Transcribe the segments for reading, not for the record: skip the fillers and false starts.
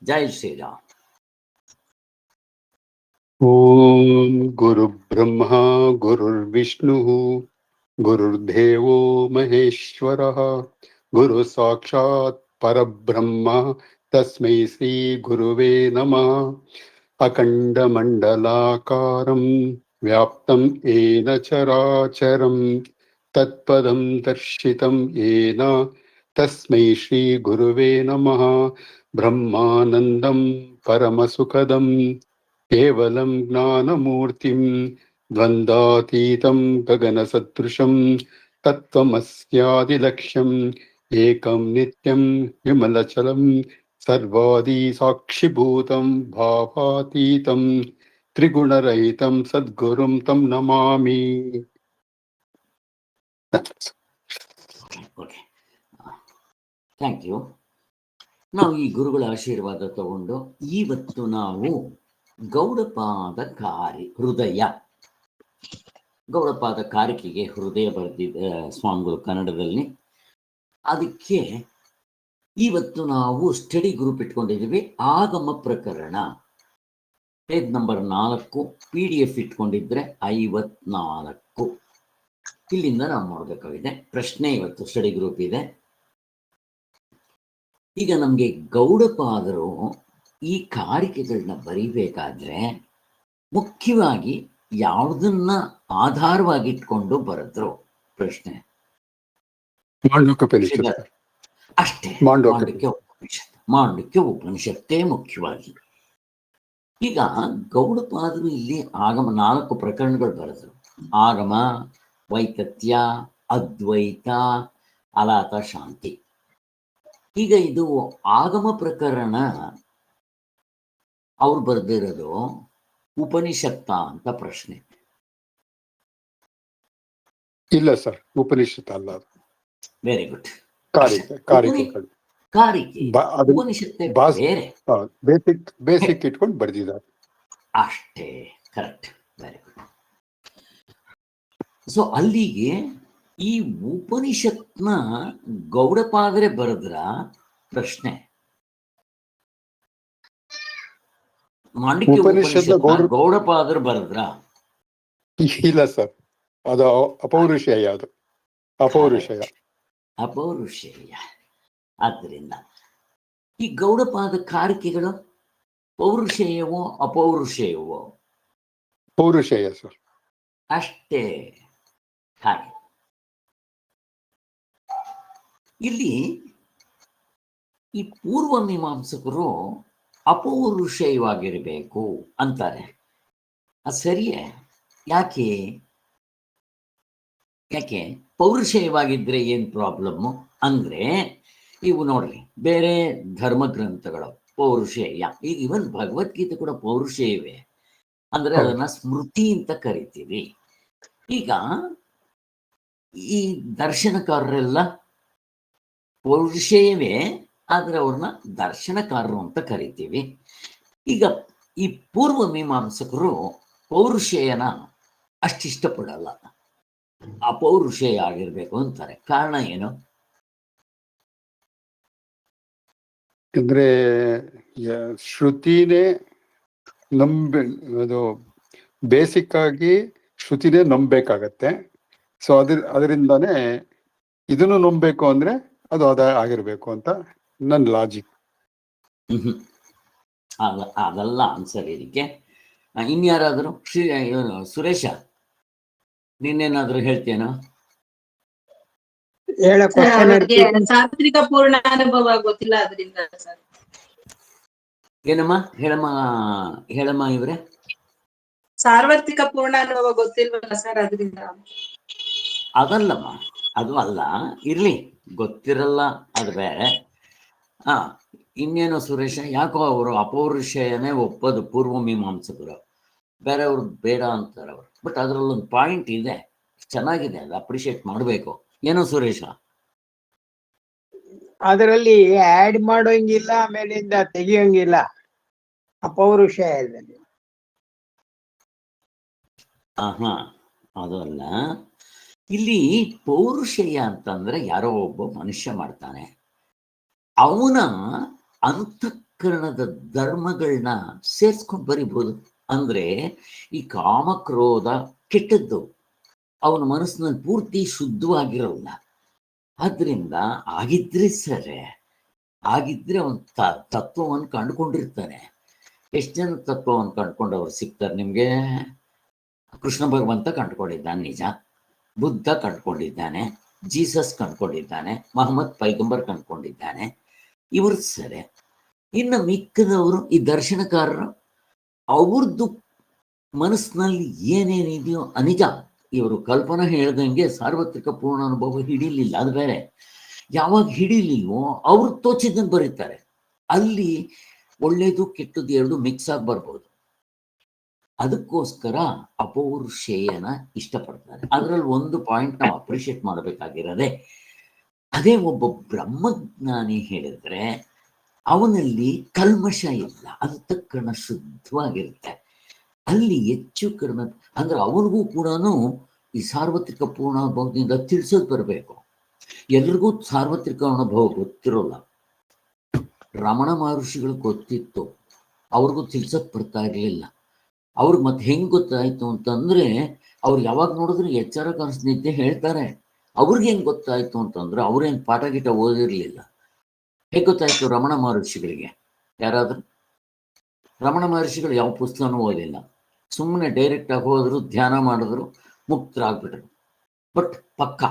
ಜೈ ಶ್ರೀರಾಮ್. ಓಂ ಗುರು ಬ್ರಹ್ಮ ಗುರುರ್ವಿಷ್ಣು ಗುರುರ್ದೇವೋ ಮಹೇಶ್ವರಃ ಗುರು ಸಾಕ್ಷಾತ್ ಪರಬ್ರಹ್ಮ ತಸ್ಮೈ ಶ್ರೀ ಗುರುವೇ ನಮಃ. ಅಖಂಡ ಮಂಡಲಾಕಾರಂ ವ್ಯಾಪ್ತಂ ಏನ ಚರಾಚರಂ ತತ್ಪದಂ ದರ್ಶಿತಂ ಏನ ತಸ್ಮೈ ಶ್ರೀ ಗುರುವೇ ನಮಃ. ಬ್ರಹ್ಮಾನಂದಂ ಪರಮಸುಖದಂ ಕೇವಲಂ ಜ್ಞಾನಮೂರ್ತಿಂ ದ್ವಂದ್ವಾತೀತಂ ಗಗನಸದೃಶಂ ತತ್ವಮಸ್ಯಾದಿಲಕ್ಷ್ಯಂ ಏಕಂ ನಿತ್ಯಂ ವಿಮಲಚಲಂ ಸರ್ವಾದಿ ಸಾಕ್ಷಿಭೂತಂ ಭಾವಾತೀತಂ ತ್ರಿಗುಣರಹಿತಂ ಸದ್ಗುರುಂ ತಂ ನಮಾಮಿ. Okay, thank you. ನಾವು ಈ ಗುರುಗಳ ಆಶೀರ್ವಾದ ತಗೊಂಡು ಇವತ್ತು ನಾವು ಗೌಡಪಾದ ಹೃದಯ, ಗೌಡಪಾದ ಕಾರಿಕೆಗೆ ಹೃದಯ ಬರೆದಿದ್ದ ಸ್ವಾಮಿಗಳು ಕನ್ನಡದಲ್ಲಿ. ಅದಕ್ಕೆ ಇವತ್ತು ನಾವು ಸ್ಟಡಿ ಗ್ರೂಪ್ ಇಟ್ಕೊಂಡಿದ್ದೀವಿ. ಆಗಮ ಪ್ರಕರಣ ಪೇಜ್ ನಂಬರ್ 4, PDF ಇಟ್ಕೊಂಡಿದ್ರೆ 54. ಇಲ್ಲಿಂದ ನಾವು ನೋಡಬೇಕಾಗಿದೆ. ಪ್ರಶ್ನೆ ಇವತ್ತು ಸ್ಟಡಿ ಗ್ರೂಪ್ ಇದೆ. ಈಗ ನಮಗೆ ಗೌಡಪಾದರು ಈ ಕಾರಿಕೆಗಳನ್ನ ಬರೀಬೇಕಾದ್ರೆ ಮುಖ್ಯವಾಗಿ ಯಾವುದನ್ನ ಆಧಾರವಾಗಿ ಇಟ್ಕೊಂಡು ಬರೆದ್ರು ಪ್ರಶ್ನೆ? ಅಷ್ಟೇ, ಮಾಂಡಕ್ಯ ಉಪನಿಷತ್ತೇ ಮುಖ್ಯವಾಗಿ. ಈಗ ಗೌಡಪಾದರು ಇಲ್ಲಿ ಆಗಮ 4 ಪ್ರಕರಣಗಳು ಬರೆದ್ರು. ಆಗಮ, ವೈಕತ್ಯ, ಅದ್ವೈತ, ಅಲಾತ, ಶಾಂತಿ. ಈಗ ಇದು ಆಗಮ ಪ್ರಕರಣ ಅವ್ರು ಬರೆದಿರೋದು ಉಪನಿಷತ್ತ ಅಂತ ಪ್ರಶ್ನೆ. ಇಲ್ಲ ಸರ್, ಉಪನಿಷತ್ ಅಲ್ಲ. Very good. ಕಾರಿಕೆ ಉಪನಿಷತ್ತೆ ಬೇರೆ, ಬೇಸಿಕ್ ಇಟ್ಕೊಂಡು ಬರೆದಿದ್ದಾರೆ ಅಷ್ಟೇ. Correct, very good. ಸೊ ಅಲ್ಲಿಗೆ ಈ ಉಪನಿಷತ್ನ ಗೌಡಪಾದರೆ ಬರೆದ್ರ ಪ್ರಶ್ನೆ? ಮಾಂಡಕ್ಯ ಉಪನಿಷತ್ ಗೌಡಪಾದರು ಬರೆದ್ರ? ಇಲ್ಲ ಸರ್, ಅದು ಅಪೌರುಷೇಯ. ಅದು ಅಪೌರುಷೇಯ. ಆದ್ದರಿಂದ ಈ ಗೌಡಪಾದ ಕಾರಿಕೆಗಳು ಪೌರುಷೇಯವೋ ಅಪೌರುಷೇಯವೋ? ಪೌರುಷೇಯ ಸರ್. ಅಷ್ಟೇ. ಹಾಗೆ ಇಲ್ಲಿ ಈ ಪೂರ್ವ ಮೀಮಾಂಸಕರು ಅಪೌರುಷೇಯವಾಗಿರಬೇಕು ಅಂತಾರೆ. ಅದು ಸರಿಯೇ? ಯಾಕೆ ಪೌರುಷೇಯವಾಗಿದ್ರೆ ಏನ್ ಪ್ರಾಬ್ಲಮ್ಮು ಅಂದ್ರೆ, ಇವು ನೋಡ್ರಿ, ಬೇರೆ ಧರ್ಮ ಗ್ರಂಥಗಳು ಪೌರುಷೇಯ. ಈಗ ಇವನ್ ಭಗವದ್ಗೀತೆ ಕೂಡ ಪೌರುಷೇಯವೇ, ಅಂದ್ರೆ ಅದನ್ನ ಸ್ಮೃತಿ ಅಂತ ಕರಿತೀವಿ. ಈಗ ಈ ದರ್ಶನಕಾರರೆಲ್ಲ ಪೌರುಷೇಯವೇ, ಆದ್ರೆ ಅವ್ರನ್ನ ದರ್ಶನಕಾರರು ಅಂತ ಕರಿತೀವಿ. ಈಗ ಈ ಪೂರ್ವ ಮೀಮಾಂಸಕರು ಪೌರುಷೇಯನ ಅಷ್ಟಿಷ್ಟಪಡಲ್ಲ, ಅಪೌರುಷೇಯ ಆಗಿರ್ಬೇಕು ಅಂತಾರೆ. ಕಾರಣ ಏನು? ಅಂದ್ರೆ ಶ್ರುತಿನೇ ಅದು ಬೇಸಿಕ್ ಆಗಿ ಶ್ರುತಿನೇ ನಂಬಬೇಕಾಗತ್ತೆ. ಸೊ ಅದರಿಂದಾನೇ ಇದನ್ನು ನಂಬಬೇಕು ಅಂದ್ರೆ ಅದು ಆಗಿರ್ಬೇಕು ಅಂತ ನನ್ನ ಲಾಜಿಕ್. ಅದಲ್ಲ ಆನ್ಸರ್ ಇದಕ್ಕೆ. ಇನ್ಯಾರಾದರೂ ಸುರೇಶ, ನೀನೇನಾದ್ರೂ ಹೇಳ್ತೇನೋ? ಸಾರ್ವತ್ರಿಕ ಪೂರ್ಣಾನುಭವ ಗೊತ್ತಿಲ್ಲ, ಅದರಿಂದ ಸರ್. ಏನಮ್ಮ? ಹೇಳಮ್ಮ ಇವ್ರೆ. ಸಾರ್ವತ್ರಿಕ ಪೂರ್ಣಾನುಭವ ಗೊತ್ತಿಲ್ವಲ್ಲ ಸರ್, ಅದರಿಂದ. ಅದಲ್ಲಮ್ಮ, ಅದು ಅಲ್ಲ, ಇರ್ಲಿ, ಗೊತ್ತಿರಲ್ಲ, ಅದು ಬೇರೆ. ಇನ್ನೇನು ಸುರೇಶ, ಯಾಕೋ ಅವರು ಅಪೌರುಷೇಯನೇ ಒಪ್ಪೋದು ಪೂರ್ವ ಮೀಮಾಂಸಕರು, ಬೇರೆಯವ್ರು ಬೇಡ ಅಂತಾರೆ ಅವರು. ಬಟ್ ಅದರಲ್ಲೊಂದು ಪಾಯಿಂಟ್ ಇದೆ, ಚೆನ್ನಾಗಿದೆ, ಅದು ಅಪ್ರಿಷಿಯೇಟ್ ಮಾಡಬೇಕು. ಏನೋ ಸುರೇಶ? ಅದರಲ್ಲಿ ಆಡ್ ಮಾಡೋಂಗಿಲ್ಲ, ಆಮೇಲಿಂದ ತೆಗಿಯೋಂಗಿಲ್ಲ ಅಪೌರುಷೇಯದಲ್ಲಿ. ಅದು ಅಲ್ಲ. ಇಲ್ಲಿ ಪೌರುಷೇಯ ಅಂತಂದ್ರೆ ಯಾರೋ ಒಬ್ಬ ಮನುಷ್ಯ ಮಾಡ್ತಾನೆ, ಅವನ ಅಂತಃಕರಣದ ಧರ್ಮಗಳನ್ನ ಸೇರ್ಸ್ಕೊಂಡು ಬರಿಬೋದು. ಅಂದ್ರೆ ಈ ಕಾಮಕ್ರೋಧ ಕೆಟ್ಟದ್ದು, ಅವನ ಮನಸ್ಸಿನಲ್ಲಿ ಪೂರ್ತಿ ಶುದ್ಧವಾಗಿರಲ್ಲ. ಆದ್ರಿಂದ ಆಗಿದ್ರೆ ಸರಿ, ಆಗಿದ್ರೆ ಅವನ್ ತತ್ವವನ್ನು ಕಂಡುಕೊಂಡಿರ್ತಾನೆ. ಎಷ್ಟು ಜನ ತತ್ವವನ್ನು ಕಂಡುಕೊಂಡವ್ರು ಸಿಗ್ತಾರೆ ನಿಮ್ಗೆ? ಕೃಷ್ಣ ಭಗವಂತ ಕಂಡುಕೊಂಡಿದ್ದಾನೆ, ನಿಜ. ಬುದ್ಧ ಕಂಡುಕೊಂಡಿದ್ದಾನೆ, ಜೀಸಸ್ ಕಂಡುಕೊಂಡಿದ್ದಾನೆ, ಮಹಮ್ಮದ್ ಪೈಗಂಬರ್ ಕಂಡುಕೊಂಡಿದ್ದಾನೆ. ಇವರು ಸರಿ. ಇನ್ನು ಮಿಕ್ಕದವರು ಈ ದರ್ಶನಕಾರರು, ಅವ್ರದ್ದು ಮನಸ್ಸಿನಲ್ಲಿ ಏನೇನಿದೆಯೋ ಅನಿಜ. ಇವರು ಕಲ್ಪನಾ ಹೇಳ್ದಂಗೆ ಸಾರ್ವತ್ರಿಕ ಪೂರ್ಣ ಅನುಭವ ಹಿಡಿಲಿಲ್ಲ, ಅದು ಬೇರೆ. ಯಾವಾಗ ಹಿಡಿಲಿಲ್ವೋ ಅವ್ರು ತೋಚಿದ್ದನ್ನು ಬರೀತಾರೆ. ಅಲ್ಲಿ ಒಳ್ಳೇದು ಕೆಟ್ಟದ್ದು ಎರಡು ಮಿಕ್ಸ್ ಆಗಿ ಬರ್ಬೋದು. ಅದಕ್ಕೋಸ್ಕರ ಅಪೌರುಷೇಯನ ಇಷ್ಟಪಡ್ತಾರೆ. ಅದರಲ್ಲಿ ಒಂದು ಪಾಯಿಂಟ್ ನಾವು ಅಪ್ರಿಷಿಯೇಟ್ ಮಾಡಬೇಕಾಗಿರೋದೆ ಅದೇ, ಒಬ್ಬ ಬ್ರಹ್ಮಜ್ಞಾನಿ ಹೇಳಿದ್ರೆ ಅವನಲ್ಲಿ ಕಲ್ಮಶ ಇಲ್ಲ, ಅಂತಃಕರಣ ಶುದ್ಧವಾಗಿರುತ್ತೆ. ಅಲ್ಲಿ ಹೆಚ್ಚು ಕಡಿಮೆ ಅಂದ್ರೆ ಅವನಿಗೂ ಕೂಡ ಈ ಸಾರ್ವತ್ರಿಕ ಪೂರ್ಣ ಅನುಭವದಿಂದ ತಿಳಿಸೋದು ಬರಬೇಕು. ಎಲ್ರಿಗೂ ಸಾರ್ವತ್ರಿಕ ಅನುಭವ ಗೊತ್ತಿರೋಲ್ಲ. ರಮಣ ಮಹರ್ಷಿಗಳು ಗೊತ್ತಿತ್ತು, ಅವ್ರಿಗೂ ತಿಳ್ಸಕ್ ಬರ್ತಾ ಇರಲಿಲ್ಲ. ಅವ್ರಿಗೆ ಮತ್ತೆ ಹೆಂಗ್ ಗೊತ್ತಾಯ್ತು ಅಂತಂದ್ರೆ, ಅವ್ರು ಯಾವಾಗ ನೋಡಿದ್ರು ಎಚ್ಚರ ಕನಸು ಹೇಳ್ತಾರೆ. ಅವ್ರಿಗೆ ಹೆಂಗ್ ಗೊತ್ತಾಯ್ತು ಅಂತಂದ್ರೆ, ಅವ್ರೇನ್ ಪಾಠ ಗೀಟ ಓದಿರ್ಲಿಲ್ಲ. ಹೇಗೆ ಗೊತ್ತಾಯ್ತು ರಮಣ ಮಹರ್ಷಿಗಳಿಗೆ? ಯಾರಾದ್ರೂ ರಮಣ ಮಹರ್ಷಿಗಳು ಯಾವ ಪುಸ್ತಕನೂ ಓದಿಲ್ಲ, ಸುಮ್ಮನೆ ಡೈರೆಕ್ಟ್ ಆಗಿ ಹೋದ್ರು, ಧ್ಯಾನ ಮಾಡಿದ್ರು, ಮುಕ್ತರಾಗ್ಬಿಟ್ರು. ಬಟ್ ಪಕ್ಕ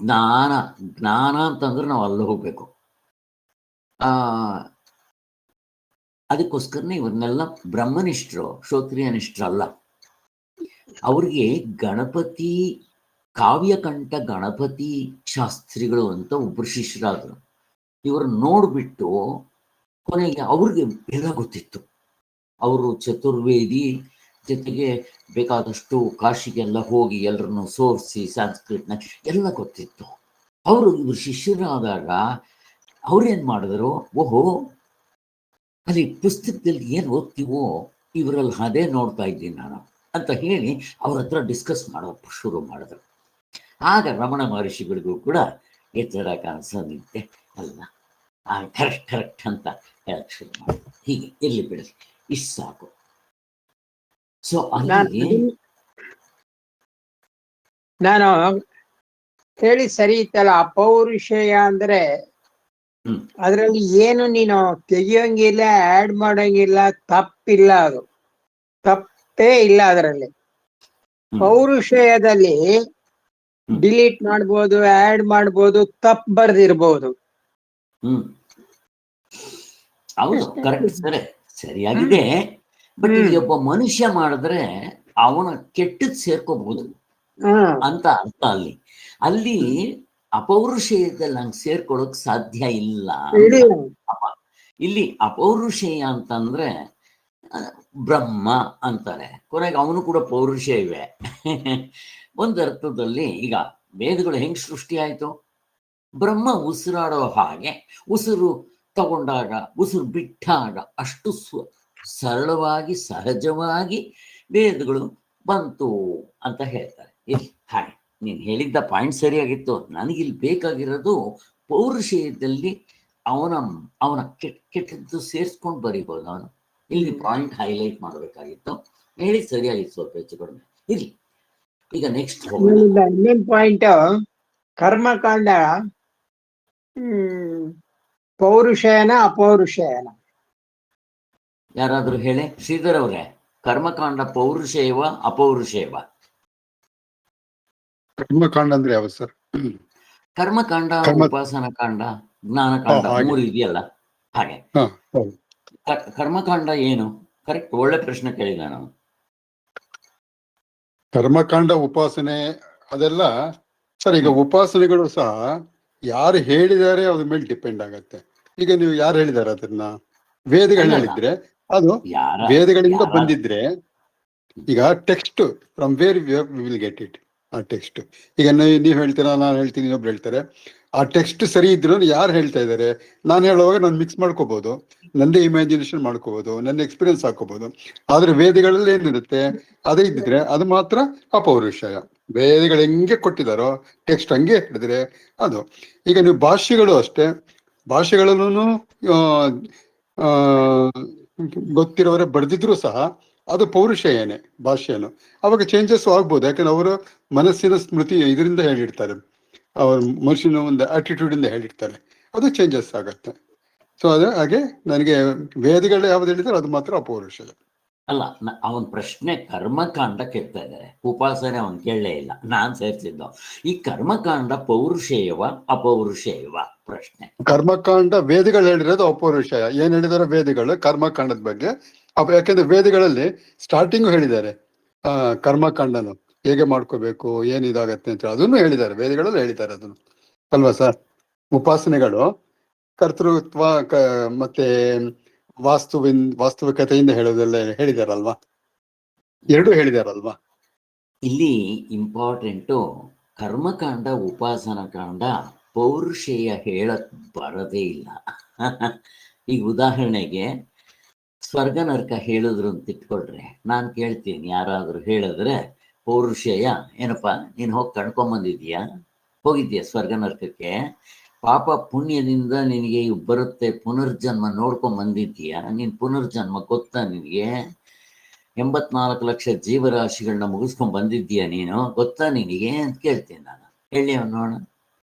ಜ್ಞಾನ ಜ್ಞಾನ ಅಂತಂದ್ರೆ ನಾವು ಅಲ್ಲಿ ಹೋಗ್ಬೇಕು. ಅದಕ್ಕೋಸ್ಕರನೇ ಇವ್ರನ್ನೆಲ್ಲ ಬ್ರಹ್ಮನಿಷ್ಠರು, ಕ್ಷೋತ್ರಿಯನಿಷ್ಠರಲ್ಲ. ಅವ್ರಿಗೆ ಗಣಪತಿ ಕಾವ್ಯಕಂಠ ಗಣಪತಿ ಶಾಸ್ತ್ರಿಗಳು ಅಂತ ಒಬ್ಬರು ಶಿಷ್ಯರಾದರು. ಇವರು ನೋಡ್ಬಿಟ್ಟು ಕೊನೆಗೆ ಅವ್ರಿಗೆ ಎಲ್ಲ ಗೊತ್ತಿತ್ತು. ಅವರು ಚತುರ್ವೇದಿ, ಜೊತೆಗೆ ಬೇಕಾದಷ್ಟು ಕಾಶಿಗೆಲ್ಲ ಹೋಗಿ ಎಲ್ಲರನ್ನು ಸೋರಿಸಿ ಸಂಸ್ಕೃತನ ಎಲ್ಲ ಗೊತ್ತಿತ್ತು. ಅವರು ಇವರು ಶಿಷ್ಯರಾದಾಗ ಅವ್ರೇನ್ ಮಾಡಿದ್ರು, ಓಹೋ ಅಲ್ಲಿ ಪುಸ್ತಕದಲ್ಲಿ ಏನು ಓದ್ತೀವೋ ಇವರಲ್ಲಿ ಅದೇ ನೋಡ್ತಾ ಇದ್ದೀನಿ ನಾನು ಅಂತ ಹೇಳಿ ಅವ್ರ ಹತ್ರ ಡಿಸ್ಕಸ್ ಮಾಡೋಕೆ ಶುರು ಮಾಡಿದ್ರು. ಆಗ ರಮಣ ಮಹರ್ಷಿಗಳಿಗೂ ಕೂಡ ಎಚ್ಚರ ಕಾಣಿಸೋದಿತ್ತೆ ಅಲ್ಲ, ಕರೆಕ್ಟ್ ಅಂತ ಹೇಳಕ್ ಶುರು ಮಾಡಿದ್ರು. ಹೀಗೆ ಇರ್ಲಿ ಬಿಡಿ, ಇಷ್ಟು ಸಾಕು. ಸೊ ಅಲ್ಲಿ ನಾನು ಹೇಳಿ ಸರಿ ಇತ್ತಲ್ಲ, ಅಪೌರುಷೇಯ ಅಂದ್ರೆ ಅದ್ರಲ್ಲಿ ಏನು ನೀನು ತೆಗಿಯೋಂಗಿಲ್ಲ, ಆಡ್ ಮಾಡೋಂಗಿಲ್ಲ, ತಪ್ಪಿಲ್ಲ, ಅದು ತಪ್ಪೇ ಇಲ್ಲ. ಅದರಲ್ಲಿ ಪೌರುಷೇಯದಲ್ಲಿ ಡಿಲೀಟ್ ಮಾಡ್ಬೋದು, ಆಡ್ ಮಾಡ್ಬೋದು, ತಪ್ಪು ಬರ್ದಿರ್ಬೋದು. ಹೌದು, ಕರೆಕ್ಟ್, ಸರಿಯಾಗಿದೆ. ಬಟ್ ಇಲ್ಲಿ ಒಬ್ಬ ಮನುಷ್ಯ ಮಾಡಿದ್ರೆ ಅವನ ಕೆಟ್ಟದ್ ಸೇರ್ಕೋಬಹುದು ಅಂತ ಅರ್ಥ. ಅಲ್ಲಿ ಅಪೌರುಷೇಯದಲ್ಲಿ ಹಂಗೆ ಸೇರ್ಕೊಳ್ಳೋಕ್ ಸಾಧ್ಯ ಇಲ್ಲ. ಇಲ್ಲಿ ಅಪೌರುಷೇಯ ಅಂತಂದ್ರೆ ಬ್ರಹ್ಮ ಅಂತಾರೆ, ಕೊನೆಗೆ ಅವನು ಕೂಡ ಪೌರುಷ ಇವೆ. ಒಂದರ್ಥದಲ್ಲಿ ಈಗ ವೇದಗಳು ಹೆಂಗ್ ಸೃಷ್ಟಿ ಆಯ್ತು? ಬ್ರಹ್ಮ ಉಸಿರಾಡೋ ಹಾಗೆ, ಉಸಿರು ತಗೊಂಡಾಗ, ಉಸಿರು ಬಿಟ್ಟಾಗ ಅಷ್ಟು ಸರಳವಾಗಿ ಸಹಜವಾಗಿ ವೇದಗಳು ಬಂತು ಅಂತ ಹೇಳ್ತಾರೆ. ಹಾಗೆ ನೀನು ಹೇಳಿದ್ದ ಪಾಯಿಂಟ್ ಸರಿಯಾಗಿತ್ತು. ನನಗಿಲ್ಲಿ ಬೇಕಾಗಿರೋದು ಪೌರುಷೇಯದಲ್ಲಿ ಅವನ ಕೆಟ್ಟದ್ದು ಸೇರಿಸ್ಕೊಂಡು ಬರೀಬೋದು. ಅವನು ಇಲ್ಲಿ ಪಾಯಿಂಟ್ ಹೈಲೈಟ್ ಮಾಡಬೇಕಾಗಿತ್ತು. ಹೇಳಿ ಸರಿಯಾಗಿತ್ತು, ಸ್ವಲ್ಪ ಹೆಚ್ಚು ಕಡಿಮೆ ಇರ್ಲಿ. ಈಗ ನೆಕ್ಸ್ಟ್ ಇನ್ನೊಂದು ಪಾಯಿಂಟ್, ಕರ್ಮಕಾಂಡ ಪೌರುಷೇಯನ ಅಪೌರುಷೇಯನ? ಯಾರಾದ್ರೂ ಹೇಳಿ ಶ್ರೀಧರ್ ಅವರೇ, ಕರ್ಮಕಾಂಡ ಪೌರುಷೇಯವ ಅಪೌರುಷೇಯವ? ಕರ್ಮಕಾಂಡ ಅಂದ್ರೆ ಯಾವ ಸರ್? ಕರ್ಮಕಾಂಡ, ಉಪಾಸನ ಕಾಂಡ, ಜ್ಞಾನಕಾಂಡ, ಮೂರು ಇದೆಯಲ್ಲ ಹಾಗೆ. ಕರ್ಮಕಾಂಡ ಏನು? ಕರೆಕ್ಟ್, ಒಳ್ಳೆ ಪ್ರಶ್ನೆ ಕೇಳಿದ ನಾನು. ಕರ್ಮಕಾಂಡ ಉಪಾಸನೆ ಅದೆಲ್ಲ ಸರ್. ಈಗ ಉಪಾಸನೆಗಳು ಸಹ ಯಾರು ಹೇಳಿದ್ದಾರೆ ಅದ್ರ ಮೇಲೆ ಡಿಪೆಂಡ್ ಆಗತ್ತೆ. ಈಗ ನೀವು ಯಾರು ಹೇಳಿದಾರೆ ಅದನ್ನ? ವೇದಗಳು ಹೇಳಿದ್ರೆ ಅದು ವೇದಗಳಿಂದ ಬಂದಿದ್ರೆ, ಈಗ text from where will get it. ಆ ಟೆಕ್ಸ್ಟ್ ಈಗ ನೀವು ಹೇಳ್ತೀರಾ, ನಾನು ಹೇಳ್ತೀನಿ, ಇನ್ನೊಬ್ರು ಹೇಳ್ತಾರೆ. ಆ ಟೆಕ್ಸ್ಟ್ ಸರಿ ಇದ್ರು ಯಾರು ಹೇಳ್ತಾ ಇದ್ದಾರೆ, ನಾನು ಹೇಳುವಾಗ ನಾನು ಮಿಕ್ಸ್ ಮಾಡ್ಕೋಬಹುದು, ನನ್ನೇ ಇಮ್ಯಾಜಿನೇಷನ್ ಮಾಡ್ಕೋಬಹುದು, ನನ್ನ ಎಕ್ಸ್ಪೀರಿಯನ್ಸ್ ಹಾಕೋಬಹುದು. ಆದ್ರೆ ವೇದಗಳಲ್ಲಿ ಏನಿರುತ್ತೆ ಅದೇ ಇದ್ದಿದ್ರೆ ಅದು ಮಾತ್ರ ಅಪೌರುಷಯ. ವೇದಗಳು ಹೆಂಗೆ ಕೊಟ್ಟಿದಾರೋ ಟೆಕ್ಸ್ಟ್ ಹಂಗೆ ಹೇಳಿದ್ರೆ ಅದು. ಈಗ ನೀವು ಭಾಷ್ಯಗಳು ಅಷ್ಟೇ, ಭಾಷೆಗಳಲ್ಲೂ ಗೊತ್ತಿರೋರೆ ಬರೆದಿದ್ರು ಸಹ ಅದು ಪೌರುಷೇಯನೇ ಭಾಷೆಯನ್ನು. ಅವಾಗ ಚೇಂಜಸ್ ಆಗ್ಬೋದು, ಯಾಕಂದ್ರೆ ಅವರ ಮನಸ್ಸಿನ ಸ್ಮೃತಿ ಇದರಿಂದ ಹೇಳಿರ್ತಾರೆ, ಅವ್ರ ಮನುಷ್ಯನ ಒಂದು ಆಟಿಟ್ಯೂಡ್ ಇಂದ ಹೇಳಿರ್ತಾರೆ, ಅದು ಚೇಂಜಸ್ ಆಗತ್ತೆ. ಸೊ ಅದೇ ಹಾಗೆ ನನಗೆ ವೇದಗಳು ಯಾವ್ದು ಹೇಳಿದ್ರೆ ಅದು ಮಾತ್ರ ಅಪೌರುಷೇಯ. ಅಲ್ಲ, ಅವನ ಪ್ರಶ್ನೆ ಕರ್ಮಕಾಂಡ ಕೇಳ್ತಾ ಇದ್ದಾರೆ, ಉಪಾಸನೆ ಅವನ್ ಕೇಳಲೇ ಇಲ್ಲ, ನಾನ್ ಸೇರ್ಸಿದ್ದು. ಈ ಕರ್ಮಕಾಂಡ ಪೌರುಷೇಯವ ಅಪೌರುಷೇಯವ ಪ್ರಶ್ನೆ. ಕರ್ಮಕಾಂಡ ವೇದಗಳು ಹೇಳಿರೋದು ಅಪೌರುಷೇಯ. ಏನ್ ಹೇಳಿದಾರೆ ವೇದಗಳು ಕರ್ಮಕಾಂಡದ ಬಗ್ಗೆ? ಯಾಕೆಂದ್ರೆ ವೇದಗಳಲ್ಲಿ ಸ್ಟಾರ್ಟಿಂಗ್ ಹೇಳಿದ್ದಾರೆ ಕರ್ಮಕಾಂಡನು ಹೇಗೆ ಮಾಡ್ಕೋಬೇಕು, ಏನ್ ಇದಾಗತ್ತೆ ಅಂತ ಅದನ್ನು ಹೇಳಿದ್ದಾರೆ, ವೇದಗಳಲ್ಲಿ ಹೇಳಿದ್ದಾರೆ ಅದನ್ನು, ಅಲ್ವಾ ಸರ್? ಉಪಾಸನೆಗಳು ಕರ್ತೃತ್ವ ಮತ್ತೆ ವಾಸ್ತವಿಕತೆಯಿಂದ ಹೇಳೋದೆಲ್ಲ ಹೇಳಿದಾರಲ್ವಾ, ಎರಡೂ ಹೇಳಿದಾರಲ್ವಾ? ಇಲ್ಲಿ ಇಂಪಾರ್ಟೆಂಟು ಕರ್ಮಕಾಂಡ ಉಪಾಸನ ಕಾಂಡ ಪೌರುಷೇಯ ಹೇಳಕ್ ಬರದೇ ಇಲ್ಲ. ಈಗ ಉದಾಹರಣೆಗೆ ಸ್ವರ್ಗ ನರಕ ಹೇಳಿದ್ರು ಅಂತ ಇಟ್ಕೊಳ್ರೆ, ನಾನು ಕೇಳ್ತೀನಿ, ಯಾರಾದರೂ ಹೇಳಿದ್ರೆ ಪೌರುಷೇಯ ಏನಪ್ಪ ನೀನು ಹೋಗಿ ಕಣ್ಕೊಂಬಂದಿದ್ಯಾ, ಹೋಗಿದ್ಯಾ ಸ್ವರ್ಗ ನರಕಕ್ಕೆ, ಪಾಪ ಪುಣ್ಯದಿಂದ ನಿನಗೆ ಬರುತ್ತೆ ಪುನರ್ಜನ್ಮ ನೋಡ್ಕೊಂಡ್ ಬಂದಿದ್ದೀಯಾ, ನೀನ್ ಪುನರ್ಜನ್ಮ ಗೊತ್ತಾ ನಿನಗೆ, 84 ಲಕ್ಷ ಜೀವರಾಶಿಗಳನ್ನ ಮುಗಿಸ್ಕೊಂಡ್ ಬಂದಿದ್ದೀಯಾ ನೀನು, ಗೊತ್ತಾ ನಿನಗೆ ಅಂತ ಕೇಳ್ತೀನಿ ನಾನು. ಹೇಳಿ ಅವ್ನು ನೋಡ.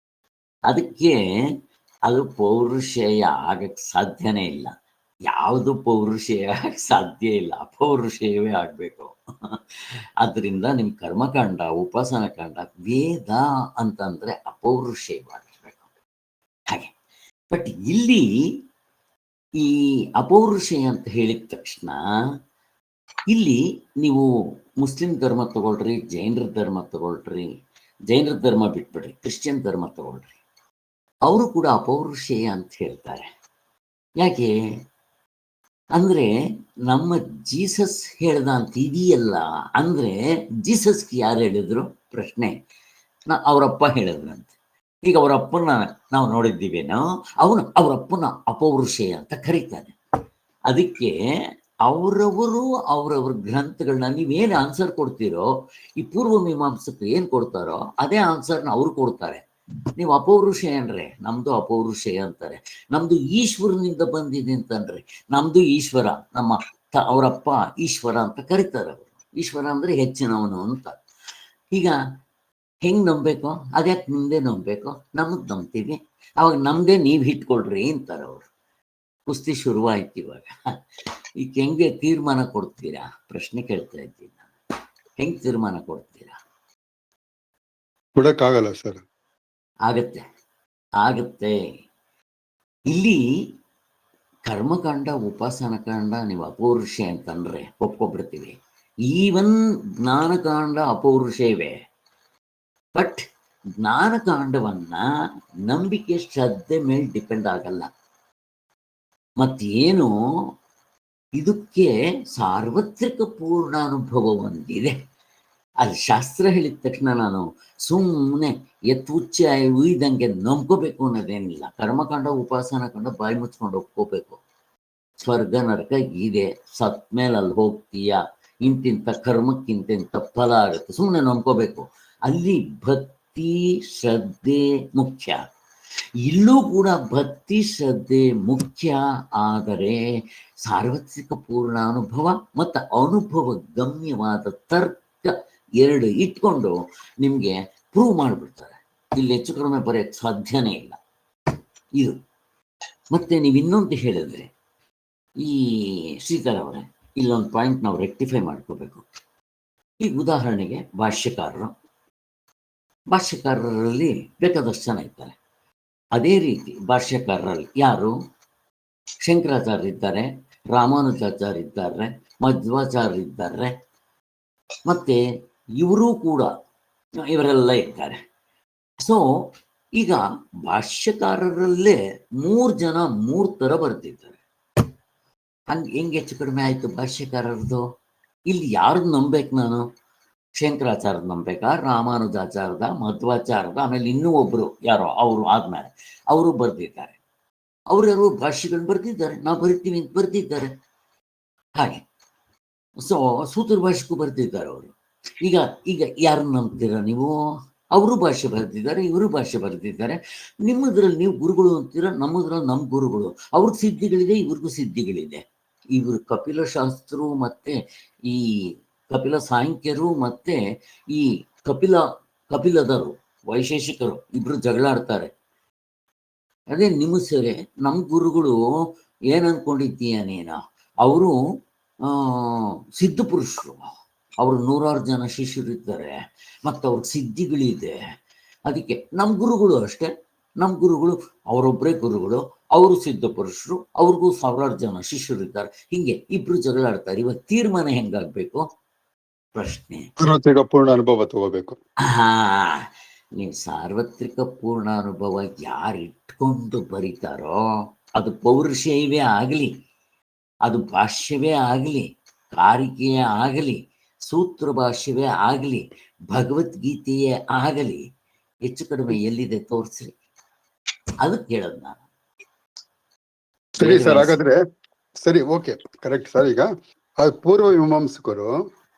ಅದಕ್ಕೆ ಅದು ಪೌರುಷೇಯ ಆಗಕ್ಕೆ ಸಾಧ್ಯನೇ ಇಲ್ಲ. ಯಾವುದು ಪೌರುಷೇಯ ಆಗಕ್ಕೆ ಸಾಧ್ಯ ಇಲ್ಲ, ಅಪೌರುಷೇಯವೇ ಆಗ್ಬೇಕು. ಅದರಿಂದ ನಿಮ್ ಕರ್ಮಕಾಂಡ ಉಪಾಸನ ಕಾಂಡ ವೇದ ಅಂತಂದ್ರೆ ಅಪೌರುಷೇಯವಾಗಿರ್ಬೇಕು ಹಾಗೆ. ಬಟ್ ಇಲ್ಲಿ ಈ ಅಪೌರುಷೇಯ ಅಂತ ಹೇಳಿದ ತಕ್ಷಣ ಇಲ್ಲಿ ನೀವು ಮುಸ್ಲಿಂ ಧರ್ಮ ತಗೊಳ್ರಿ, ಜೈನರ ಧರ್ಮ ತಗೊಳ್ರಿ, ಜೈನರ ಧರ್ಮ ಬಿಟ್ಬಿಡ್ರಿ, ಕ್ರಿಶ್ಚಿಯನ್ ಧರ್ಮ ತಗೊಳ್ರಿ, ಅವರು ಕೂಡ ಅಪೌರುಷೇಯ ಅಂತ ಹೇಳ್ತಾರೆ. ಯಾಕೆ ಅಂದ್ರೆ ನಮ್ಮ ಜೀಸಸ್ ಹೇಳ್ದ ಅಂತ ಇದೆಯಲ್ಲ, ಅಂದ್ರೆ ಜೀಸಸ್ಗೆ ಯಾರು ಹೇಳಿದ್ರು ಪ್ರಶ್ನೆ, ಅವರಪ್ಪ ಹೇಳಿದ್ರಂತೆ. ಈಗ ಅವರಪ್ಪನ ನಾವು ನೋಡಿದ್ದೀವೇನೋ, ಅವರಪ್ಪನ ಅಪೌರುಷೇಯ ಅಂತ ಕರೀತಾನೆ. ಅದಕ್ಕೆ ಅವರವ್ರ ಗ್ರಂಥಗಳನ್ನ ನೀವೇನು ಆನ್ಸರ್ ಕೊಡ್ತೀರೋ, ಈ ಪೂರ್ವ ಮೀಮಾಂಸಕರು ಏನ್ ಕೊಡ್ತಾರೋ ಅದೇ ಆನ್ಸರ್ನ ಅವ್ರು ಕೊಡ್ತಾರೆ. ನೀವು ಅಪೌರುಷೇಯ ಅಂದ್ರೆ ನಮ್ದು ಅಪೌರುಷೇಯ ಅಂತಾರೆ, ನಮ್ದು ಈಶ್ವರನಿಂದ ಬಂದಿದೆ ಅಂತಂದ್ರೆ ನಮ್ದು ಈಶ್ವರ, ನಮ್ಮ ಅವರಪ್ಪ ಈಶ್ವರ ಅಂತ ಕರೀತಾರೆ. ಅವರು ಈಶ್ವರ ಅಂದ್ರೆ ಹೆಚ್ಚಿನವನು ಅಂತ. ಈಗ ಹೆಂಗ್ ನಂಬೇಕು, ಅದ್ಯಾಕೆ ನಿಮ್ದೇ ನಂಬೇಕು, ನಮಗ್ ನಂಬ್ತೀವಿ, ಅವಾಗ ನಮ್ದೇ ನೀವ್ ಇಟ್ಕೊಳ್ರಿ ಅಂತಾರೆ ಅವರು. ಕುಸ್ತಿ ಶುರುವಾಯ್ತು ಇವಾಗ. ಈಗ ಹೆಂಗೆ ತೀರ್ಮಾನ ಕೊಡ್ತೀರಾ ಪ್ರಶ್ನೆ ಕೇಳ್ತಾ ಇದ್ದೀನಿ ನಾನು, ಹೆಂಗ್ ತೀರ್ಮಾನ ಕೊಡ್ತೀರಾ? ಕೊಡಕ್ಕಾಗಲ್ಲ ಸರ್. ಆಗತ್ತೆ. ಇಲ್ಲಿ ಕರ್ಮಕಾಂಡ ಉಪಾಸನ ಕಾಂಡ ನೀವು ಅಪೌರುಷೆ ಅಂತಂದ್ರೆ ಒಪ್ಕೊಬಿಡ್ತೀವಿ. ಈವನ್ ಜ್ಞಾನಕಾಂಡ ಅಪೌರುಷೇವೇ. ಬಟ್ ಜ್ಞಾನಕಾಂಡವನ್ನ ನಂಬಿಕೆ ಶ್ರದ್ಧೆ ಮೇಲೆ ಡಿಪೆಂಡ್ ಆಗಲ್ಲ. ಮತ್ತೇನು ಇದಕ್ಕೆ ಸಾರ್ವತ್ರಿಕ ಪೂರ್ಣಾನುಭವ ಒಂದಿದೆ. ಅಲ್ಲಿ ಶಾಸ್ತ್ರ ಹೇಳಿದ ತಕ್ಷಣ ನಾನು ಸುಮ್ಮನೆ ಎತ್ತುಚ್ಚ ಉಯ್ದಂಗೆ ನಂಬ್ಕೋಬೇಕು ಅನ್ನೋದೇನಿಲ್ಲ. ಕರ್ಮಕಾಂಡ ಉಪಾಸನ ಕಂಡ ಬಾಯಿ ಮುಚ್ಕೊಂಡು ಒಪ್ಕೋಬೇಕು. ಸ್ವರ್ಗ ನರಕ ಇದೆ, ಸತ್ ಮೇಲೆ ಅಲ್ಲಿ ಹೋಗ್ತೀಯ, ಇಂತಿಂತ ಕರ್ಮಕ್ಕಿಂತಿಂತ ಫಲ ಆಗುತ್ತೆ, ಸುಮ್ಮನೆ ನಂಬ್ಕೋಬೇಕು. ಅಲ್ಲಿ ಭಕ್ತಿ ಶ್ರದ್ಧೆ ಮುಖ್ಯ. ಇಲ್ಲೂ ಕೂಡ ಭಕ್ತಿ ಶ್ರದ್ಧೆ ಮುಖ್ಯ, ಆದರೆ ಸಾರ್ವತ್ರಿಕ ಪೂರ್ಣಾನುಭವ ಮತ್ತು ಅನುಭವ ಗಮ್ಯವಾದ ತರ್ಕ ಎರಡು ಇಟ್ಕೊಂಡು ನಿಮ್ಗೆ ಪ್ರೂವ್ ಮಾಡಿಬಿಡ್ತಾರೆ. ಇಲ್ಲಿ ಹೆಚ್ಚು ಕಡಿಮೆ ಬರೆಯಕ್ಕೆ ಸಾಧ್ಯನೇ ಇಲ್ಲ ಇದು. ಮತ್ತೆ ನೀವು ಇನ್ನೊಂದು ಹೇಳಿದ್ರೆ, ಈ ಶ್ರೀಧರ್ ಅವರೇ, ಇಲ್ಲೊಂದು ಪಾಯಿಂಟ್ ನಾವು ರೆಕ್ಟಿಫೈ ಮಾಡ್ಕೋಬೇಕು. ಈಗ ಉದಾಹರಣೆಗೆ ಭಾಷ್ಯಕಾರರಲ್ಲಿ ಬೇಕಾದಷ್ಟು ಜನ ಇದ್ದಾರೆ. ಅದೇ ರೀತಿ ಭಾಷ್ಯಕಾರರಲ್ಲಿ ಯಾರು? ಶಂಕರಾಚಾರ್ಯ ಇದ್ದಾರೆ, ರಾಮಾನುಜಾಚಾರ್ಯ ಇದ್ದಾರೆ, ಮಧ್ವಾಚಾರ್ಯ ಇದ್ದಾರೆ, ಮತ್ತೆ ಇವರು ಕೂಡ ಇವರೆಲ್ಲ ಇದ್ದಾರೆ. ಸೊ ಈಗ ಭಾಷ್ಯಕಾರರಲ್ಲೇ 3 ಜನ 3 ಥರ ಬರ್ತಿದ್ದಾರೆ. ಹೆಂಗೆ ಹೆಚ್ಚು ಕಡಿಮೆ ಆಯ್ತು ಭಾಷ್ಯಕಾರರದು? ಇಲ್ಲಿ ಯಾರ್ದು ನಂಬೇಕು ನಾನು? ಶಂಕರಾಚಾರ್ಯದ ನಂಬೇಕಾ, ರಾಮಾನುಜಾಚಾರ್ಯದ, ಮಧ್ವಾಚಾರ್ಯದ, ಆಮೇಲೆ ಇನ್ನೂ ಒಬ್ರು ಯಾರೋ ಅವರು ಆದ್ಮೇಲೆ ಅವರು ಬರ್ದಿದ್ದಾರೆ. ಅವ್ರ್ಯಾರು ಭಾಷ್ಯಗಳನ್ನ ಬರ್ದಿದ್ದಾರೆ, ನಾವು ಬರಿತೀವಿ ಅಂತ ಬರ್ದಿದ್ದಾರೆ. ಹಾಗೆ ಸೊ ಸೂತ್ರ ಭಾಷೆಗೂ ಬರ್ದಿದ್ದಾರೆ ಅವರು. ಈಗ ಯಾರನ್ನ ನಂಬ್ತೀರ ನೀವು? ಅವರು ಭಾಷೆ ಬರೆದಿದ್ದಾರೆ, ಇವರು ಭಾಷೆ ಬರೆದಿದ್ದಾರೆ. ನಿಮ್ಮದ್ರಲ್ಲಿ ನೀವು ಗುರುಗಳು ಅಂತೀರ, ನಮ್ಮದ್ರಲ್ಲಿ ನಮ್ಮ ಗುರುಗಳು. ಅವ್ರಿಗೆ ಸಿದ್ಧಿಗಳಿದೆ, ಇವ್ರಿಗೂ ಸಿದ್ಧಿಗಳಿದೆ. ಇವರು ಕಪಿಲ ಶಾಸ್ತ್ರರು ಮತ್ತೆ ಈ ಕಪಿಲ ಸಾಂಖ್ಯರು ಮತ್ತೆ ಈ ಕಪಿಲದರು ವೈಶೇಷಿಕರು ಇಬ್ರು ಜಗಳಾಡ್ತಾರೆ. ಅದೇ ನಿಮ್ಮ ಸರಿ ನಮ್ಮ ಗುರುಗಳು ಏನ್ ಅನ್ಕೊಂಡಿದ್ದೀಯ ನೀನ, ಅವರು ಸಿದ್ಧ ಪುರುಷರು, ಅವರು 100 ಜನ ಶಿಷ್ಯರಿದ್ದಾರೆ, ಮತ್ತು ಅವ್ರಿಗೆ ಸಿದ್ಧಿಗಳಿದೆ. ಅದಕ್ಕೆ ನಮ್ಮ ಗುರುಗಳು ಅಷ್ಟೇ, ನಮ್ಮ ಗುರುಗಳು ಅವರೊಬ್ಬರೇ ಗುರುಗಳು, ಅವರು ಸಿದ್ಧ ಪುರುಷರು, ಅವ್ರಿಗೂ 1000 ಜನ ಶಿಷ್ಯರಿದ್ದಾರೆ. ಹಿಂಗೆ ಇಬ್ರು ಜಗಳಾಡ್ತಾರೆ. ಇವಾಗ ತೀರ್ಮಾನ ಹೆಂಗಾಗ್ಬೇಕು ಪ್ರಶ್ನೆ. ಸಾರ್ವತ್ರಿಕ ಪೂರ್ಣ ಅನುಭವ ತಗೋಬೇಕು. ನೀವು ಸಾರ್ವತ್ರಿಕ ಪೂರ್ಣಾನುಭವ ಯಾರು ಇಟ್ಕೊಂಡು ಬರೀತಾರೋ ಅದು ಪೌರುಷಯವೇ ಆಗಲಿ, ಅದು ಭಾಷ್ಯವೇ ಆಗಲಿ, ಕಾರಿಕೆಯೇ ಆಗಲಿ, ಸೂತ್ರ ಭಾಷ್ಯವೇ ಆಗಲಿ, ಭಗವದ್ಗೀತೆಯೇ ಆಗಲಿ, ಹೆಚ್ಚು ಕಡಿಮೆ ಎಲ್ಲಿದೆ ತೋರಿಸ್ರಿ. ಅದಕ್ಕೆ ಹೇಳೋದು ನಾನು. ಸರಿ ಸರ್, ಹಾಗಾದ್ರೆ ಸರಿ, ಓಕೆ, ಕರೆಕ್ಟ್ ಸರ್. ಈಗ ಪೂರ್ವ ಮೀಮಾಂಸಕರು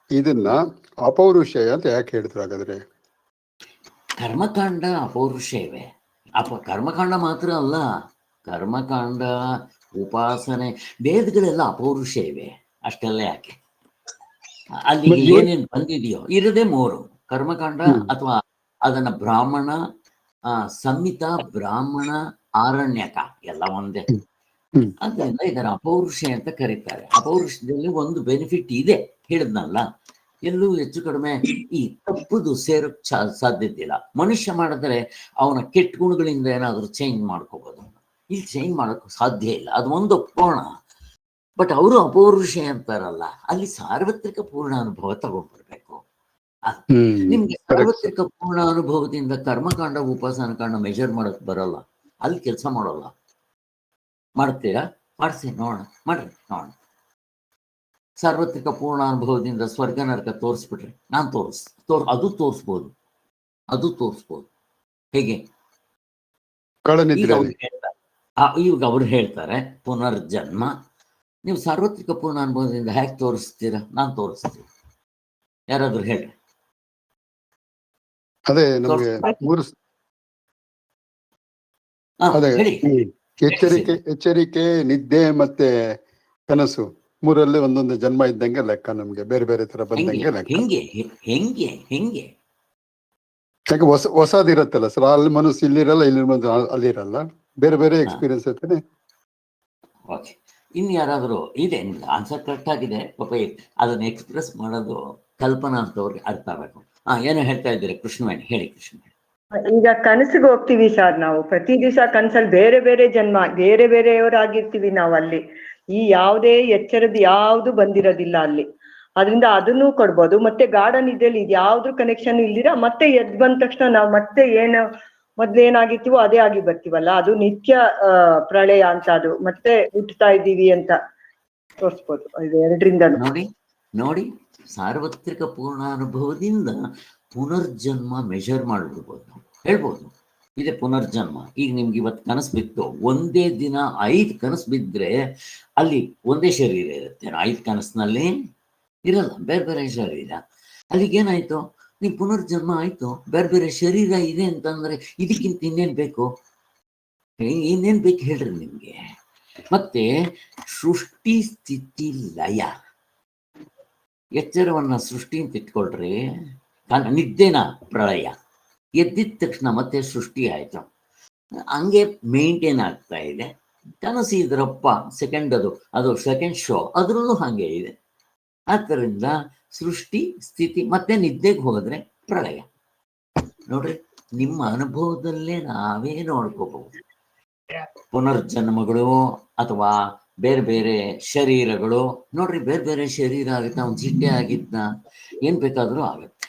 ಇದನ್ನ ಅಪೌರುಷೇಯ ಅಂತ ಯಾಕೆ ಹೇಳಿದ್ರು ಹಾಗಾದ್ರೆ? ಕರ್ಮಕಾಂಡ ಅಪೌರುಷೇಯವೇ. ಕರ್ಮಕಾಂಡ ಮಾತ್ರ ಅಲ್ಲ, ಕರ್ಮಕಾಂಡ, ಉಪಾಸನೆ, ವೇದಗಳೆಲ್ಲ ಅಪೌರುಷೇಯವೇ. ಅಷ್ಟೆಲ್ಲ ಯಾಕೆ? ಅಲ್ಲಿಗೆ ಏನೇನು ಬಂದಿದೆಯೋ ಇರದೇ 3 ಕರ್ಮಕಾಂಡ, ಅಥವಾ ಅದನ್ನ ಬ್ರಾಹ್ಮಣ, ಸಂಹಿತ, ಬ್ರಾಹ್ಮಣ, ಆರಣ್ಯಕ ಎಲ್ಲ ಒಂದೇ. ಅದರಿಂದ ಇದರ ಅಪೌರುಷೆ ಅಂತ ಕರೀತಾರೆ. ಅಪೌರುಷದಲ್ಲಿ ಒಂದು ಬೆನಿಫಿಟ್ ಇದೆ, ಹೇಳಿದ್ನಲ್ಲ, ಎಲ್ಲೂ ಹೆಚ್ಚು ಕಡಿಮೆ ಈ ತಪ್ಪುದು ಸೇರೋಕ್ ಸಾಧ್ಯತೆ ಇಲ್ಲ. ಮನುಷ್ಯ ಮಾಡಿದ್ರೆ ಅವನ ಕೆಟ್ಟ ಗುಣಗಳಿಂದ ಏನಾದ್ರು ಚೇಂಜ್ ಮಾಡ್ಕೋಬಹುದು, ಇಲ್ಲಿ ಚೇಂಜ್ ಮಾಡೋಕೆ ಸಾಧ್ಯ ಇಲ್ಲ, ಅದು ಒಂದು ಒಪ್ಕೋಣ. ಬಟ್ ಅವರು ಅಪೌರುಷೆ ಅಂತಾರಲ್ಲ, ಅಲ್ಲಿ ಸಾರ್ವತ್ರಿಕ ಪೂರ್ಣ ಅನುಭವ ತಗೊಂಡ್ಬರ್ಬೇಕು. ನಿಮ್ಗೆ ಸಾರ್ವತ್ರಿಕ ಪೂರ್ಣ ಅನುಭವದಿಂದ ಕರ್ಮಕಾಂಡ, ಉಪಾಸನ ಕಾಂಡ ಮೆಜರ್ ಮಾಡಕ್ ಬರಲ್ಲ, ಅಲ್ಲಿ ಕೆಲಸ ಮಾಡೋಲ್ಲ. ಮಾಡ್ತೀರಾ? ಮಾಡಿಸಿ ನೋಡೋಣ, ಮಾಡ್ರಿ ನೋಡೋಣ. ಸಾರ್ವತ್ರಿಕ ಪೂರ್ಣ ಅನುಭವದಿಂದ ಸ್ವರ್ಗ ನರಕ ತೋರಿಸ್ಬಿಟ್ರಿ, ನಾನು ಅದು ತೋರಿಸ್ಬೋದು. ಹೇಗೆ? ಈಗ ಅವ್ರು ಹೇಳ್ತಾರೆ ಪುನರ್ಜನ್ಮ. ನೀವು ಸಾರ್ವತ್ರಿಕ ಪೂರ್ಣ ಅನುಭವದಿಂದ ಹೇಗೆ ತೋರಿಸ್ತೀರಾ? ನಾನು ತೋರಿಸ್ತೀನಿ, ಯಾರಾದ್ರೂ ಹೇಳ್ರಿ. ಅದೇ ನಮಗೆ ಎಚ್ಚರಿಕೆ, ನಿದ್ದೆ ಮತ್ತೆ ಕನಸು, 3ರಲ್ಲಿ ಒಂದೊಂದು ಜನ್ಮ ಇದ್ದಂಗೆ ಲೆಕ್ಕ. ನಮ್ಗೆ ಬೇರೆ ಬೇರೆ ತರ ಬಂದಂಗೆ ಲೆಕ್ಕ. ಹೆಂಗೆ ಯಾಕೆ ಹೊಸದಿರತ್ತಲ್ಲ ಸರ್, ಅಲ್ಲಿ ಮನಸ್ಸು ಇಲ್ಲಿರಲ್ಲ, ಇಲ್ಲಿ ಅಲ್ಲಿರಲ್ಲ, ಬೇರೆ ಬೇರೆ ಎಕ್ಸ್ಪೀರಿಯನ್ಸ್ ಇರ್ತದೆ. ಓಕೆ, ಇನ್ ಯಾರಾದ್ರೂ ಇದೆ? ನಿಮ್ಗೆ ಆನ್ಸರ್ ಕರೆಕ್ಟ್ ಆಗಿದೆ, ಪಾಪ ಅದನ್ನ ಎಕ್ಸ್ಪ್ರೆಸ್ ಮಾಡೋದು ಕಲ್ಪನಾ ಅಂತವ್ರಿಗೆ ಅರ್ಥ ಆಗಬೇಕು. ಏನೋ ಹೇಳ್ತಾ ಇದ್ದೀರಿ ಕೃಷ್ಣವೇಣಿ, ಹೇಳಿ ಕೃಷ್ಣವೇಣಿ. ಈಗ ಕನಸಿಗೆ ಹೋಗ್ತೀವಿ ಸರ್, ನಾವು ಪ್ರತಿ ದಿವಸ ಕನಸಲ್ಲಿ ಬೇರೆ ಬೇರೆ ಜನ್ಮ, ಬೇರೆ ಬೇರೆಯವರಾಗಿರ್ತೀವಿ ನಾವು ಅಲ್ಲಿ. ಈ ಯಾವುದೇ ಎಚ್ಚರದ ಯಾವ್ದು ಬಂದಿರೋದಿಲ್ಲ ಅಲ್ಲಿ. ಅದರಿಂದ ಅದನ್ನು ಕೊಡ್ಬೋದು. ಮತ್ತೆ ಗಾಢ ನಿದ್ದೆಯಲ್ಲಿ ಯಾವ್ದು ಕನೆಕ್ಷನ್ ಇಲ್ದಿರ ಮತ್ತೆ ಎದ್ ಬಂದ ತಕ್ಷಣ ನಾವು ಮತ್ತೆ ಏನು ಮೊದ್ಲೇನಾಗಿರ್ತೀವೋ ಅದೇ ಆಗಿ ಬರ್ತೀವಲ್ಲ, ಅದು ನಿತ್ಯ ಪ್ರಳಯ ಅಂತ, ಅದು ಮತ್ತೆ ಹುಟ್ಟುತ್ತಾ ಇದ್ದೀವಿ ಅಂತ ತೋರಿಸ್ಬೋದು. ಇದು 2ರಿಂದ ನೋಡಿ ಸಾರ್ವತ್ರಿಕ ಪೂರ್ಣಾನುಭವದಿಂದ ಪುನರ್ಜನ್ಮ ಮೆಜರ್ ಮಾಡ್ಬಿಡ್ಬೋದು, ಹೇಳ್ಬೋದು ಇದೆ ಪುನರ್ಜನ್ಮ. ಈಗ ನಿಮ್ಗೆ ಇವತ್ತು ಕನಸು ಬಿತ್ತು, ಒಂದೇ ದಿನ 5 ಕನಸು ಬಿದ್ದರೆ ಅಲ್ಲಿ ಒಂದೇ ಶರೀರ ಇರುತ್ತೆ. 5 ಕನಸಿನಲ್ಲಿ ಇರಲ್ಲ, ಬೇರೆ ಬೇರೆ ಶರೀರ. ಅಲ್ಲಿಗೇನಾಯ್ತು? ನೀವು ಪುನರ್ಜನ್ಮ ಆಯ್ತು, ಬೇರೆ ಬೇರೆ ಶರೀರ ಇದೆ ಅಂತಂದ್ರೆ ಇದಕ್ಕಿಂತ ಇನ್ನೇನ್ ಬೇಕು? ಇನ್ನೇನ್ ಬೇಕು ಹೇಳ್ರಿ ನಿಮ್ಗೆ? ಮತ್ತೆ ಸೃಷ್ಟಿ ಸ್ಥಿತಿ ಲಯ, ಎಚ್ಚರವನ್ನ ಸೃಷ್ಟಿ ಅಂತ ಇಟ್ಕೊಳ್ರಿ, ನಿದ್ದೆನ ಪ್ರಳಯ, ಎದ್ದಿದ ತಕ್ಷಣ ಮತ್ತೆ ಸೃಷ್ಟಿ ಆಯ್ತು, ಹಂಗೆ ಮೇಂಟೈನ್ ಆಗ್ತಾ ಇದೆ. ಕನಸು ಇದ್ರಪ್ಪ ಅದು ಸೆಕೆಂಡ್ ಶೋ, ಅದರಲ್ಲೂ ಹಾಗೆ ಇದೆ. ಆದ್ದರಿಂದ ಸೃಷ್ಟಿ ಸ್ಥಿತಿ ಮತ್ತೆ ನಿದ್ದೆಗೆ ಹೋದ್ರೆ ಪ್ರಳಯ. ನೋಡ್ರಿ, ನಿಮ್ಮ ಅನುಭವದಲ್ಲೇ ನಾವೇ ನೋಡ್ಕೋಬಹುದು. ಪುನರ್ಜನ್ಮಗಳು ಅಥವಾ ಬೇರೆ ಬೇರೆ ಶರೀರಗಳು. ನೋಡ್ರಿ, ಬೇರೆ ಬೇರೆ ಶರೀರ ಆಗುತ್ತೆ. ನಾವು ಜಿಡ್ಡೆ ಆಗಿದ್ನ ಏನ್ ಬೇಕಾದ್ರೂ ಆಗುತ್ತೆ,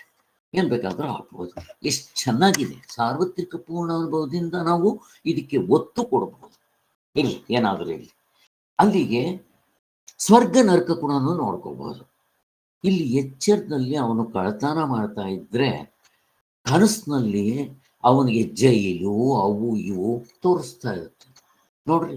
ಏನ್ ಬೇಕಾದ್ರೂ ಆಗ್ಬೋದು. ಎಷ್ಟು ಚೆನ್ನಾಗಿದೆ! ಸಾರ್ವತ್ರಿಕ ಪೂರ್ಣ ಅನುಭವದಿಂದ ನಾವು ಇದಕ್ಕೆ ಒತ್ತು ಕೊಡಬಹುದು. ಇಲ್ಲಿ ಏನಾದರೂ ಇಲ್ಲಿ ಅಲ್ಲಿಗೆ ಸ್ವರ್ಗ ನರಕ ಕೂಡ ನೋಡ್ಕೋಬಹುದು. ಇಲ್ಲಿ ಎಚ್ಚರದಲ್ಲಿ ಅವನು ಕಳ್ತನ ಮಾಡ್ತಾ ಇದ್ರೆ ಕನಸಿನಲ್ಲಿ ಅವನಿಗೆ ಜೈಲು ಅವು ಇವು ತೋರಿಸ್ತಾ ಇರುತ್ತೆ. ನೋಡ್ರಿ,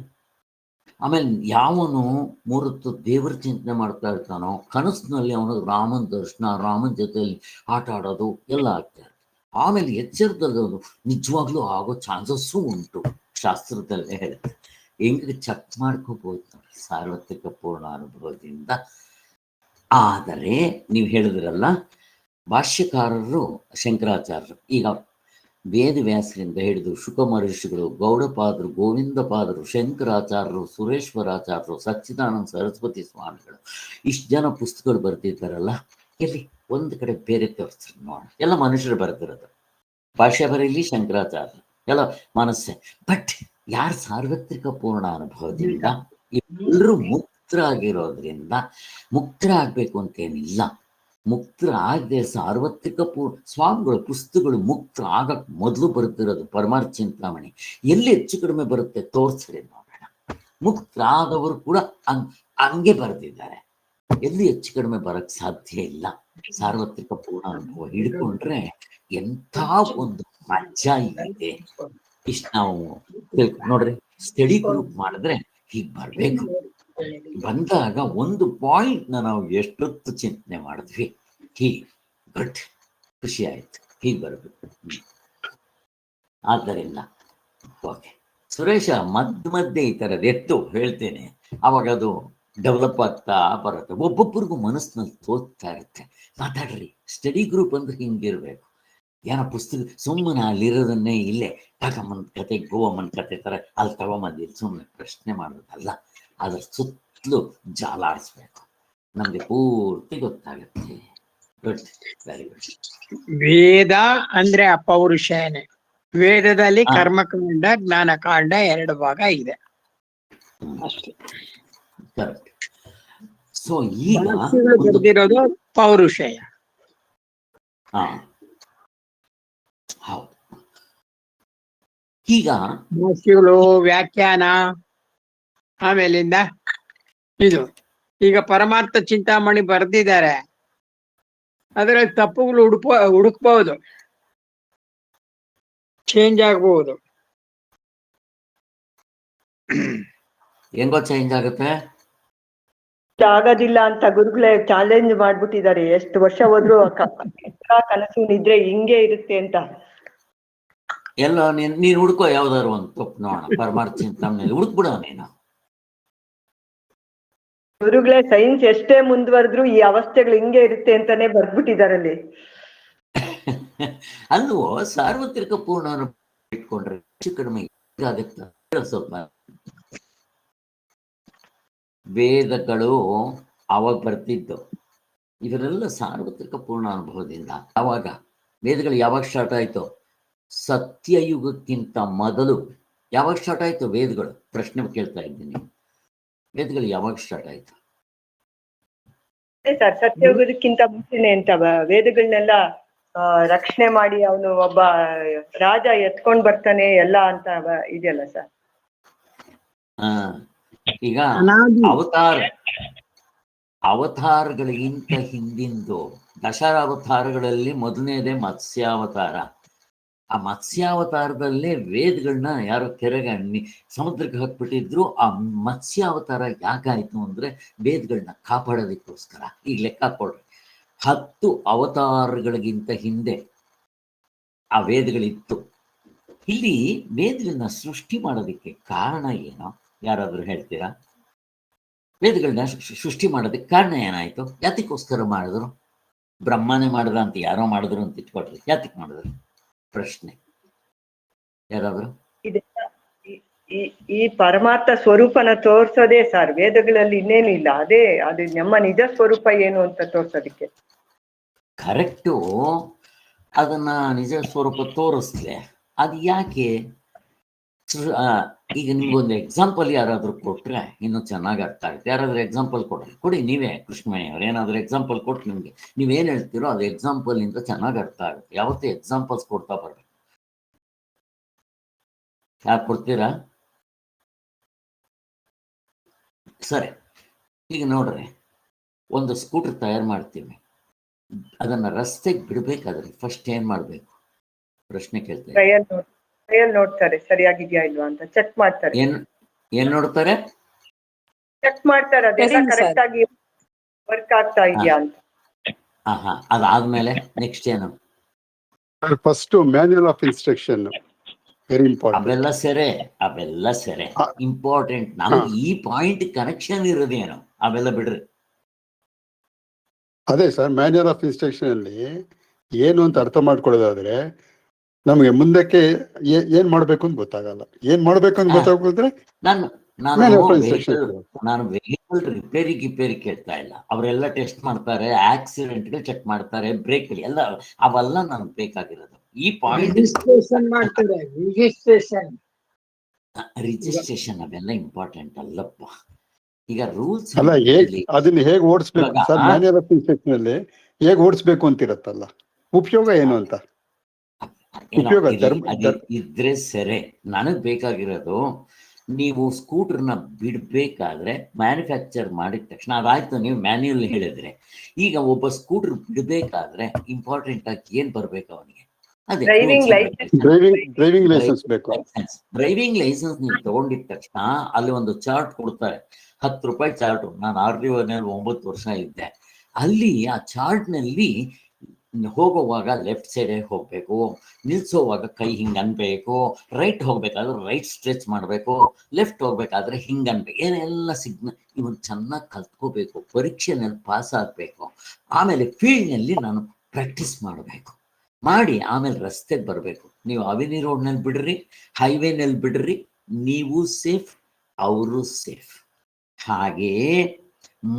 ಆಮೇಲೆ ಯಾವನು ಮೂರತ್ತು ದೇವರ ಚಿಂತನೆ ಮಾಡ್ತಾ ಇರ್ತಾನೋ ಕನಸಿನಲ್ಲಿ ಅವನಿಗೆ ರಾಮನ ದರ್ಶನ, ರಾಮನ ಜೊತೆಯಲ್ಲಿ ಆಟ ಆಡೋದು ಎಲ್ಲ ಆಗ್ತಾ ಇರುತ್ತೆ. ಆಮೇಲೆ ಎಚ್ಚರದಲ್ಲೂ ನಿಜವಾಗ್ಲೂ ಆಗೋ ಚಾನ್ಸಸ್ಸು ಉಂಟು, ಶಾಸ್ತ್ರದಲ್ಲೇ ಹೇಳುತ್ತೆ. ಹೆಂಗೆ ಚೆಕ್ ಮಾಡ್ಕೋಬಹುದು ನೋಡಿ ಸಾರ್ವತ್ರಿಕ ಪೂರ್ಣ ಅನುಭವದಿಂದ. ಆದರೆ ನೀವು ಹೇಳಿದ್ರಲ್ಲ, ಭಾಷ್ಯಕಾರರು ಶಂಕರಾಚಾರ್ಯರು, ಈಗ ವೇದವ್ಯಾಸರಿಂದ ಹಿಡಿದು ಶುಕ ಮಹರ್ಷಿಗಳು, ಗೌಡಪಾದರು, ಗೋವಿಂದಪಾದರು, ಶಂಕರಾಚಾರ್ಯರು, ಸುರೇಶ್ವರಾಚಾರ್ಯರು, ಸಚ್ಚಿದಾನಂದ ಸರಸ್ವತಿ ಸ್ವಾಮಿಗಳು, ಇಷ್ಟು ಜನ ಪುಸ್ತಕಗಳು ಬರ್ತಿದ್ದಾರಲ್ಲ, ಎಲ್ಲಿ ಒಂದು ಕಡೆ ಬೇರೆ ತೋರಿಸ್ತಾರೆ ನೋಡ. ಎಲ್ಲ ಮನುಷ್ಯರು ಬರ್ತಿರೋದು, ಭಾಷೆ ಬರೀಲಿ ಶಂಕರಾಚಾರ್ಯ ಎಲ್ಲ ಮನಸ್ಸೆ. ಬಟ್ ಯಾರು ಸಾರ್ವತ್ರಿಕ ಪೂರ್ಣ ಅನುಭವದಿಂದ ಎಲ್ಲರೂ ಮುಕ್ತರಾಗಿರೋದ್ರಿಂದ, ಮುಕ್ತರಾಗಬೇಕು ಅಂತೇನಿಲ್ಲ, ಮುಕ್ತರ ಆಗದೆ ಸಾರ್ವತ್ರಿಕ ಸ್ವಾಮಿಗಳ ಪುಸ್ತಕಗಳು ಮುಕ್ತ ಆಗಕ್ ಮೊದಲು ಬರುತ್ತಿರೋದು ಪರಮಾರ್ಥ ಚಿಂತಾಮಣಿ. ಎಲ್ಲಿ ಹೆಚ್ಚು ಕಡಿಮೆ ಬರುತ್ತೆ ತೋರಿಸ್ರಿ ನೋಡೋಣ. ಮುಕ್ತರಾದವರು ಕೂಡ ಹಂಗೆ ಬರೆದಿದ್ದಾರೆ, ಎಲ್ಲಿ ಹೆಚ್ಚು ಕಡಿಮೆ ಬರಕ್ ಸಾಧ್ಯ ಇಲ್ಲ. ಸಾರ್ವತ್ರಿಕ ಪೂರ್ಣ ಅನುಭವ ಹಿಡ್ಕೊಂಡ್ರೆ ಎಂಥ ಒಂದು ಮಜಾ ಇದೆ. ಇಷ್ಟ ನಾವು ನೋಡ್ರಿ, ಸ್ಟಡಿ ಗ್ರೂಪ್ ಮಾಡಿದ್ರೆ ಹೀಗ್ ಬರ್ಬೇಕು. ಬಂದಾಗ ಒಂದು ಪಾಯಿಂಟ್ ನಾವು ಎಷ್ಟೊತ್ತು ಚಿಂತನೆ ಮಾಡಿದ್ವಿ, ಹೀಗೆ ಗುಡ್, ಖುಷಿ ಆಯ್ತು, ಹೀಗೆ ಬರ್ಬೇಕು. ಆದ್ದರಿಂದ ಓಕೆ ಸುರೇಶ, ಮಧ್ಯೆ ಈ ಥರದ್ದು ಎತ್ತು ಹೇಳ್ತೇನೆ, ಅವಾಗ ಅದು ಡೆವಲಪ್ ಆಗ್ತಾ ಬರುತ್ತೆ. ಒಬ್ಬೊಬ್ಬರಿಗೂ ಮನಸ್ಸಿನಲ್ಲಿ ತೋಚ್ತಾ ಇರುತ್ತೆ. ಮಾತಾಡ್ರಿ, ಸ್ಟಡಿ ಗ್ರೂಪ್ ಅಂದ್ರೆ ಹಿಂಗಿರ್ಬೇಕು. ಏನೋ ಪುಸ್ತಕ ಸುಮ್ಮನೆ ಅಲ್ಲಿರೋದನ್ನೇ ಇಲ್ಲೇ ತಗೊಂಬಂದ್ ಕತೆ, ಗೋವಮ್ಮನ ಕತೆ ಥರ ಅಲ್ಲಿ ತಗೊಂಬಂದಿಲ್ಲ ಸುಮ್ಮನೆ ಪ್ರಶ್ನೆ ಮಾಡೋದಲ್ಲ, ಅದ್ರ ಸುತ್ತಲೂ ಜಾಲ ಆಡಿಸ್ಬೇಕು, ನಮ್ಗೆ ಪೂರ್ತಿ ಗೊತ್ತಾಗುತ್ತೆ. Good, very good. ವೇದ ಅಂದ್ರೆ ಅಪೌರುಷೇನೆ. ವೇದದಲ್ಲಿ ಕರ್ಮಕಾಂಡ ಜ್ಞಾನಕಾಂಡ 2 ಭಾಗ ಇದೆ ಅಷ್ಟೇ. ಕರೆಕ್ಟ್. ಸೊ ಈಗ ಬರೆದಿರೋದು ಪೌರುಷೇಯ. ಹೌದು. ಈಗ ಭಾಷ್ಯಗಳು, ವ್ಯಾಖ್ಯಾನ, ಆಮೇಲಿಂದ ಇದು ಈಗ ಪರಮಾರ್ಥ ಚಿಂತಾಮಣಿ ಬರೆದಿದ್ದಾರೆ, ಅದರಲ್ಲಿ ತಪ್ಪುಗಳು ಹುಡುಕ್ಬಹುದು, ಚೇಂಜ್ ಆಗಬಹುದು. ಹೆಂಗೋ ಚೇಂಜ್ ಆಗುತ್ತೆ, ಆಗೋದಿಲ್ಲ ಅಂತ ಗುರುಗಳೇ ಚಾಲೆಂಜ್ ಮಾಡ್ಬಿಟ್ಟಿದ್ದಾರೆ. ಎಷ್ಟು ವರ್ಷ ಹೋದ್ರು ಕನಸು ನಿದ್ರೆ ಹಿಂಗೆ ಇರುತ್ತೆ ಅಂತ. ಎಲ್ಲ ನೀನ್ ಹುಡ್ಕೋ ಯಾವ್ದಾರು ಒಂದು ತಪ್ಪು ನೋಡೋಣ, ಪರಮಾರ್ಥ ಚಿಂತಾಮಣಿ ಹುಡುಕ್ಬಿಡೋ ನೀನು. ಗುರುಗಳೇ ಸೈನ್ಸ್ ಎಷ್ಟೇ ಮುಂದುವರೆದ್ರು ಈ ಅವಸ್ಥೆಗಳು ಹಿಂಗೆ ಇರುತ್ತೆ ಅಂತಾನೆ ಬರ್ದ್ಬಿಟ್ಟಿದಾರಲ್ಲಿ. ಅಲ್ವೋ, ಸಾರ್ವತ್ರಿಕ ಪೂರ್ಣ ಇಟ್ಕೊಂಡ್ರೆ ಹೆಚ್ಚು ಕಡಿಮೆ ಆಗುತ್ತೆ. ಸ್ವಲ್ಪ ವೇದಗಳು ಅವಾಗ ಬರ್ತಿದ್ದು, ಇವರೆಲ್ಲ ಸಾರ್ವತ್ರಿಕ ಪೂರ್ಣ ಅನುಭವದಿಂದ. ಅವಾಗ ವೇದಗಳು ಯಾವಾಗ ಸ್ಟಾರ್ಟ್ ಆಯ್ತು? ಸತ್ಯಯುಗಕ್ಕಿಂತ ಮೊದಲು. ಯಾವಾಗ ಸ್ಟಾರ್ಟ್ ಆಯ್ತು ವೇದಗಳು? ಪ್ರಶ್ನೆ ಕೇಳ್ತಾ ಇದ್ದೀನಿ, ವೇದಗಳು ಯಾವಾಗ ಸ್ಟಾರ್ಟ್ ಆಯ್ತು? ಸರ್, ಸತ್ಯಯುಗಕ್ಕಿಂತ ಮುಂಚೆನೆ ಅಂತ ವೇದಗಳನ್ನೆಲ್ಲ ರಕ್ಷಣೆ ಮಾಡಿ ಅವನು ಒಬ್ಬ ರಾಜ ಎತ್ಕೊಂಡ್ ಬರ್ತಾನೆ ಎಲ್ಲ ಅಂತ ಇದೆಯಲ್ಲ ಸರ್. ಈಗ ಅವತಾರಗಳಿಗಿಂತ ಹಿಂದಿಂದು ದಶಾವತಾರಗಳಲ್ಲಿ ಮೊದಲನೇದೇ ಮತ್ಸ್ಯಾವತಾರ. ಆ ಮತ್ಸ್ಯಾವತಾರದಲ್ಲೇ ವೇದಗಳನ್ನ ಯಾರೋ ಕೆರೆಗೆ ಸಮುದ್ರಕ್ಕೆ ಹಾಕ್ಬಿಟ್ಟಿದ್ರು. ಆ ಮತ್ಸ್ಯಾವತಾರ ಯಾಕಾಯ್ತು ಅಂದ್ರೆ ವೇದಗಳನ್ನ ಕಾಪಾಡೋದಕ್ಕೋಸ್ಕರ. ಈಗ ಲೆಕ್ಕ ಹಾಕೊಳ್ರಿ, 10 ಅವತಾರಗಳಿಗಿಂತ ಹಿಂದೆ ಆ ವೇದಗಳಿತ್ತು. ಇಲ್ಲಿ ವೇದಗಳನ್ನ ಸೃಷ್ಟಿ ಮಾಡೋದಕ್ಕೆ ಕಾರಣ ಏನೋ ಯಾರಾದ್ರೂ ಹೇಳ್ತೀರಾ? ವೇದಗಳನ್ನ ಸೃಷ್ಟಿ ಮಾಡೋದಕ್ಕೆ ಕಾರಣ ಏನಾಯ್ತು? ಯಾತಕ್ಕೋಸ್ಕರ ಮಾಡಿದ್ರು? ಬ್ರಹ್ಮನೇ ಮಾಡಿದ್ರ ಅಂತ ಯಾರೋ ಮಾಡಿದ್ರು ಅಂತ ಇಟ್ಕೊಟ್ರಿ, ಯಾತಕ್ಕೆ ಮಾಡಿದ್ರು? ಪ್ರಶ್ನೆ ಯಾರಾದ್ರು? ಈ ಪರಮಾರ್ಥ ಸ್ವರೂಪನ ತೋರ್ಸೋದೇ ಸರ್ ವೇದಗಳಲ್ಲಿ, ಇನ್ನೇನು ಇಲ್ಲ. ಅದು ನಮ್ಮ ನಿಜ ಸ್ವರೂಪ ಏನು ಅಂತ ತೋರ್ಸೋದಕ್ಕೆ. ಕರೆಕ್ಟು, ಅದನ್ನ ನಿಜ ಸ್ವರೂಪ ತೋರಿಸ್ಲೆ. ಅದು ಯಾಕೆ? ಈಗ ನಿಮ್ಗೊಂದು ಎಕ್ಸಾಂಪಲ್ ಯಾರಾದ್ರೂ ಕೊಟ್ರೆ ಇನ್ನೂ ಚೆನ್ನಾಗಿ ಅರ್ಥ ಆಗುತ್ತೆ. ಯಾರಾದ್ರೂ ಎಕ್ಸಾಂಪಲ್ ಕೊಡಿ, ನೀವೇ ಕೃಷ್ಣಮಣಿ ಅವ್ರು ಏನಾದ್ರು ಎಕ್ಸಾಂಪಲ್ ಕೊಟ್ಟು ನಿಮ್ಗೆ ನೀವೇನ್ ಹೇಳ್ತೀರೋ ಅದು ಎಕ್ಸಾಂಪಲ್ ಇಂದ ಚೆನ್ನಾಗಿ ಅರ್ಥ ಆಗುತ್ತೆ. ಯಾವತ್ತೂ ಎಕ್ಸಾಂಪಲ್ಸ್ ಕೊಡ್ತಾ ಬರ್ಬೇಕು. ಯಾಕೆ ಕೊಡ್ತೀರಾ? ಸರಿ, ಈಗ ನೋಡ್ರಿ, ಒಂದು ಸ್ಕೂಟರ್ ತಯಾರು ಮಾಡ್ತೀವಿ, ಅದನ್ನ ರಸ್ತೆಗೆ ಬಿಡ್ಬೇಕಾದ್ರೆ ಫಸ್ಟ್ ಏನ್ ಮಾಡ್ಬೇಕು? ಪ್ರಶ್ನೆ ಕೇಳ್ತಾರೆ. ಟ್ರಯಲ್ ನೋಡ್ತಾರೆ ಸರಿಯಾಗಿದ್ಯಾ ಇಲ್ವಾ ಅಂತ ಚೆಕ್ ಮಾಡ್ತಾರೆ. ಏನ್ ನೋಡ್ತಾರೆ? ಚೆಕ್ ಮಾಡ್ತಾರೆ ಅದೆಲ್ಲ ಕರೆಕ್ಟ್ ಆಗಿ ವರ್ಕ್ ಆಗ್ತಾ ಇದೆಯಾ ಅಂತ. ಅದಾದ್ಮೇಲೆ ನೆಕ್ಸ್ಟ್ ಏನು? First manual of instruction very important. ಅವೆಲ್ಲ ಸೆರೆ ಇಂಪಾರ್ಟೆಂಟ್. ನಮ್ಗೆ ಈ ಪಾಯಿಂಟ್ ಕನೆಕ್ಷನ್ ಇರೋದೇನು ಅವೆಲ್ಲ ಬಿಡ್ರಿ. ಅದೇ ಸರ್, ಮ್ಯಾನ್ಯುಯಲ್ ಆಫ್ ಇನ್ಸ್ಟ್ರಕ್ಷನ್ ಅಲ್ಲಿ ಏನು ಅಂತ ಅರ್ಥ ಮಾಡ್ಕೊಳ್ಳೋದಾದ್ರೆ ನಮಗೆ ಮುಂದಕ್ಕೆ ಏನ್ ಮಾಡ್ಬೇಕು ಅಂತ ಗೊತ್ತಾಗಲ್ಲ. ಏನ್ ಮಾಡ್ಬೇಕು ಅಂತ ಗೊತ್ತಾಗೋದ್ರೆ ನಾನು ವೆಹಿಕಲ್ ರಿಪೇರಿ ಕೇಳ್ತಾ ಇಲ್ಲ. ಅವರೆಲ್ಲ ಟೆಸ್ಟ್ ಮಾಡ್ತಾರೆ, ಆಕ್ಸಿಡೆಂಟ್ಗಳು ಚೆಕ್ ಮಾಡ್ತಾರೆ, ಬ್ರೇಕ್ ಎಲ್ಲ ಅವೆಲ್ಲ ನನಗೆ ಬೇಕಾಗಿರೋದು ಈ ಪಾಯಿಂಟ್. ರಿಜಿಸ್ಟ್ರೇಷನ್ ಅವೆಲ್ಲ ಇಂಪಾರ್ಟೆಂಟ್ ಅಲ್ಲಪ್ಪ. ಈಗ ರೂಲ್ಸ್ ಅಲ್ಲ, ಅದನ್ನ ಹೇಗೆ ಓಡಿಸ್ಬೇಕು ಸರ್? ಮ್ಯಾನ್ಯುಯಲ್ ಆಫ್ ಇನ್ಸ್ಟ್ರಕ್ಷನ್ ಅಲ್ಲಿ ಹೇಗೆ ಓಡಿಸ್ಬೇಕು ಅಂತಿರತ್ತಲ್ಲ, ಉಪಯೋಗ ಏನು ಅಂತ ಇದ್ರೆ ಸರಿ. ನನಗ್ ಬೇಕಾಗಿರೋದು ನೀವು ಸ್ಕೂಟರ್ನ ಬಿಡ್ಬೇಕಾದ್ರೆ ಮ್ಯಾನುಫ್ಯಾಕ್ಚರ್ ಮಾಡಿದ ತಕ್ಷಣ ಅದಾಯ್ತು, ನೀವು ಮ್ಯಾನ್ಯುಯಲ್ ಹೇಳಿದ್ರೆ. ಈಗ ಒಬ್ಬ ಸ್ಕೂಟರ್ ಬಿಡ್ಬೇಕಾದ್ರೆ ಇಂಪಾರ್ಟೆಂಟ್ ಆಗಿ ಏನ್ ಬರ್ಬೇಕು ಅವನಿಗೆ? ಅದೇ ಡ್ರೈವಿಂಗ್ ಲೈಸೆನ್ಸ್ ಬೇಕು. ಡ್ರೈವಿಂಗ್ ಲೈಸೆನ್ಸ್ ನೀವು ತಗೊಂಡಿದ ತಕ್ಷಣ ಅಲ್ಲಿ ಒಂದು ಚಾರ್ಟ್ ಕೊಡ್ತಾರೆ, 10 ರೂಪಾಯಿ ಚಾರ್ಟ್. ನಾನು RDO 9 ವರ್ಷ ಇದ್ದೆ. ಅಲ್ಲಿ ಆ ಚಾರ್ಟ್ ನಲ್ಲಿ ಹೋಗುವಾಗ ಲೆಫ್ಟ್ ಸೈಡ್ ಹೋಗ್ಬೇಕು, ನಿಲ್ಸೋವಾಗ ಕೈ ಹಿಂಗ್ ಅನ್ಬೇಕು, ರೈಟ್ ಹೋಗ್ಬೇಕಾದ್ರೆ ರೈಟ್ ಸ್ಟ್ರೆಚ್ ಮಾಡಬೇಕು, ಲೆಫ್ಟ್ ಹೋಗ್ಬೇಕಾದ್ರೆ ಹಿಂಗ್ ಅನ್ಬೇಕು. ಏನೆಲ್ಲ ಸಿಗ್ನಲ್ ಇವನ್ ಚೆನ್ನಾಗಿ ಕಲ್ತ್ಕೋಬೇಕು, ಪರೀಕ್ಷೆನಲ್ಲಿ ಪಾಸ್ ಆಗ್ಬೇಕು. ಆಮೇಲೆ ಫೀಲ್ಡ್ನಲ್ಲಿ ನಾನು ಪ್ರಾಕ್ಟೀಸ್ ಮಾಡಬೇಕು, ಮಾಡಿ ಆಮೇಲೆ ರಸ್ತೆಗೆ ಬರಬೇಕು. ನೀವು ಅವೆನ್ಯೂ ರೋಡ್ನಲ್ಲಿ ಬಿಡ್ರಿ, ಹೈವೇನಲ್ಲಿ ಬಿಡ್ರಿ, ನೀವು ಸೇಫ್, ಅವರು ಸೇಫ್. ಹಾಗೆಯೇ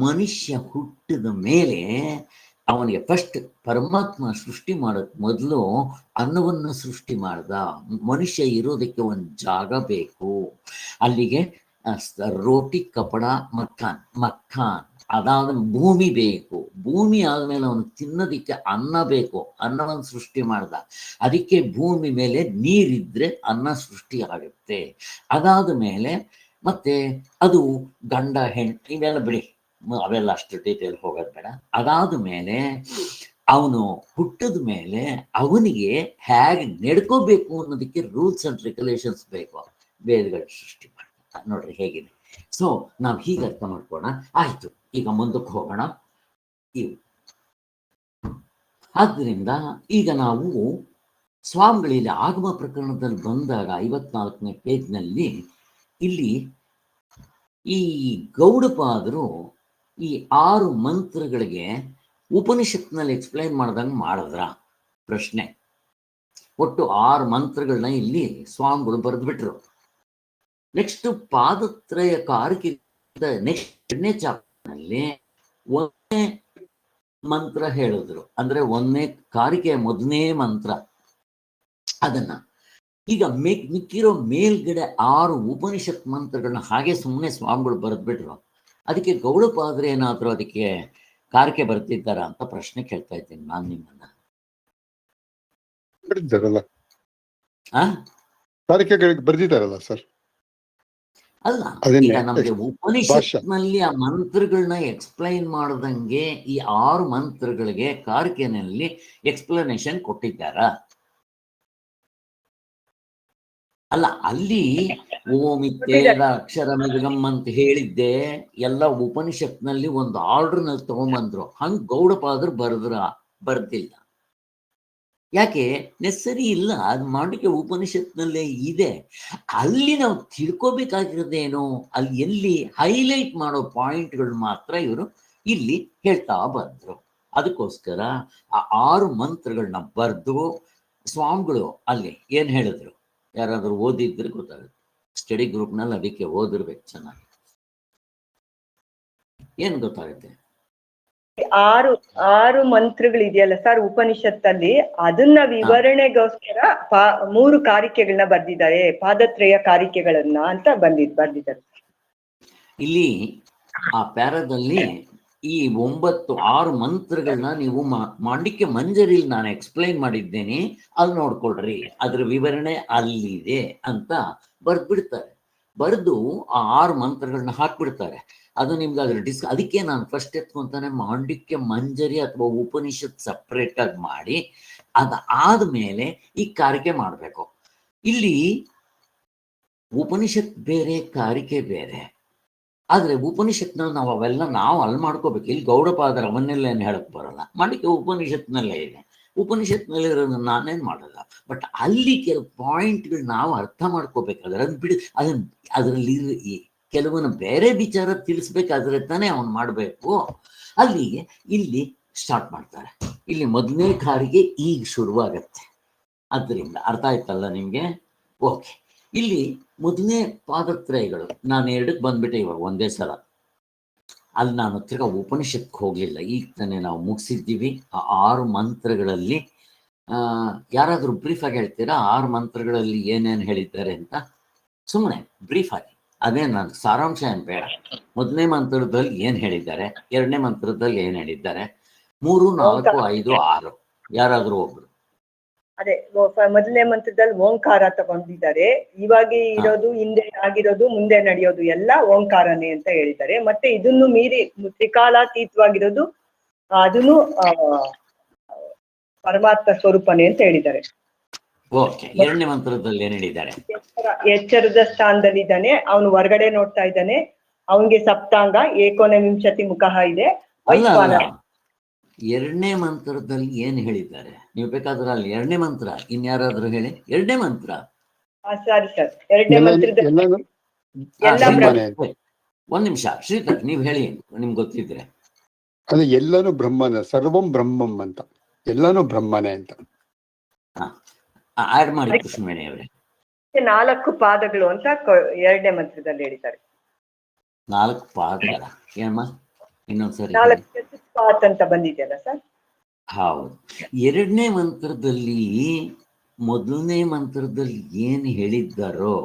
ಮನುಷ್ಯ ಹುಟ್ಟಿದ ಮೇಲೆ ಅವನಿಗೆ ಫಸ್ಟ್ ಪರಮಾತ್ಮ ಸೃಷ್ಟಿ ಮಾಡೋಕ್ ಮೊದಲು ಅನ್ನವನ್ನು ಸೃಷ್ಟಿ ಮಾಡ್ದ. ಮನುಷ್ಯ ಇರೋದಕ್ಕೆ ಒಂದು ಜಾಗ ಬೇಕು, ಅಲ್ಲಿಗೆ ರೋಟಿ ಕಪಡ ಮಕ್ಕಾನ್ ಅದಾದ ಭೂಮಿ ಬೇಕು. ಭೂಮಿ ಆದ್ಮೇಲೆ ಅವನು ತಿನ್ನೋದಿಕ್ಕೆ ಅನ್ನ ಬೇಕು, ಅನ್ನವನ್ನು ಸೃಷ್ಟಿ ಮಾಡ್ದ. ಅದಕ್ಕೆ ಭೂಮಿ ಮೇಲೆ ನೀರಿದ್ರೆ ಅನ್ನ ಸೃಷ್ಟಿ ಆಗುತ್ತೆ. ಅದಾದ ಮೇಲೆ ಮತ್ತೆ ಅದು ಗಂಡ ಹೆಣ್ಣು ಇವೆಲ್ಲ ಬಿಡಿ, ಅವೆಲ್ಲ ಅಷ್ಟು ಡೀಟೇಲ್ ಹೋಗೋದು ಬೇಡ. ಅದಾದ ಮೇಲೆ ಅವನು ಹುಟ್ಟಿದ ಮೇಲೆ ಅವನಿಗೆ ಹೇಗೆ ನಡ್ಕೋಬೇಕು ಅನ್ನೋದಕ್ಕೆ ರೂಲ್ಸ್ ಅಂಡ್ ರೆಗ್ಯುಲೇಷನ್ಸ್ ಬೇಕು. ವೇದಗಳ ಸೃಷ್ಟಿ ಮಾಡ್ತಾರೆ ನೋಡ್ರಿ ಹೇಗಿದೆ. ಸೊ ನಾವು ಹೀಗೆ ಅರ್ಥ ಮಾಡ್ಕೋಣ. ಆಯ್ತು, ಈಗ ಮುಂದಕ್ಕೆ ಹೋಗೋಣ. ಆದ್ದರಿಂದ ಈಗ ನಾವು ಸ್ವಾಮಿಗಳಲ್ಲಿ ಆಗಮ ಪ್ರಕರಣದಲ್ಲಿ ಬಂದಾಗ 54ನೇ ಪೇಜ್ನಲ್ಲಿ ಇಲ್ಲಿ ಈ ಗೌಡಪಾದರು ಈ 6 ಮಂತ್ರಗಳಿಗೆ ಉಪನಿಷತ್ನಲ್ಲಿ ಎಕ್ಸ್ಪ್ಲೈನ್ ಮಾಡ್ದಂಗೆ ಮಾಡಿದ್ರ? ಪ್ರಶ್ನೆ. ಒಟ್ಟು 6 ಮಂತ್ರಗಳನ್ನ ಇಲ್ಲಿ ಸ್ವಾಮಿಗಳು ಬರೆದ್ಬಿಟ್ರು. ನೆಕ್ಸ್ಟ್ ಪಾದತ್ರಯ ಕಾರಿಕೆ ನೆಕ್ಸ್ಟ್ 2ನೇ ಚಾಪ್ಟರ್ನಲ್ಲಿ 1ನೇ ಮಂತ್ರ ಹೇಳಿದ್ರು, ಅಂದ್ರೆ 1ನೇ ಕಾರಿಕೆಯ ಮೊದಲನೇ ಮಂತ್ರ. ಅದನ್ನ ಈಗ ಮಿಕ್ಕಿರೋ ಮೇಲ್ಗಡೆ 6 ಉಪನಿಷತ್ ಮಂತ್ರಗಳನ್ನ ಹಾಗೆ ಸುಮ್ಮನೆ ಸ್ವಾಮಿಗಳು ಬರೆದ್ಬಿಟ್ರು. ಅದಕ್ಕೆ ಗೌಡಪಾದ್ರೆ ಏನಾದ್ರು ಅದಕ್ಕೆ ಕಾರಿಕೆ ಬರ್ತಿದ್ದಾರ ಅಂತ ಪ್ರಶ್ನೆ ಕೇಳ್ತಾ ಇದ್ದೀನಿ ನಾನು ನಿಮ್ಮನ್ನ. ಬರ್ದಿದ್ದಾರಲ್ಲ ಸರ್. ಅಲ್ಲ, ಈಗ ನಮ್ಗೆ ಉಪನಿಷತ್ನಲ್ಲಿ ಆ ಮಂತ್ರಗಳನ್ನ ಎಕ್ಸ್ಪ್ಲೈನ್ ಮಾಡ್ದಂಗೆ ಈ 6 ಮಂತ್ರಗಳಿಗೆ ಕಾರಿಕೆನಲ್ಲಿ ಎಕ್ಸ್ಪ್ಲನೇಷನ್ ಕೊಟ್ಟಿದ್ದಾರ? ಅಲ್ಲ, ಅಲ್ಲಿ ಓಮಿತ್ತೇದ ಅಕ್ಷರಮಿಗಂ ಅಂತ ಹೇಳಿದ್ದೆ ಎಲ್ಲ ಉಪನಿಷತ್ನಲ್ಲಿ ಒಂದು ಆರ್ಡರ್ನಲ್ಲಿ ತಗೊಂಬಂದ್ರು. ಹಂಗ್ ಗೌಡಪಾದರು ಬರ್ದಿಲ್ಲ. ಯಾಕೆ? ನೆಸರಿ ಇಲ್ಲ, ಅದು ಮಾಡಲಿಕ್ಕೆ ಉಪನಿಷತ್ನಲ್ಲೇ ಇದೆ. ಅಲ್ಲಿ ನಾವು ತಿಳ್ಕೋಬೇಕಾಗಿರೋದೇನು, ಅಲ್ಲಿ ಎಲ್ಲಿ ಹೈಲೈಟ್ ಮಾಡೋ ಪಾಯಿಂಟ್ಗಳು ಮಾತ್ರ ಇವರು ಇಲ್ಲಿ ಹೇಳ್ತಾ ಬಂದ್ರು. ಅದಕ್ಕೋಸ್ಕರ ಆ 6 ಮಂತ್ರಗಳನ್ನ ಬರೆದು ಸ್ವಾಮಿಗಳು ಅಲ್ಲಿ ಏನ್ ಹೇಳಿದ್ರು, ಯಾರಾದ್ರೂ ಓದಿದ್ರೆ ಗೊತ್ತಾಗುತ್ತೆ. ಸ್ಟಡಿ ಗ್ರೂಪ್ನಲ್ಲಿ ಅದಕ್ಕೆ ಓದಿರ್ಬೇಕು ಚೆನ್ನಾಗಿ. ಏನ್ ಗೊತ್ತಾಗುತ್ತೆ? 6 ಮಂತ್ರಗಳು ಇದೆಯಲ್ಲ ಸರ್ ಉಪನಿಷತ್ತಲ್ಲಿ, ಅದನ್ನ ವಿವರಣೆಗೋಸ್ಕರ 3 ಕಾರಿಕೆಗಳನ್ನ ಬರ್ದಿದ್ದಾರೆ, ಪಾದತ್ರಯ ಕಾರಿಕೆಗಳನ್ನ ಅಂತ ಬರ್ದಿದ್ದಾರೆ. ಇಲ್ಲಿ ಆ ಪ್ಯಾರಾದಲ್ಲಿ ಈ 6 ಮಂತ್ರಗಳನ್ನ ನೀವು ಮಾಂಡಿಕ್ಯ ಮಂಜರಿಲಿ ನಾನು ಎಕ್ಸ್ಪ್ಲೈನ್ ಮಾಡಿದ್ದೇನೆ, ಅಲ್ಲಿ ನೋಡ್ಕೊಳ್ರಿ, ಅದ್ರ ವಿವರಣೆ ಅಲ್ಲಿದೆ ಅಂತ ಬರ್ದ್ಬಿಡ್ತಾರೆ. ಬರೆದು ಆ 6 ಮಂತ್ರಗಳನ್ನ ಹಾಕ್ಬಿಡ್ತಾರೆ. ಅದು ನಿಮ್ಗೆ ಅದ್ರ ಅದಕ್ಕೆ ನಾನು ಫಸ್ಟ್ ಎತ್ಕೊಂತಾನೆ ಮಾಂಡಿಕ್ಯ ಮಂಜರಿ ಅಥವಾ ಉಪನಿಷತ್ ಸಪ್ರೇಟ್ ಆಗಿ ಮಾಡಿ ಅದಾದ್ಮೇಲೆ ಈ ಕಾರಿಕೆ ಮಾಡಬೇಕು. ಇಲ್ಲಿ ಉಪನಿಷತ್ ಬೇರೆ, ಕಾರಿಕೆ ಬೇರೆ. ಆದ್ರೆ ಉಪನಿಷತ್ನಲ್ಲಿ ನಾವು ಅಲ್ಲಿ ಮಾಡ್ಕೋಬೇಕು. ಇಲ್ಲಿ ಗೌಡಪಾದರ ಅವನ್ನೆಲ್ಲ ಏನು ಹೇಳಕ್ ಬರಲ್ಲ, ಮಾಂಡಿಕ್ಯ ಉಪನಿಷತ್ನಲ್ಲೇ ಇದೆ. ಉಪನಿಷತ್ನಲ್ಲಿರೋದನ್ನ ನಾನೇನು ಮಾಡಲ್ಲ. ಬಟ್ ಅಲ್ಲಿ ಕೆಲವು ಪಾಯಿಂಟ್ಗಳು ನಾವು ಅರ್ಥ ಮಾಡ್ಕೋಬೇಕಾದ್ರೆ ಅದನ್ನ ಬಿಡಿ, ಅದರಲ್ಲಿ ಕೆಲವನ್ನ ಬೇರೆ ವಿಚಾರ ತಿಳಿಸ್ಬೇಕಾದ್ರೆ ತಾನೇ ಅವನು ಮಾಡಬೇಕು. ಅಲ್ಲಿಗೆ ಇಲ್ಲಿ ಸ್ಟಾರ್ಟ್ ಮಾಡ್ತಾರೆ. ಇಲ್ಲಿ ಮೊದಲನೇ ಕಾರಿಗೆ ಈಗ ಶುರುವಾಗತ್ತೆ. ಅದರಿಂದ ಅರ್ಥ ಆಯ್ತಲ್ಲ ನಿಮಗೆ? ಓಕೆ, ಇಲ್ಲಿ ಮೊದಲನೇ ಪಾದತ್ರಯಗಳು ನಾನು ಎರಡಕ್ಕೆ ಬಂದ್ಬಿಟ್ಟೆ ಇವಾಗ ಒಂದೇ ಸಲ. ಅಲ್ಲಿ ನಾನು ತಿರ್ಗಾ ಉಪನಿಷತ್ಗೆ ಹೋಗಲಿಲ್ಲ. ಈಗ ತಾನೇ ನಾವು ಮುಗಿಸಿದ್ದೀವಿ. ಆ 6 ಮಂತ್ರಗಳಲ್ಲಿ ಯಾರಾದರೂ ಬ್ರೀಫಾಗಿ ಹೇಳ್ತೀರಾ 6 ಮಂತ್ರಗಳಲ್ಲಿ ಏನೇನು ಹೇಳಿದ್ದಾರೆ ಅಂತ? ಸುಮ್ಮನೆ ಬ್ರೀಫಾಗಿ, ಅದೇ ನಾನು ಸಾರಾಂಶ ಏನು ಬೇಡ. ಮೊದಲನೇ ಮಂತ್ರದಲ್ಲಿ ಏನು ಹೇಳಿದ್ದಾರೆ, ಎರಡನೇ ಮಂತ್ರದಲ್ಲಿ ಏನು ಹೇಳಿದ್ದಾರೆ, 3, 4, 5, 6 ಯಾರಾದರೂ ಒಬ್ರು. ಅದೇ ಮೊದಲನೇ ಮಂತ್ರದಲ್ಲಿ ಓಂಕಾರ ತಗೊಂಡಿದ್ದಾರೆ. ಇವಾಗ ಇರೋದು, ಹಿಂದೆ ಆಗಿರೋದು, ಮುಂದೆ ನಡೆಯೋದು ಎಲ್ಲ ಓಂಕಾರನೇ ಅಂತ ಹೇಳಿದ್ದಾರೆ. ಮತ್ತೆ ಇದನ್ನು ಮೀರಿ ತ್ರಿಕಾಲಾತೀತವಾಗಿರೋದು ಅದನ್ನು ಪರಮಾತ್ಮ ಸ್ವರೂಪನೇ ಅಂತ ಹೇಳಿದ್ದಾರೆ. ಓಕೆ, ಎರಡನೇ ಮಂತ್ರದಲ್ಲಿ ಏನ್ ಹೇಳಿದ್ದಾರೆ? ಎಚ್ಚರದ ಸ್ಥಾನದಲ್ಲಿದ್ದಾನೆ, ಅವನು ಹೊರಗಡೆ ನೋಡ್ತಾ ಇದ್ದಾನೆ. ಅವನಿಗೆ ಸಪ್ತಾಂಗ ಏಕೋನವಿಂಶತಿ ಮುಖ ಇದೆ. ಎರಡನೇ ಮಂತ್ರದಲ್ಲಿ ಏನ್ ಹೇಳಿದ್ದಾರೆ? ನೀವು ಬೇಕಾದ್ರೆ ಅಲ್ಲಿ ಎರಡನೇ ಮಂತ್ರ ಇನ್ಯಾರಾದ್ರೂ ಹೇಳಿ. ಎರಡನೇ ಮಂತ್ರ ಸಾರಿ ಸರ್, ಎರಡನೇ ಮಂತ್ರದಲ್ಲಿ ಒಂದ್ ನಿಮಿಷ ಶ್ರೀಧರ್ ನೀವು ಹೇಳಿ, ನಿಮ್ಗೆ ಗೊತ್ತಿದ್ರೆ. ಅದು ಎಲ್ಲಾನು ಬ್ರಹ್ಮನ, ಸರ್ವಂ ಬ್ರಹ್ಮಂ ಅಂತ, ಎಲ್ಲಾನು ಬ್ರಹ್ಮನೇ ಅಂತ ಆಡ್ ಮಾಡಿ ಕೃಷ್ಣವೇಣಿ ಅವರೇ. 4 ಪಾದಗಳು ಅಂತ ಎರಡನೇ ಮಂತ್ರದಲ್ಲಿ ಹೇಳಿದ್ದಾರೆ. 4 ಪಾದಗಳ ಏನಮ್ಮ? ಇನ್ನೊಂದ್ಸರಿ 4 ಪಾತ್ ಅಂತ ಬಂದಿದೆಯಲ್ಲ ಸರ್? ಹೌದು. ಎರಡನೇ ಮಂತ್ರದಲ್ಲಿ ಮೊದಲನೇ ಮಂತ್ರದಲ್ಲಿ ಏನ್ ಹೇಳಿದ್ದಾರೋ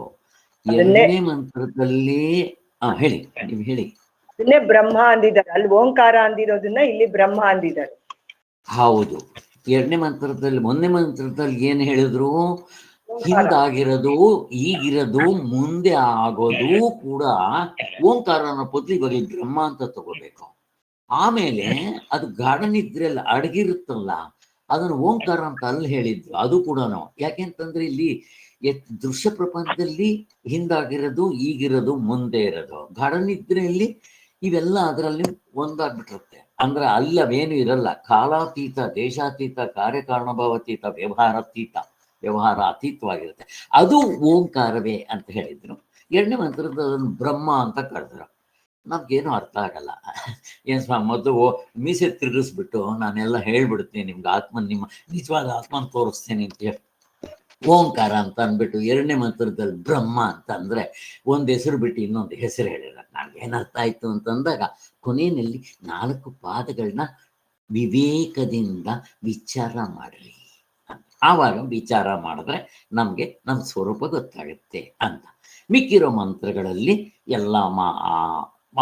ಎರಡನೇ ಮಂತ್ರದಲ್ಲಿ ಹೇಳಿ, ನೀವು ಹೇಳಿ. ಅದನ್ನೇ ಬ್ರಹ್ಮ ಅಂದಿದ್ದಾರೆ. ಅಲ್ಲಿ ಓಂಕಾರ ಅಂದಿರೋದನ್ನ ಇಲ್ಲಿ ಬ್ರಹ್ಮ ಅಂದಿದ್ದಾರೆ. ಹೌದು. ಎರಡನೇ ಮಂತ್ರದಲ್ಲಿ, ಮೊದಲನೇ ಮಂತ್ರದಲ್ಲಿ ಏನ್ ಹೇಳಿದ್ರು? ಹಿಂದಾಗಿರೋದು, ಈಗಿರೋದು, ಮುಂದೆ ಆಗೋದು ಕೂಡ ಓಂಕಾರನ ಬದಲು ಇವಾಗ ಬ್ರಹ್ಮ ಅಂತ ತಗೋಬೇಕು. ಆಮೇಲೆ ಅದು ಗಾರ್ಡನ್ ಇದ್ರೆಲ್ಲ ಅಡಗಿರುತ್ತಲ್ಲ, ಅದನ್ನು ಓಂಕಾರ ಅಂತ ಅಲ್ಲಿ ಹೇಳಿದ್ರು. ಅದು ಕೂಡ ಯಾಕೆಂತಂದ್ರೆ ಇಲ್ಲಿ ದೃಶ್ಯ ಪ್ರಪಂಚದಲ್ಲಿ ಹಿಂದಾಗಿರೋದು, ಈಗಿರೋದು, ಮುಂದೆ ಇರೋದು. ಗಾರ್ಡನ್ ಇದ್ರೆ ಇಲ್ಲಿ ಇವೆಲ್ಲ ಅದರಲ್ಲಿ ಒಂದಾಗ್ಬಿಟ್ಟಿರುತ್ತೆ. ಅಂದ್ರೆ ಅಲ್ಲವೇನು ಇರಲ್ಲ. ಕಾಲಾತೀತ, ದೇಶಾತೀತ, ಕಾರ್ಯಕಾರಣಭಾವತೀತ, ವ್ಯವಹಾರ ಅತೀತವಾಗಿರುತ್ತೆ. ಅದು ಓಂಕಾರವೇ ಅಂತ ಹೇಳಿದ್ರು. ಎರಡನೇ ಮಂತ್ರದ ಬ್ರಹ್ಮ ಅಂತ ಕರೆದ್ರು. ನಮ್ಗೇನು ಅರ್ಥ ಆಗಲ್ಲ. ಏನ್ ಮೊದಲು ಮೀಸೆ ತಿರುಗಿಸ್ಬಿಟ್ಟು ನಾನೆಲ್ಲ ಹೇಳ್ಬಿಡ್ತೀನಿ ನಿಮ್ಗೆ ನಿಮ್ಮ ನಿಜವಾದ ಆತ್ಮನ್ ತೋರಿಸ್ತೇನೆ ಅಂತ ಹೇಳಿ ಓಂಕಾರ ಅಂತ ಅಂದ್ಬಿಟ್ಟು ಎರಡನೇ ಮಂತ್ರದಲ್ಲಿ ಬ್ರಹ್ಮ ಅಂತ ಅಂದ್ರೆ ಒಂದ್ ಹೆಸರು ಬಿಟ್ಟು ಇನ್ನೊಂದು ಹೆಸರು ಹೇಳಿಲ್ಲ. ನನ್ಗೇನ್ ಅರ್ಥ ಆಯ್ತು ಅಂತಂದಾಗ ಕೊನೆಯಲ್ಲಿ 4 ಪಾದಗಳನ್ನ ವಿವೇಕದಿಂದ ವಿಚಾರ ಮಾಡ್ರಿ. ಆವಾಗ ವಿಚಾರ ಮಾಡಿದ್ರೆ ನಮ್ಗೆ ನಮ್ಮ ಸ್ವರೂಪ ಗೊತ್ತಾಗುತ್ತೆ ಅಂತ. ಮಿಕ್ಕಿರೋ ಮಂತ್ರಗಳಲ್ಲಿ ಎಲ್ಲ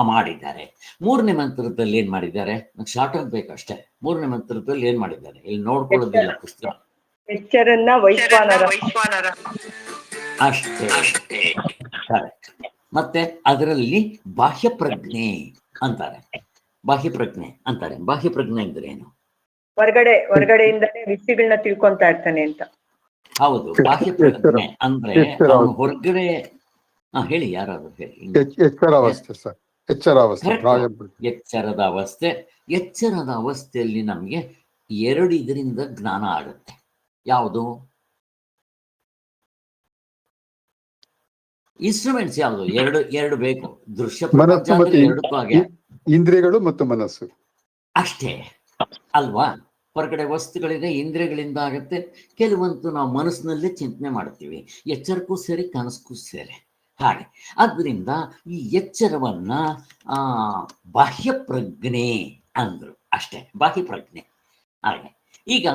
ಮಾಡಿದ್ದಾರೆ. 3ನೇ ಮಂತ್ರದಲ್ಲಿ ಏನ್ ಮಾಡಿದ್ದಾರೆ? ಶಾರ್ಟ್ ಆಗ್ಬೇಕಷ್ಟೇ. 3ನೇ ಮಂತ್ರದಲ್ಲಿ ಏನ್ ಮಾಡಿದ್ದಾರೆ ಇಲ್ಲಿ ನೋಡ್ಕೊಳ್ಳೋದಿಲ್ಲ ಪುಸ್ತಕ. ಎಚ್ಚರನ್ನ ವೈಶ್ವಾನರ ಅಷ್ಟೇ. ಮತ್ತೆ ಅದರಲ್ಲಿ ಬಾಹ್ಯ ಪ್ರಜ್ಞೆ ಅಂತಾರೆ. ಬಾಹ್ಯ ಪ್ರಜ್ಞೆ ಅಂದ್ರೆ ಏನು? ಹೊರಗಡೆಯಿಂದಲೇ ವಿಷಯಗಳನ್ನ ತಿಳ್ಕೊಂತಾ ಇರ್ತಾನೆ ಅಂತ. ಹೌದು, ಬಾಹ್ಯ ಪ್ರಜ್ಞೆ ಅಂದ್ರೆ ಅವನು ಹೊರಗಡೆ. ಹೇಳಿ, ಯಾರಾದ್ರೂ ಹೇಳಿ. ಎಚ್ಚರದ ಅವಸ್ಥೆಯಲ್ಲಿ ನಮ್ಗೆ 2 ಇದರಿಂದ ಜ್ಞಾನ ಆಗುತ್ತೆ. ಯಾವುದು? ಇನ್ಸ್ಟ್ರೂಮೆಂಟ್ಸ್ ಯಾವುದು? ಎರಡು ಬೇಕು. ದೃಶ್ಯ ಪ್ರಪಂಚ ಅಂದ್ರೆ 2ಕ್ಕೂ ಹಾಗೆ, ಇಂದ್ರಿಯಗಳು ಮತ್ತು ಮನಸ್ಸು ಅಷ್ಟೇ ಅಲ್ವಾ? ಹೊರಗಡೆ ವಸ್ತುಗಳಿದೆ, ಇಂದ್ರಿಯಗಳಿಂದ ಆಗುತ್ತೆ. ಕೆಲವಂತೂ ನಾವು ಮನಸ್ಸಿನಲ್ಲೇ ಚಿಂತನೆ ಮಾಡ್ತೀವಿ. ಎಚ್ಚರಕ್ಕೂ ಸೇರಿ, ಕನಸಕ್ಕೂ ಸೇರಿ ಹಾಗೆ. ಆದ್ರಿಂದ ಈ ಎಚ್ಚರವನ್ನ ಬಾಹ್ಯ ಪ್ರಜ್ಞೆ ಅಂದ್ರು ಅಷ್ಟೇ, ಬಾಹ್ಯ ಪ್ರಜ್ಞೆ. ಹಾಗೆ ಈಗ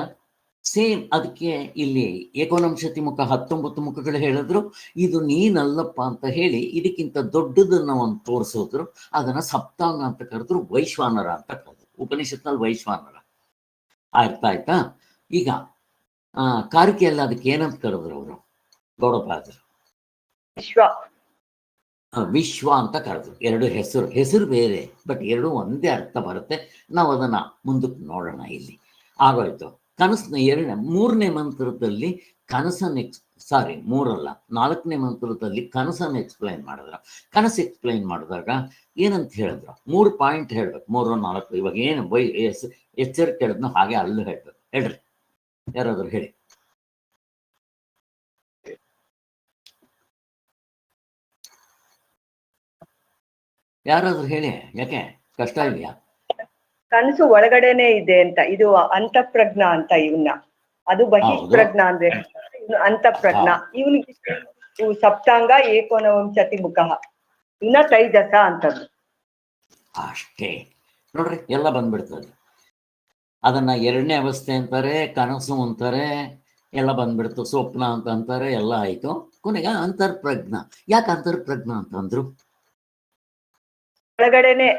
ಸೇಮ್ ಅದಕ್ಕೆ ಇಲ್ಲಿ ಏಕೋನಂಶತಿ ಮುಖ 19 ಮುಖಗಳು ಹೇಳಿದ್ರು. ಇದು ನೀನಲ್ಲಪ್ಪ ಅಂತ ಹೇಳಿ ಇದಕ್ಕಿಂತ ದೊಡ್ಡದನ್ನ ಒಂದು ತೋರಿಸಿದ್ರು. ಅದನ್ನ ಸಪ್ತಾಂಗ ಅಂತ ಕರೆದ್ರು, ವೈಶ್ವಾನರ ಅಂತ ಕರೆದ್ರು. ಉಪನಿಷತ್ನಲ್ಲಿ ವೈಶ್ವಾನರ. ಆಯ್ತಾ? ಈಗ ಕಾರಿಕೆಯಲ್ಲ ಅದಕ್ಕೆ ಏನಂತ ಕರೆದ್ರು ಅವರು? ಗೌಡಪಾದರು ವಿಶ್ವ ಅಂತ ಕರೆದ್ರು. 2 ಹೆಸರು ಬೇರೆ, ಬಟ್ 2 ಒಂದೇ ಅರ್ಥ ಬರುತ್ತೆ. ನಾವು ಅದನ್ನ ಮುಂದಕ್ಕೆ ನೋಡೋಣ. ಇಲ್ಲಿ ಆಗೋಯ್ತು. ಕನಸನ್ನ 3ನೇ ಮಂತ್ರದಲ್ಲಿ ಕನಸನ್ನು 4ನೇ ಮಂತ್ರದಲ್ಲಿ ಕನಸನ್ನು ಎಕ್ಸ್ಪ್ಲೈನ್ ಮಾಡಿದ್ರು. ಕನಸು ಎಕ್ಸ್ಪ್ಲೈನ್ ಮಾಡಿದಾಗ ಏನಂತ ಹೇಳಿದ್ರು? 3 ಪಾಯಿಂಟ್ ಹೇಳ್ಬೇಕು. 3 4 ಇವಾಗ ಏನು ಎಚ್ಚರಿಕೆ ಹೇಳಿದ್ನೋ ಹಾಗೆ ಅಲ್ಲೂ ಹೇಳ್ಬೇಕು. ಹೇಳ್ರಿ. ಯಾರಾದ್ರೂ ಹೇಳಿ. ಯಾರಾದ್ರೂ ಹೇಳಿ, ಯಾಕೆ ಕಷ್ಟ ಇದೆಯಾ? ಕನಸು ಒಳಗಡೆನೆ ಇದೆ ಅಂತ, ಇದು ಅಂತಃಪ್ರಜ್ಞಾ ಅಂತ ಇವನ್ನ, ಅದು ಬಹಿಷ್ಪ್ರಜ್ಞಾ ಅಂದ್ರೆ ಇವ್ನು ಅಂತಃಪ್ರಜ್ಞಾ. ಇವನಿಗೆ ಸಪ್ತಾಂಗ ಏಕೋನವಂಶತಿ ಮುಖ, ಇನ್ನ ತೈಜಸ ಅಂತದ್ದು. ಅಷ್ಟೇ ನೋಡ್ರಿ, ಎಲ್ಲ ಬಂದ್ಬಿಡ್ತದೆ. ಅದನ್ನ ಎರಡನೇ ಅವಸ್ಥೆ ಅಂತಾರೆ, ಕನಸು ಅಂತಾರೆ, ಎಲ್ಲ ಬಂದ್ಬಿಡ್ತು, ಸ್ವಪ್ನ ಅಂತ ಅಂತಾರೆ, ಎಲ್ಲ ಆಯ್ತು. ಕೊನೆಗೆ ಅಂತರ್ಪ್ರಜ್ಞಾ. ಯಾಕೆ ಅಂತರ್ಪ್ರಜ್ಞಾ ಅಂತಂದ್ರು? ಒಳಗಡೆನೆ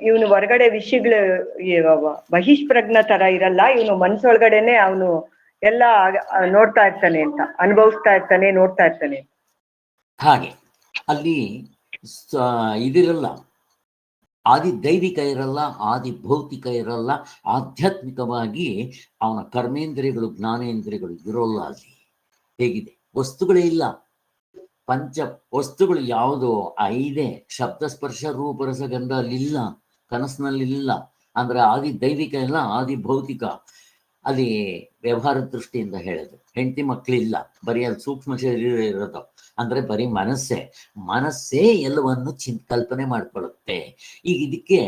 ಇವನು ಹೊರಗಡೆ ವಿಷಯಗಳು ಬಹಿಷ್ಪ್ರಜ್ಞ ತರ ಇರಲ್ಲ, ಇವನು ಮನ್ಸೊಳಗಡೆನೆ ಅವನು ಎಲ್ಲ ನೋಡ್ತಾ ಇರ್ತಾನೆ ಅಂತ, ಅನುಭವಿಸ್ತಾ ಇರ್ತಾನೆ, ನೋಡ್ತಾ ಇರ್ತಾನೆ. ಹಾಗೆ ಅಲ್ಲಿ ಇದಿರಲ್ಲ, ಆದಿ ದೈವಿಕ ಇರಲ್ಲ, ಆದಿ ಭೌತಿಕ ಇರಲ್ಲ, ಆಧ್ಯಾತ್ಮಿಕವಾಗಿ ಅವನ ಕರ್ಮೇಂದ್ರಿಯಗಳು ಜ್ಞಾನೇಂದ್ರಿಯಗಳು ಇರೋಲ್ಲ. ಅಲ್ಲಿ ಹೇಗಿದೆ, ವಸ್ತುಗಳೇ ಇಲ್ಲ, ಪಂಚ ವಸ್ತುಗಳು ಯಾವುದು ಐದೇ, ಶಬ್ದ ಸ್ಪರ್ಶ ರೂಪ ರಸ ಗಂಧ ಅಲ್ಲಿಲ್ಲ, ಕನಸಿನಲ್ಲಿಲ್ಲ. ಅಂದ್ರೆ ಆದಿ ದೈವಿಕ ಇಲ್ಲ, ಆದಿ ಭೌತಿಕ. ಅಲ್ಲಿ ವ್ಯವಹಾರದ ದೃಷ್ಟಿಯಿಂದ ಹೇಳಿದ್ರು, ಹೆಂಡತಿ ಮಕ್ಕಳಿಲ್ಲ, ಬರೀ ಅಲ್ಲಿ ಸೂಕ್ಷ್ಮ ಶರೀರ ಇರೋದು. ಅಂದ್ರೆ ಬರೀ ಮನಸ್ಸೇ ಎಲ್ಲವನ್ನು ಕಲ್ಪನೆ ಮಾಡ್ಕೊಳ್ಳುತ್ತೆ. ಈಗ ಇದಕ್ಕೆ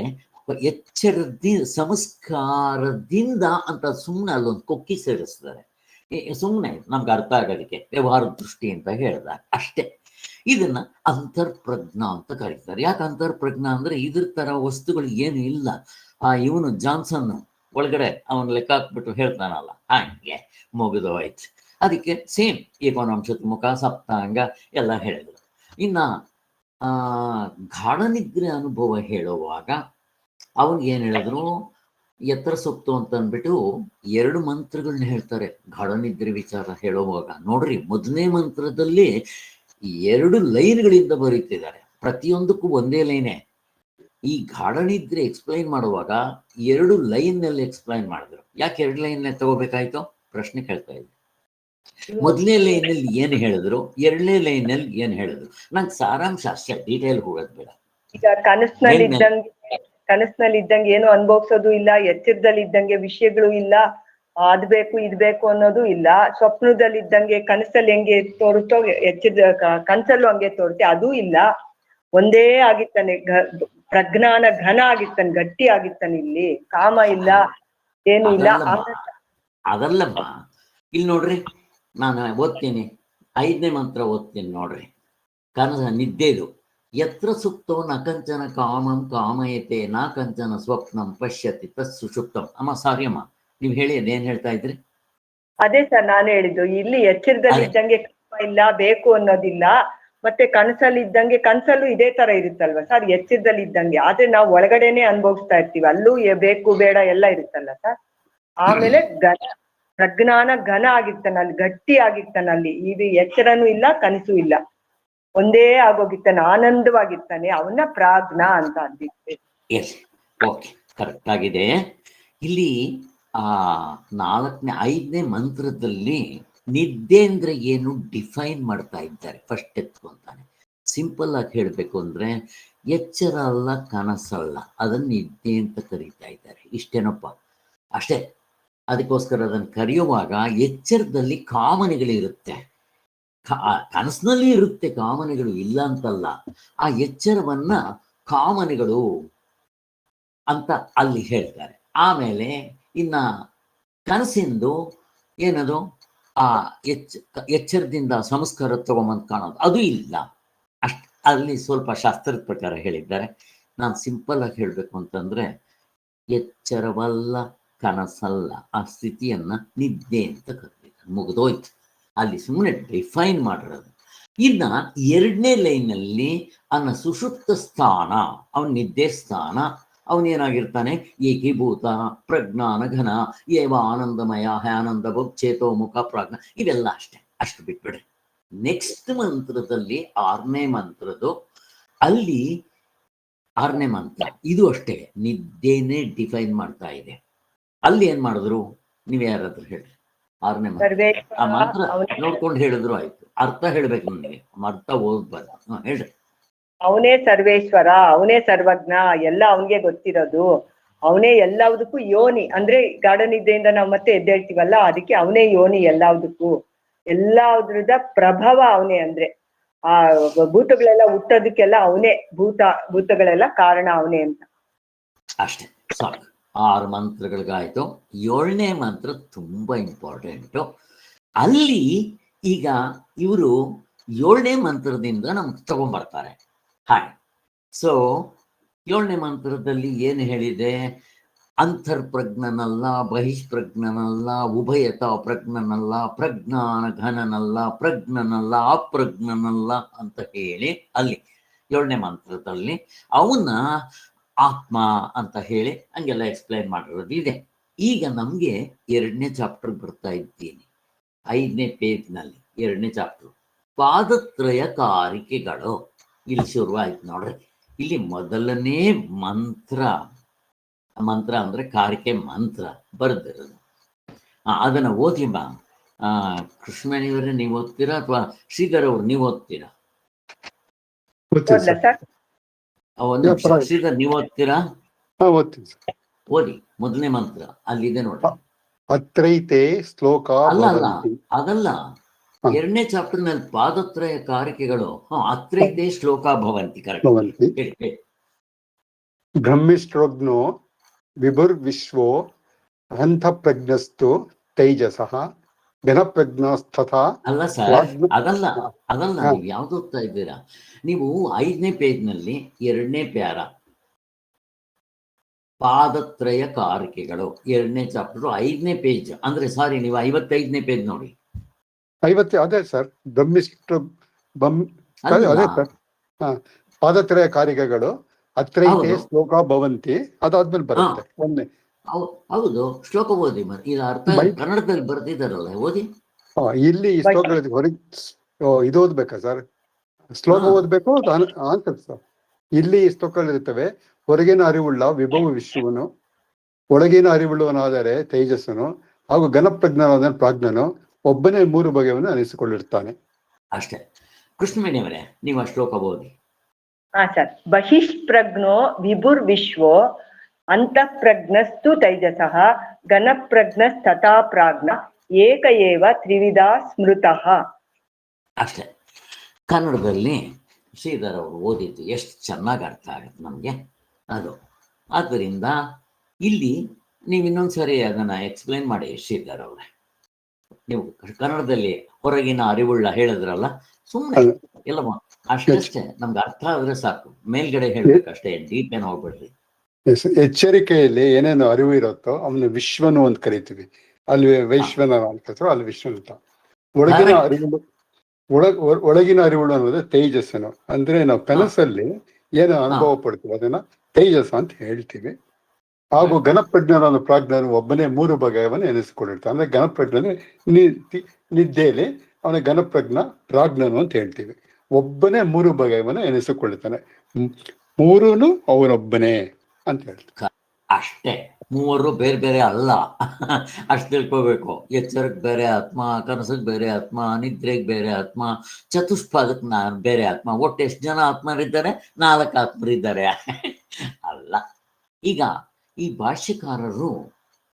ಸಂಸ್ಕಾರದಿಂದ ಅಂತ ಸುಮ್ಮನೆ ಅಲ್ಲೊಂದು ಕೊಕ್ಕಿ ಸೇರಿಸ್ತಾರೆ. ಸುಮ್ಮನೆ ನಮ್ಗೆ ಅರ್ಥ ಆಗೋದಕ್ಕೆ ವ್ಯವಹಾರದ ದೃಷ್ಟಿ ಅಂತ ಹೇಳಿದಾಗ ಅಷ್ಟೇ. ಇದನ್ನ ಅಂತರ್ಪ್ರಜ್ಞಾ ಅಂತ ಕರೀತಾರೆ. ಯಾಕೆ ಅಂತರ್ಪ್ರಜ್ಞಾ ಅಂದ್ರೆ ಇದ್ರ ತರ ವಸ್ತುಗಳು ಏನು ಇಲ್ಲ. ಇವನು ಜಾನ್ಸನ್ ಒಳಗಡೆ ಅವನು ಲೆಕ್ಕ ಹಾಕ್ಬಿಟ್ಟು ಹೇಳ್ತಾನಲ್ಲ, ಹಂಗೆ ಮುಗಿದೋಯ್ತು. ಅದಕ್ಕೆ ಸೇಮ್ ಏಕೋನವಂಶದ ಮುಖ, ಸಪ್ತಾಂಗ ಎಲ್ಲ ಹೇಳಿದ್ರು. ಇನ್ನ ಗಾಢನಿದ್ರೆ ಅನುಭವ ಹೇಳುವಾಗ ಅವನಿಗೆ ಏನ್ ಹೇಳಿದ್ರು, ಎತ್ತರ ಸೊತ್ತು ಅಂತ ಅಂದ್ಬಿಟ್ಟು 2 ಮಂತ್ರಗಳನ್ನ ಹೇಳ್ತಾರೆ ಗಾಢನಿದ್ರೆ ವಿಚಾರ ಹೇಳುವಾಗ. ನೋಡ್ರಿ, ಮೊದಲನೇ ಮಂತ್ರದಲ್ಲಿ 2 ಲೈನ್ಗಳಿಂದ ಬರೀತಿದ್ದಾರೆ, ಪ್ರತಿಯೊಂದಕ್ಕೂ ಒಂದೇ ಲೈನೇ. ಈ ಗಾಢನಿದ್ರೆ ಎಕ್ಸ್ಪ್ಲೈನ್ ಮಾಡುವಾಗ 2 ಲೈನ್ನಲ್ಲಿ ಎಕ್ಸ್ಪ್ಲೈನ್ ಮಾಡಿದ್ರು. ಯಾಕೆ 2 ಲೈನ್ ತಗೋಬೇಕಾಯ್ತು ಪ್ರಶ್ನೆ ಕೇಳ್ತಾ ಇದ್ದೆ. ಮೊದಲನೇ ಲೈನಲ್ಲಿ ಏನು ಹೇಳಿದ್ರು, 2ನೇ ಲೈನಲ್ಲಿ ಏನು ಹೇಳಿದ್ರು, ನಂಗೆ ಸಾರಾಂಶ ಅಷ್ಟೇ, ಡೀಟೇಲ್ ಹೋಗೋದು ಬೇಡ. ಈಗ ಕನಸಿನಲ್ಲಿ ಇದ್ದಂಗೆ ಏನು ಅನುಭವಿಸೋದು ಇಲ್ಲ, ಎಚ್ಚರದಲ್ಲಿ ಇದ್ದಂಗೆ ವಿಷಯಗಳು ಇಲ್ಲ, ಅದ್ ಬೇಕು ಇದ್ ಬೇಕು ಅನ್ನೋದು ಇಲ್ಲ. ಸ್ವಪ್ನದಲ್ಲಿ ಇದ್ದಂಗೆ ಕನಸಲ್ಲಿ ಹೆಂಗೆ ತೋರುತ್ತೋ ಕನಸಲ್ಲೂ ಹಂಗೆ ತೋರುತ್ತೆ, ಅದೂ ಇಲ್ಲ. ಒಂದೇ ಆಗಿರ್ತಾನೆ, ಪ್ರಜ್ಞಾನ ಘನ ಆಗಿರ್ತಾನೆ, ಗಟ್ಟಿ ಆಗಿರ್ತಾನೆ. ಇಲ್ಲಿ ಕಾಮ ಇಲ್ಲ, ಏನು ಇಲ್ಲ. ಅದಲ್ಲಮ್ಮ, ಇಲ್ಲಿ ನೋಡ್ರಿ, ನಾನು ಓದ್ತೀನಿ, 5ನೇ ಮಂತ್ರ ಓದ್ತೀನಿ ನೋಡ್ರಿ. ನಿದ್ದೆದು ಯತ್ರ ಸುಪ್ತೋ ನ ಕಂಚನ ಕಾಮಂ ಕಾಮಯತೆ ನ ಕಂಚನ ಸ್ವಪ್ನಂ ಪಶ್ಯತಿ ತತ್ ಸುಷುಪ್ತಂ. ಅಮ್ಮ ಸಾರಿ ಅಮ್ಮ, ನೀವು ಹೇಳಿ, ಅದೇನ್ ಹೇಳ್ತಾ ಇದ್ರಿ? ಅದೇ ಸರ್ ನಾನು ಹೇಳಿದ್ದು, ಇಲ್ಲಿ ಎಚ್ಚರದಲ್ಲಿ ಇದ್ದಂಗೆ ಕಾಮ ಇಲ್ಲ, ಬೇಕು ಅನ್ನೋದಿಲ್ಲ. ಮತ್ತೆ ಕನಸಲ್ಲಿ ಇದ್ದಂಗೆ, ಕನಸಲ್ಲೂ ಇದೇ ತರ ಇರುತ್ತಲ್ವ ಸರ್, ಎಚ್ಚರದಲ್ಲಿ ಇದ್ದಂಗೆ. ಆದ್ರೆ ನಾವು ಒಳಗಡೆನೆ ಅನುಭವಿಸ್ತಾ ಇರ್ತೀವಿ, ಅಲ್ಲೂ ಬೇಕು ಬೇಡ ಎಲ್ಲ ಇರುತ್ತಲ್ಲ ಸರ್. ಆಮೇಲೆ ಪ್ರಜ್ಞಾನ ಘನ ಆಗಿರ್ತಾನೆ, ಅಲ್ಲಿ ಗಟ್ಟಿ ಆಗಿರ್ತಾನೆ. ಅಲ್ಲಿ ಇದು ಎಚ್ಚರನೂ ಇಲ್ಲ, ಕನಸು ಇಲ್ಲ, ಒಂದೇ ಆಗೋಗಿರ್ತಾನೆ, ಆನಂದವಾಗಿರ್ತಾನೆ. ಅವನ್ನ ಪ್ರಾಜ್ಞಾ ಅಂತ ಅಂದಿದ್ದೆ. ಓಕೆ, ಕರೆಕ್ಟ್ ಆಗಿದೆ. ಇಲ್ಲಿ 5ನೇ ಮಂತ್ರದಲ್ಲಿ ನಿದ್ದೆ ಅಂದ್ರೆ ಏನು ಡಿಫೈನ್ ಮಾಡ್ತಾ ಇದ್ದಾರೆ. ಫಸ್ಟ್ ಎತ್ಕೊಂತಾನೆ, ಸಿಂಪಲ್ ಆಗಿ ಹೇಳ್ಬೇಕು ಅಂದ್ರೆ ಎಚ್ಚರ ಅಲ್ಲ, ಕನಸಲ್ಲ, ಅದನ್ನ ನಿದ್ದೆ ಅಂತ ಕರೀತಾ ಇದ್ದಾರೆ. ಇಷ್ಟೇನಪ್ಪ, ಅಷ್ಟೇ. ಅದಕ್ಕೋಸ್ಕರ ಅದನ್ನು ಕರೆಯುವಾಗ ಎಚ್ಚರದಲ್ಲಿ ಕಾಮನೆಗಳಿರುತ್ತೆ, ಕನಸಿನಲ್ಲಿ ಇರುತ್ತೆ ಕಾಮನೆಗಳು, ಇಲ್ಲ ಅಂತಲ್ಲ. ಆ ಎಚ್ಚರವನ್ನ ಕಾಮನೆಗಳು ಅಂತ ಅಲ್ಲಿ ಹೇಳ್ತಾರೆ. ಆಮೇಲೆ ಇನ್ನ ಕನಸಿಂದು ಏನದು, ಆ ಎಚ್ಚರದಿಂದ ಸಂಸ್ಕಾರ ತಗೊಂಬಂದು ಕಾಣೋದು, ಅದು ಇಲ್ಲ. ಅಲ್ಲಿ ಸ್ವಲ್ಪ ಶಾಸ್ತ್ರದ ಪ್ರಕಾರ ಹೇಳಿದ್ದಾರೆ. ನಾನು ಸಿಂಪಲ್ ಆಗಿ ಹೇಳಬೇಕು ಅಂತಂದ್ರೆ, ಎಚ್ಚರವಲ್ಲ, ಕನಸಲ್ಲ, ಆ ಸ್ಥಿತಿಯನ್ನ ನಿದ್ದೆ ಅಂತ ಕರೀತಾರೆ. ಮುಗಿದೋಯ್ತು, ಅಲ್ಲಿ ಸುಮ್ಮನೆ ಡಿಫೈನ್ ಮಾಡಿರೋದು. ಇನ್ನ 2ನೇ ಲೈನಲ್ಲಿ ಸುಷುಪ್ತ ಸ್ಥಾನ, ಅವನ ನಿದ್ದೆ ಸ್ಥಾನ, ಅವನೇನಾಗಿರ್ತಾನೆ, ಏಕೀಭೂತ ಪ್ರಜ್ಞಾನ ಘನ ಏವ ಆನಂದಮಯ ಆನಂದ ಚೇತೋ ಮುಖ ಪ್ರಾಜ್ಞ, ಇವೆಲ್ಲ ಅಷ್ಟೇ. ಅಷ್ಟು ಬಿಟ್ಬಿಡ್ರಿ. ನೆಕ್ಸ್ಟ್ ಮಂತ್ರದಲ್ಲಿ 6ನೇ ಮಂತ್ರದ್ದು, ಅಲ್ಲಿ 6ನೇ ಮಂತ್ರ ಇದು ಅಷ್ಟೇ, ನಿದ್ದೆನೇ ಡಿಫೈನ್ ಮಾಡ್ತಾ ಇದೆ. ಅಲ್ಲಿ ಏನ್ ಮಾಡಿದ್ರು, ನೀವ್ ಯಾರಾದ್ರೂ ಹೇಳ್ರಿ. 6ನೇ ಮಂತ್ರ ಆ ಮಂತ್ರ ನೋಡ್ಕೊಂಡು ಹೇಳಿದ್ರು ಆಯ್ತು, ಅರ್ಥ ಹೇಳ್ಬೇಕು ನಿಮಗೆ, ಅರ್ಥ ಓದ್ಬಾರ್ದು. ಹೇಳ್ರಿ. ಅವನೇ ಸರ್ವೇಶ್ವರ, ಅವನೇ ಸರ್ವಜ್ಞ, ಎಲ್ಲ ಅವನಿಗೆ ಗೊತ್ತಿರೋದು. ಅವನೇ ಎಲ್ಲದಕ್ಕೂ ಯೋನಿ. ಅಂದ್ರೆ ಗಾಢ ನಿದ್ದೆಯಿಂದ ನಾವು ಮತ್ತೆ ಎದ್ದೇಳ್ತೀವಲ್ಲ, ಅದಕ್ಕೆ ಅವನೇ ಯೋನಿ ಎಲ್ಲದಕ್ಕೂ, ಎಲ್ಲದ್ರದ ಪ್ರಭಾವ ಅವನೇ. ಅಂದ್ರೆ ಆ ಭೂತಗಳೆಲ್ಲ ಹುಟ್ಟೋದಕ್ಕೆಲ್ಲ ಅವನೇ, ಭೂತಗಳೆಲ್ಲ ಕಾರಣ ಅವನೇ ಅಂತ. ಅಷ್ಟೇ ಸಾಕು. 6 ಮಂತ್ರಗಳಿಗಾಯ್ತು. 7ನೇ ಮಂತ್ರ ತುಂಬಾ ಇಂಪಾರ್ಟೆಂಟು. ಅಲ್ಲಿ ಈಗ ಇವರು 7ನೇ ಮಂತ್ರದಿಂದ ನಮ್ಗೆ ತಗೊಂಡ್ಬರ್ತಾರೆ. ಹಾಗೆ ಸೊ 7ನೇ ಮಂತ್ರದಲ್ಲಿ ಏನು ಹೇಳಿದೆ? ಅಂತರ್ಪ್ರಜ್ಞನಲ್ಲ, ಬಹಿಷ್ಪ್ರಜ್ಞನಲ್ಲ, ಉಭಯತ ಪ್ರಜ್ಞನಲ್ಲ, ಪ್ರಜ್ಞಾನ ಘನನಲ್ಲ, ಪ್ರಜ್ಞನಲ್ಲ, ಅಪ್ರಜ್ಞನಲ್ಲ ಅಂತ ಹೇಳಿ ಅಲ್ಲಿ 7ನೇ ಮಂತ್ರದಲ್ಲಿ ಅವನ್ನ ಆತ್ಮ ಅಂತ ಹೇಳಿ ಹಂಗೆಲ್ಲ ಎಕ್ಸ್ಪ್ಲೈನ್ ಮಾಡಿರೋದು ಇದೆ. ಈಗ ನಮಗೆ 2ನೇ ಚಾಪ್ಟರ್ ಬರ್ತಾ ಇದ್ದೀನಿ. 5ನೇ ಪೇಜ್ನಲ್ಲಿ 2ನೇ ಚಾಪ್ಟರ್, ಪಾದತ್ರಯ ಕಾರಿಕೆಗಳು. ಇಲ್ಲಿ ಶುರುವಾಯ್ತು ನೋಡ್ರಿ. ಇಲ್ಲಿ ಮೊದಲನೇ ಮಂತ್ರ ಅಂದ್ರೆ ಕಾರಿಕೆ ಮಂತ್ರ ಬರೆದಿರೋದು. ಅದನ್ನ ಓದಿ ಬಾ. ಕೃಷ್ಣನಿಯವರೇ ನೀವು ಓದ್ತೀರಾ ಅಥವಾ ಶ್ರೀಧರ್ ಅವ್ರು ನೀವು ಓದ್ತೀರಾ? ಓದ್ಲಾ ಸರ್? ಒಂದು ನಿಮಿಷ, ಶ್ರೀಧರ್ ನೀವು ಓದ್ತೀರಾ? ಓದ್ತೀನಿ ಸರ್. ಓದಿ ಮೊದಲನೇ ಮಂತ್ರ ಅಲ್ಲಿದೆ ನೋಡ್ರಿ. ಅತ್ರೈತೆ ಶ್ಲೋಕ ಭವಂತಿ. ಅದಲ್ಲ, 2ನೇ ಚಾಪ್ಟರ್ ನಲ್ಲಿ ಪಾದತ್ರಯ ಕಾರಿಕೆಗಳು. ಅತ್ರೈತೆ ಶ್ಲೋಕ ಭವಂತಿ. ಕರೆಕ್ಟ್. ಬ್ರಹ್ಮಿಷ್ಟ್ರಜ್ಞೋ ವಿಭುರ್ವಿಶ್ವೋ ಅಹಂತಪ್ರಜ್ಞಸ್ತು ತೈಜಸಃ ಘನಪ್ರಜ್ಞಸ್ತಥಾ. ಅಲ್ಲ ಸರ್, ಅದಲ್ಲ ನೀವು ಯಾವ್ದು ಓದ್ತಾ ಇದ್ದೀರಾ? ನೀವು 5ನೇ ಪೇಜ್ನಲ್ಲಿ 2ನೇ ಪ್ಯಾರ, ಪಾದತ್ರಯ ಕಾರಿಕೆಗಳು 2ನೇ ಚಾಪ್ಟರ್ 5ನೇ ಪೇಜ್. ಅಂದ್ರೆ ಸಾರಿ, ನೀವು 55ನೇ ಪೇಜ್ ನೋಡಿ. 50 ಅದೇ ಸರ್, ಅದೇ ಸರ್. ಪಾದತ್ರಯ ಕಾರಿಕೆಗಳು ಅತ್ರೈತೆ ಶ್ಲೋಕ ಭವಂತಿ, ಅದಾದ್ಮೇಲೆ ಬರುತ್ತೆ ಒಂದೇ. ಹೌದು, ಶ್ಲೋಕ ಓದಿ. ಇದು ಅರ್ಥ ಕನ್ನಡದಲ್ಲಿ ಬರ್ತಿದಾರಲ್ಲ, ಓದಿ. ಇಲ್ಲಿ ಈ ಶ್ಲೋಕಗಳಿಗೆ ಹೊರಗೆ ಇದು ಓದ್ಬೇಕಾ ಸರ್? ಶ್ಲೋಕ ಓದ್ಬೇಕು ಆನ್ಸರ್ ಸರ್. ಇಲ್ಲಿ ಈ ಶ್ಲೋಕಗಳಿರ್ತವೆ. ಹೊರಗಿನ ಅರಿವುಳ್ಳ ವಿಭವ ವಿಶ್ವನು, ಒಳಗಿನ ಅರಿವುಳ್ಳವನಾದರೆ ತೇಜಸ್ಸನು, ಹಾಗೂ ಘನಪ್ರಜ್ಞನಾದ ಪ್ರಾಜ್ಞನು ಒಬ್ಬನೇ 3 ಬಗೆಯನ್ನು ಅನಿಸಿಕೊಂಡಿರ್ತಾನೆ. ಅಷ್ಟೇ. ಕೃಷ್ಣವೇಣಿಯವರೇ ನೀವು ಆ ಶ್ಲೋಕ ಓದಿ. ಸರ್. ಬಹಿಷ್ಪ್ರಜ್ಞೋ ವಿಭುರ್ವಿಶ್ವೋ ಅಂತಃಪ್ರಜ್ಞಸ್ತು ತೈಜಸಃ ಘನಪ್ರಜ್ಞಸ್ತಥಾ ಪ್ರಾಜ್ಞ ಏಕ ಏವ ತ್ರಿವಿಧ ಸ್ಮೃತಃ. ಅಷ್ಟೇ. ಕನ್ನಡದಲ್ಲಿ ಶ್ರೀಧರ್ ಅವರು ಓದಿದ್ದು ಎಷ್ಟು ಚೆನ್ನಾಗಿ ಅರ್ಥ ಆಗುತ್ತೆ ನಮಗೆ ಅದು. ಆದ್ದರಿಂದ ಇಲ್ಲಿ ನೀವು ಇನ್ನೊಂದ್ಸರಿ ಅದನ್ನ ಎಕ್ಸ್ಪ್ಲೈನ್ ಮಾಡಿ ಶ್ರೀಧರ್ ಅವರೇ. ನೀವು ಕನ್ನಡದಲ್ಲಿ ಹೊರಗಿನ ಅರಿವುಳ್ಳ ಹೇಳಿದ್ರಲ್ಲ, ಸುಮ್ಮನೆ ಎಲ್ಲ ಅಷ್ಟೇ ನಮ್ಗೆ ಅರ್ಥ ಆದ್ರೆ ಸಾಕು. ಮೇಲ್ಗಡೆ ಹೇಳ್ಬೇಕಷ್ಟೇ, ಡೀಪ್ ಏನು ಹೋಗ್ಬೇಡ್ರಿ. ಎಚ್ಚರಿಕೆಯಲ್ಲಿ ಏನೇನು ಅರಿವು ಇರುತ್ತೋ ಅವನು ವಿಶ್ವನು ಅಂತ ಕರಿತೀವಿ. ಅಲ್ಲಿ ವೈಶ್ವನ ಅಂತ, ಅಲ್ಲಿ ವಿಶ್ವನ ಅಂತ. ಒಳಗಿನ ಅರಿವು, ಒಳಗಿನ ಅರಿವುಳು ಅನ್ನೋದು ತೇಜಸ್ಸನು. ಅಂದ್ರೆ ನಾವು ಕನಸಲ್ಲಿ ಏನು ಅನುಭವ ಪಡ್ತೀವಿ ಅದನ್ನ ತೇಜಸ್ ಅಂತ ಹೇಳ್ತೀವಿ. ಹಾಗೂ ಘನಪ್ರಜ್ಞನ ಪ್ರಾಜ್ಞನು ಒಬ್ಬನೇ 3 ಬಗೆಯವನ್ನ ಎನಿಸಿಕೊಂಡಿರ್ತಾನೆ. ಅಂದ್ರೆ ಘನಪ್ರಜ್ಞನು ನಿದ್ದೆಯಲ್ಲಿ ಅವನ ಘನಪ್ರಜ್ಞ ಪ್ರಾಜ್ಞನು ಅಂತ ಹೇಳ್ತೀವಿ. ಒಬ್ಬನೇ 3 ಬಗೆಯವನ್ನ ಎನಿಸಿಕೊಳ್ಳುತ್ತಾನೆ. 3ನು ಅವನೊಬ್ಬನೇ ಅಂತ ಹೇಳ್ತೀವಿ. ಅಷ್ಟೇ. 3 ಬೇರೆ ಬೇರೆ ಅಲ್ಲ, ಅಷ್ಟು ತಿಳ್ಕೋಬೇಕು. ಎಚ್ಚರಕ್ಕೆ ಬೇರೆ ಆತ್ಮ, ಕನಸಿಗೆ ಬೇರೆ ಆತ್ಮ, ನಿದ್ರೆಗೆ ಬೇರೆ ಆತ್ಮ, ಚತುಷ್ಪಾದಕ್ಕೆ ಬೇರೆ ಆತ್ಮ. ಒಟ್ಟು ಎಷ್ಟು ಜನ ಆತ್ಮರಿದ್ದಾರೆ? 4 ಆತ್ಮರಿದ್ದಾರೆ ಅಲ್ಲ. ಈಗ ಈ ಭಾಷ್ಯಕಾರರು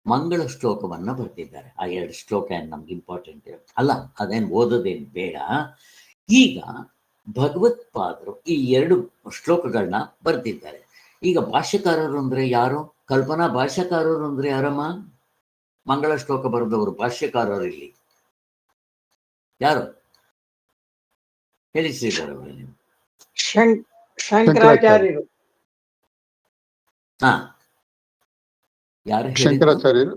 ಮಂಗಳ ಶ್ಲೋಕವನ್ನ ಬರ್ತಿದ್ದಾರೆ. ಆ 2 ಶ್ಲೋಕ ಏನು ನಮ್ಗೆ ಇಂಪಾರ್ಟೆಂಟ್ ಅಲ್ಲ, ಅದೇನು ಓದೋದೇನು ಬೇಡ. ಈಗ ಭಗವತ್ಪಾದರು ಈ 2 ಶ್ಲೋಕಗಳನ್ನ ಬರ್ತಿದ್ದಾರೆ. ಈಗ ಭಾಷ್ಯಕಾರರು ಅಂದ್ರೆ ಯಾರು? ಕಲ್ಪನಾ, ಭಾಷ್ಯಕಾರರು ಅಂದ್ರೆ ಯಾರಮ್ಮ? ಮಂಗಳ ಶ್ಲೋಕ ಬರೆದವರು ಭಾಷ್ಯಕಾರರು ಇಲ್ಲಿ ಯಾರು ಹೇಳಿ ಶ್ರೀಧರ್ ಅವರೇ ನೀವು? ಶಂಕರಾಚಾರ್ಯರು. ಯಾರು? ಶಂಕರಾಚಾರ್ಯರು.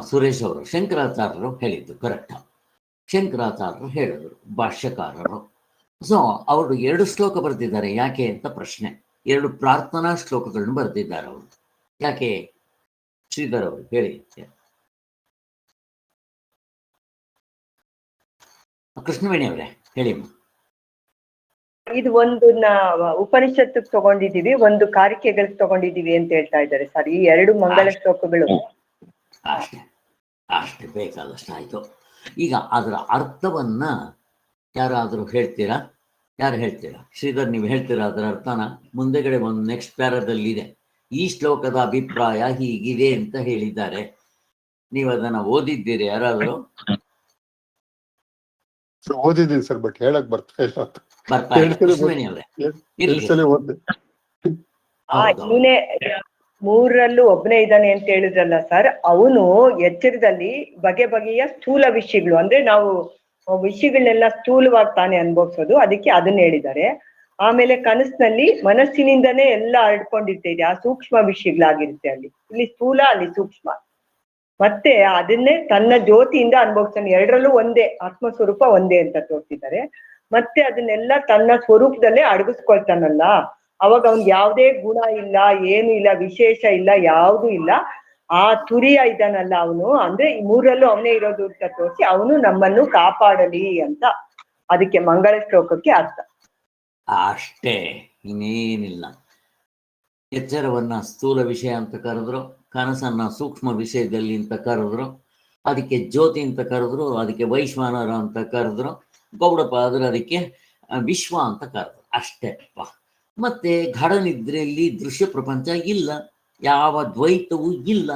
ಸುರೇಶ್ ಅವರು ಶಂಕರಾಚಾರ್ಯರು ಹೇಳಿದ್ದು ಕರೆಕ್ಟ್. ಶಂಕರಾಚಾರ್ಯರು ಹೇಳಿದ್ರು, ಭಾಷ್ಯಕಾರರು. ಸೊ ಅವರು 2 ಶ್ಲೋಕ ಬರ್ತಿದ್ದಾರೆ. ಯಾಕೆ ಅಂತ ಪ್ರಶ್ನೆ. 2 ಪ್ರಾರ್ಥನಾ ಶ್ಲೋಕಗಳನ್ನು ಬರ್ತಿದ್ದಾರೆ ಅವರು. ಯಾಕೆ ಶ್ರೀಧರ್ ಅವರು ಹೇಳಿ. ಕೃಷ್ಣವೇಣಿ ಅವರೇ ಹೇಳಿ. ಇದು ಒಂದು ಉಪನಿಷತ್ತು ತಗೊಂಡಿದೀವಿ, ಒಂದು ಕಾರಿಕೆಗಳಿಗೆ ತಗೊಂಡಿದೀವಿ ಅಂತ ಹೇಳ್ತಾ ಇದ್ದಾರೆ ಸರ್. ಈ 2 ಮಂಗಳ ಶ್ಲೋಕಗಳು ಅಷ್ಟೇ ಬೇಕಾದಷ್ಟು ಆಯ್ತು. ಈಗ ಅದರ ಅರ್ಥವನ್ನ ಯಾರಾದರೂ ಹೇಳ್ತೀರಾ? ಯಾರು ಹೇಳ್ತೀರಾ? ಶ್ರೀಧರ್, ನೀವು ಹೇಳ್ತೀರಾ ಅದರ ಅರ್ಥನ? ಮುಂದೆಗಡೆ ಒಂದು ನೆಕ್ಸ್ಟ್ ಪ್ಯಾರಾದಲ್ಲಿ ಇದೆ, ಈ ಶ್ಲೋಕದ ಅಭಿಪ್ರಾಯ ಹೀಗಿದೆ ಅಂತ ಹೇಳಿದ್ದಾರೆ. ನೀವು ಅದನ್ನ ಓದಿದ್ದೀರಿ ಯಾರಾದರೂ? ಓದಿದ್ದೀನಿ ಸರ್, ಬಟ್ ಹೇಳಕ್ ಬರ್ತಾ ಇಲ್ಲ. ಬರ್ತಾ ಇಲ್ಲ ಹೇಳ್ತೀನಿ ಅಶ್ವಿನಿ ಅವರೇ? ಇರ್ಲಿ. ಓದ್ದೆ. ಹೌದು. ಇವನೇ ಮೂರರಲ್ಲೂ ಒಬ್ಬನೇ ಇದ್ದಾನೆ ಅಂತ ಹೇಳಿದ್ರಲ್ಲ ಸರ್, ಅವನು ಎಚ್ಚರದಲ್ಲಿ ಬಗೆ ಬಗೆಯ ಸ್ಥೂಲ ವಿಷಯಗಳು, ಅಂದ್ರೆ ನಾವು ವಿಷಯಗಳನ್ನೆಲ್ಲ ಸ್ಥೂಲವಾಗಿ ತಾನೇ ಅನುಭವಿಸೋದು, ಅದಕ್ಕೆ ಅದನ್ನ ಹೇಳಿದ್ದಾರೆ. ಆಮೇಲೆ ಕನಸಿನಲ್ಲಿ ಮನಸ್ಸಿನಿಂದನೇ ಎಲ್ಲ ಹರಡ್ಕೊಂಡಿರ್ತೈತೆ, ಆ ಸೂಕ್ಷ್ಮ ವಿಷಯಗಳಾಗಿರುತ್ತೆ. ಇಲ್ಲಿ ಸ್ಥೂಲ, ಅಲ್ಲಿ ಸೂಕ್ಷ್ಮ. ಮತ್ತೆ ಅದನ್ನೇ ತನ್ನ ಜ್ಯೋತಿಯಿಂದ ಅನುಭವಿಸ್ತಾನೆ. ಎರಡರಲ್ಲೂ ಒಂದೇ, ಆತ್ಮಸ್ವರೂಪ ಒಂದೇ ಅಂತ ತೋರಿಸಿದ್ದಾರೆ. ಮತ್ತೆ ಅದನ್ನೆಲ್ಲ ತನ್ನ ಸ್ವರೂಪದಲ್ಲೇ ಅಡಗಿಸ್ಕೊಳ್ತಾನಲ್ಲ, ಅವಾಗ ಅವ್ನಿಗೆ ಯಾವುದೇ ಗುಣ ಇಲ್ಲ, ಏನು ಇಲ್ಲ, ವಿಶೇಷ ಇಲ್ಲ, ಯಾವುದು ಇಲ್ಲ. ಆ ತುರಿಯ ಇದ್ದಾನಲ್ಲ ಅವನು, ಅಂದ್ರೆ ಈ ಮೂರಲ್ಲೂ ಅವನೇ ಇರೋದು ಅಂತ ತೋರಿಸಿ ಅವನು ನಮ್ಮನ್ನು ಕಾಪಾಡಲಿ ಅಂತ ಅದಕ್ಕೆ ಮಂಗಳ ಶ್ಲೋಕಕ್ಕೆ ಅರ್ಥ. ಅಷ್ಟೇ, ಇನ್ನೇನಿಲ್ಲ. ಎಚ್ಚರವನ್ನ ಸ್ಥೂಲ ವಿಷಯ ಅಂತ ಕರೆದ್ರು, ಕನಸನ್ನ ಸೂಕ್ಷ್ಮ ವಿಷಯದಲ್ಲಿ ಅಂತ ಕರೆದ್ರು, ಅದಕ್ಕೆ ಜ್ಯೋತಿ ಅಂತ ಕರೆದ್ರು, ಅದಕ್ಕೆ ವೈಶ್ವಾನರ ಅಂತ ಕರೆದ್ರು, ಗೌಡಪಾದರು ಅದಕ್ಕೆ ವಿಶ್ವ ಅಂತ ಕರೆದ್ರು. ಅಷ್ಟೇಪ್ಪ. ಮತ್ತೆ ಗಾಢನಿದ್ರೆಯಲ್ಲಿ ದೃಶ್ಯ ಪ್ರಪಂಚ ಇಲ್ಲ, ಯಾವ ದ್ವೈತವೂ ಇಲ್ಲ.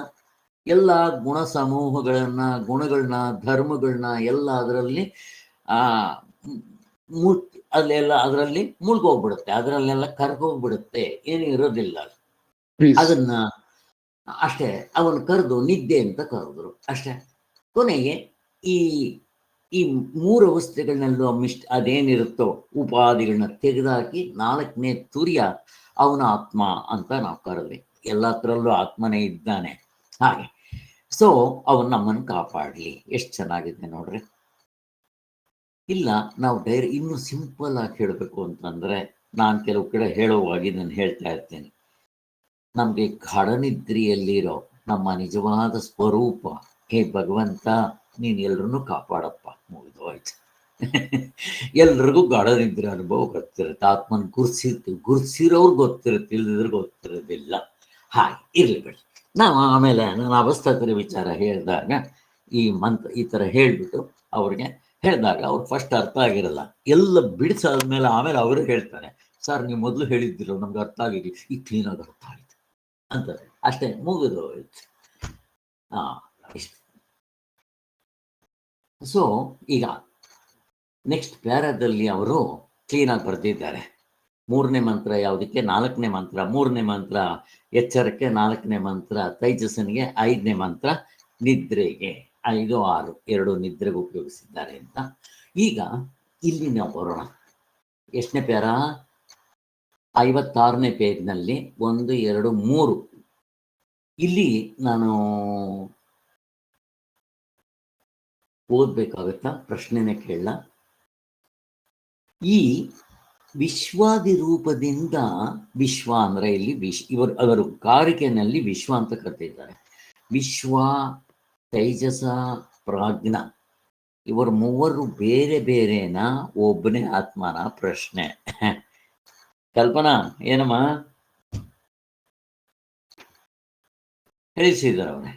ಎಲ್ಲ ಗುಣ ಸಮೂಹಗಳನ್ನ, ಗುಣಗಳನ್ನ, ಧರ್ಮಗಳನ್ನ ಎಲ್ಲ ಅದರಲ್ಲಿ ಅಲ್ಲೆಲ್ಲ ಅದರಲ್ಲಿ ಮುಳುಗೋಗ್ಬಿಡುತ್ತೆ, ಅದರಲ್ಲೆಲ್ಲ ಕರ್ಗೋಗ್ಬಿಡುತ್ತೆ, ಏನೂ ಇರೋದಿಲ್ಲ. ಅದನ್ನ ಅಷ್ಟೇ ಅವನು ಕರೆದು ನಿದ್ದೆ ಅಂತ ಕರೆದ್ರು. ಅಷ್ಟೇ. ಕೊನೆಗೆ ಈ ಈ ಮೂರು ಅವಸ್ಥೆಗಳನ್ನಲ್ಲೂ ಅದೇನಿರುತ್ತೋ ಉಪಾಧಿಗಳನ್ನ ತೆಗೆದುಹಾಕಿ ನಾಲ್ಕನೇ ತುರ್ಯ ಅವನ ಆತ್ಮ ಅಂತ ನಾವು ಕರೆದ್ವಿ. ಎಲ್ಲತ್ರಲ್ಲೂ ಆತ್ಮನೇ ಇದ್ದಾನೆ. ಹಾಗೆ ಸೊ ಅವನು ನಮ್ಮನ್ನು ಕಾಪಾಡಲಿ. ಎಷ್ಟು ಚೆನ್ನಾಗಿದೆ ನೋಡ್ರಿ. ಇಲ್ಲ, ನಾವು ಇನ್ನು ಸಿಂಪಲ್ ಆಗಿ ಹೇಳಬೇಕು ಅಂತಂದ್ರೆ, ನಾನು ಕೆಲವು ಕಡೆ ಹೇಳುವಾಗಿ ನಾನು ಹೇಳ್ತಾ ಇರ್ತೀನಿ, ನಮಗೆ ಗಾಢನಿದ್ರೆಯಲ್ಲಿರೋ ನಮ್ಮ ನಿಜವಾದ ಸ್ವರೂಪ, ಹೇ ಭಗವಂತ ನೀನು ಎಲ್ರನ್ನೂ ಕಾಪಾಡಪ್ಪ, ಮುಗಿದೋಯ್ತು. ಎಲ್ರಿಗೂ ಗಾಢನಿದ್ರೆ ಅನುಭವ ಗೊತ್ತಿರುತ್ತೆ, ಆತ್ಮನ್ ಗುರ್ಸಿರೋರು ಗೊತ್ತಿರುತ್ತೆ, ಇಲ್ದಿದ್ರೆ ಗೊತ್ತಿರೋದಿಲ್ಲ. ಹಾಗೆ ಇರ್ಲಿ ಬಿಡಿ. ನಾವು ಆಮೇಲೆ ನಾನು ಅವಸ್ಥಾತರ ವಿಚಾರ ಹೇಳಿದಾಗ ಈ ಥರ ಹೇಳಿಬಿಟ್ಟು ಅವ್ರಿಗೆ ಹೇಳಿದಾಗ ಅವ್ರು ಫಸ್ಟ್ ಅರ್ಥ ಆಗಿರಲ್ಲ, ಎಲ್ಲ ಬಿಡಿಸಾದ್ಮೇಲೆ ಆಮೇಲೆ ಅವರು ಹೇಳ್ತಾರೆ, ಸರ್ ನೀವು ಮೊದಲು ಹೇಳಿದ್ದಿರೋ ನಮ್ಗೆ ಅರ್ಥ ಆಗಿರಿ, ಈಗ ಕ್ಲೀನಾಗಿ ಅರ್ಥ ಆಯಿತು ಅಂತಾರೆ. ಅಷ್ಟೇ, ಮುಗಿದು ಹೋಯ್ತು. ಇಷ್ಟು. ಸೊ ಈಗ ನೆಕ್ಸ್ಟ್ ಪ್ಯಾರಾದಲ್ಲಿ ಅವರು ಕ್ಲೀನಾಗಿ ಬರೆದಿದ್ದಾರೆ. 3ನೇ ಮಂತ್ರ ಯಾವುದಕ್ಕೆ, 4ನೇ ಮಂತ್ರ, 3ನೇ ಮಂತ್ರ ಎಚ್ಚರಕ್ಕೆ, 4ನೇ ಮಂತ್ರ ತೈಜಸ್ಸನಿಗೆ, 5ನೇ ಮಂತ್ರ ನಿದ್ರೆಗೆ, 5, 6 2 ನಿದ್ರೆಗೆ ಉಪಯೋಗಿಸಿದ್ದಾರೆ ಅಂತ. ಈಗ ಇಲ್ಲಿ ನಾವು ಬರೋಣ. ಎಷ್ಟನೇ ಪ್ಯಾರ? 56ನೇ ಪೇಜ್ನಲ್ಲಿ 1, 2, 3 ಇಲ್ಲಿ ನಾನು ಓದ್ಬೇಕಾಗತ್ತಾ? ಪ್ರಶ್ನೆನೇ ಕೇಳಲ್ಲ. ಈ ವಿಶ್ವಾದಿ ರೂಪದಿಂದ, ವಿಶ್ವ ಅಂದ್ರೆ ಇಲ್ಲಿ ಅವರು ಕಾರಿಕೆನಲ್ಲಿ ವಿಶ್ವ ಅಂತ ಕರೆದಿದ್ದಾರೆ. ವಿಶ್ವ, ತೈಜಸ, ಪ್ರಾಜ್ಞ ಇವರು ಮೂವರು ಬೇರೆ ಬೇರೆನಾ, ಒಬ್ಬನೇ ಆತ್ಮನ? ಪ್ರಶ್ನೆ. ಕಲ್ಪನಾ ಏನಮ್ಮ ಹೇಳಿಸಿದಾರೆ ಅವರೇ?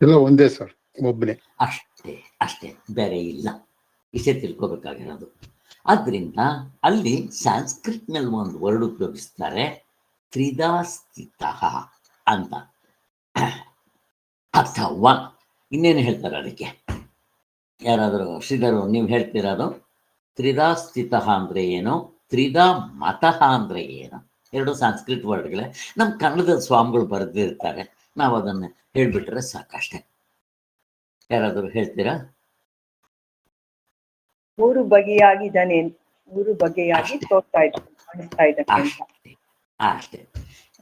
ಇಲ್ಲ, ಒಂದೇ ಸರ್, ಒಬ್ಬನೇ. ಅಷ್ಟೇ ಅಷ್ಟೇ, ಬೇರೆ ಇಲ್ಲ. ಇಷ್ಟೇ ತಿಳ್ಕೊಬೇಕಾಗಿರೋದು. ಆದ್ರಿಂದ ಅಲ್ಲಿ ಸಂಸ್ಕೃತ್ನಲ್ಲಿ ಒಂದು ವರ್ಡ್ ಉಪಯೋಗಿಸ್ತಾರೆ, ತ್ರಿದಾಸ್ಥಿತ ಅಂತ. ಅಥವಾ ಇನ್ನೇನು ಹೇಳ್ತಾರೆ ಅದಕ್ಕೆ? ಯಾರಾದರೂ ಶ್ರೀಧರು ನೀವು ಹೇಳ್ತಿರೋದು? ತ್ರಿದಾಸ್ಥಿತ ಅಂದ್ರೆ ಏನು, ತ್ರಿದಾ ಮತಃ ಅಂದ್ರೆ ಏನು? 2 ಸಂಸ್ಕೃತ ವರ್ಡ್ಗಳೇ. ನಮ್ಮ ಕನ್ನಡದ ಸ್ವಾಮಿಗಳು ಬರೆದಿರ್ತಾರೆ, ನಾವು ಅದನ್ನು ಹೇಳ್ಬಿಟ್ರೆ ಸಾಕಷ್ಟೆ. ಯಾರಾದರೂ ಹೇಳ್ತೀರಾ? 3 ಬಗೆಯಾಗಿದ್ದಾನೆ, 3 ಬಗೆಯಾಗಿ ತೋರ್ತಾ ಇದ್ದಾನೆ. ಅಷ್ಟೇ.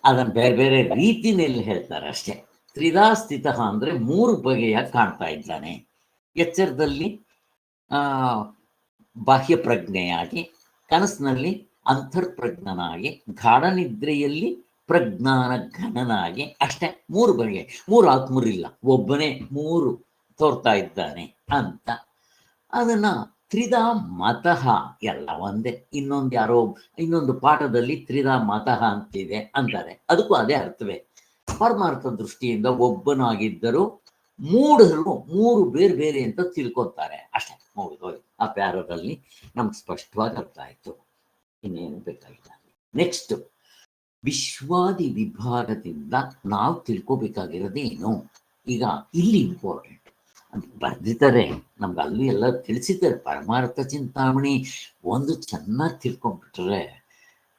ಅದನ್ನು ಬೇರೆ ಬೇರೆ ರೀತಿಯಲ್ಲಿ ಹೇಳ್ತಾರೆ ಅಷ್ಟೇ. ತ್ರಿದಾಸ್ಥಿತ ಅಂದ್ರೆ 3 ಬಗೆಯಾಗಿ ಕಾಣ್ತಾ ಇದ್ದಾನೆ. ಎಚ್ಚರದಲ್ಲಿ ಬಾಹ್ಯ ಪ್ರಜ್ಞೆಯಾಗಿ, ಕನಸಿನಲ್ಲಿ ಅಂತರ್ಪ್ರಜ್ಞನಾಗಿ, ಗಾಢನಿದ್ರೆಯಲ್ಲಿ ಪ್ರಜ್ಞಾನ ಘನನಾಗಿ. ಅಷ್ಟೇ, 3 ಬಗೆ. 3 ಆತ್ಮರಿಲ್ಲ, ಒಬ್ಬನೇ 3 ತೋರ್ತಾ ಇದ್ದಾನೆ ಅಂತ. ಅದನ್ನ ತ್ರಿದಾ ಮತಃ, ಎಲ್ಲ ಒಂದೇ. ಇನ್ನೊಂದು ಪಾಠದಲ್ಲಿ ತ್ರಿದಾ ಮತಃ ಅಂತಿದೆ ಅಂತಾರೆ, ಅದಕ್ಕೂ ಅದೇ ಅರ್ಥವೇ. ಪರಮಾರ್ಥ ದೃಷ್ಟಿಯಿಂದ ಒಬ್ಬನಾಗಿದ್ದರೂ ಮೂಢರು 3 ಬೇರೆ ಬೇರೆ ಅಂತ ತಿಳ್ಕೊತಾರೆ. ಅಷ್ಟೇ, ಮುಗಿದೋಯ್ತು. ಆ ಪ್ಯಾರದಲ್ಲಿ ನಮ್ಗೆ ಸ್ಪಷ್ಟವಾಗಿ ಅರ್ಥ ಆಯ್ತು. ಇನ್ನೇನು ಬೇಕಾಗಿಲ್ಲ. ನೆಕ್ಸ್ಟ್, ವಿಶ್ವಾದಿ ವಿಭಾಗದಿಂದ ನಾವು ತಿಳ್ಕೊಬೇಕಾಗಿರೋದೇನು? ಈಗ ಇಲ್ಲಿ ಇಂಪಾರ್ಟೆಂಟ್ ಬರ್ದಿದ್ದಾರೆ, ನಮ್ಗೆ ಅಲ್ಲಿ ಎಲ್ಲ ತಿಳಿಸಿದ್ದಾರೆ. ಪರಮಾರ್ಥ ಚಿಂತಾಮಣಿ ಒಂದು ಚೆನ್ನಾಗಿ ತಿಳ್ಕೊಂಡ್ಬಿಟ್ರೆ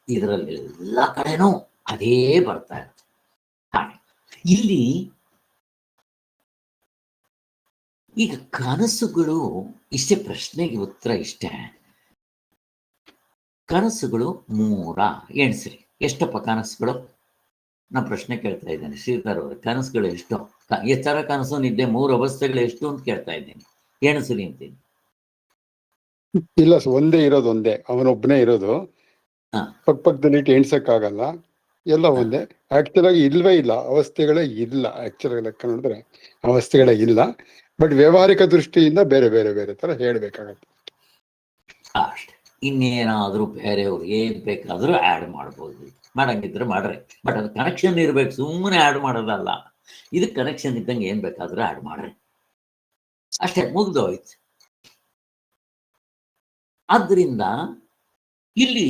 ಇದರಲ್ಲಿ ಎಲ್ಲ ಕಡೆನೂ ಅದೇ ಬರ್ತಾ ಇರುತ್ತೆ. ಹಾಗೆ ಇಲ್ಲಿ ಈಗ ಕನಸುಗಳು ಇಷ್ಟೇ, ಪ್ರಶ್ನೆಗೆ ಉತ್ತರ ಇಷ್ಟೇ. ಕನಸುಗಳು 3 ಎಣಿಸ್ರಿ. ಎಷ್ಟಪ್ಪ ಕನಸುಗಳು? ನಾನು ಪ್ರಶ್ನೆ ಕೇಳ್ತಾ ಇದ್ದೇನೆ ಶ್ರೀಧರ್ ಅವರು. ಕನಸುಗಳು ಎಷ್ಟು? ಎಚ್ಚರ, ಕನಸು, ನಿದ್ದೆ 3 ಅವಸ್ಥೆಗಳು ಎಷ್ಟು ಅಂತ ಕೇಳ್ತಾ ಇದ್ದೀನಿ. ಎಣಿಸ್ರಿ ಅಂತೀನಿ. ಇಲ್ಲ ಒಂದೇ ಇರೋದು, ಒಂದೇ ಅವನೊಬ್ಬನೇ ಇರೋದು. ಹಾ. ಪಕ್ಕದಲ್ಲಿ ಇಟ್ಟು ಎಣ್ಸಕ್ಕಾಗಲ್ಲ, ಎಲ್ಲ ಒಂದೇ. ಆಕ್ಚುಲ್ ಆಗಿ ಇಲ್ವೇ ಇಲ್ಲ, ಅವಸ್ಥೆಗಳೇ ಇಲ್ಲ. ಆಕ್ಚುಲ್ ಆಗಿ ಲೆಕ್ಕ ನೋಡಿದ್ರೆ ಅವಸ್ಥೆಗಳೇ ಇಲ್ಲ. ಬಟ್ ವ್ಯವಹಾರಿಕ ದೃಷ್ಟಿಯಿಂದ ಬೇರೆ ಬೇರೆ ಬೇರೆ ತರ ಹೇಳ್ಬೇಕಾಗತ್ತೆ ಅಷ್ಟೆ. ಇನ್ನೇನಾದ್ರೂ ಬೇರೆಯವ್ರು ಏನ್ ಬೇಕಾದ್ರೂ ಆ್ಯಡ್ ಮಾಡ್ಬೋದು, ಮಾಡಂಗಿದ್ರೆ ಮಾಡ್ರಿ. ಬಟ್ ಅದು ಕನೆಕ್ಷನ್ ಇರ್ಬೇಕು, ಸುಮ್ಮನೆ ಆ್ಯಡ್ ಮಾಡೋದಲ್ಲ. ಇದು ಕನೆಕ್ಷನ್ ಇದ್ದಂಗೆ ಏನ್ ಬೇಕಾದ್ರೂ ಆ್ಯಡ್ ಮಾಡ್ರಿ, ಅಷ್ಟೇ, ಮುಗ್ದೋಯ್ತು. ಆದ್ರಿಂದ ಇಲ್ಲಿ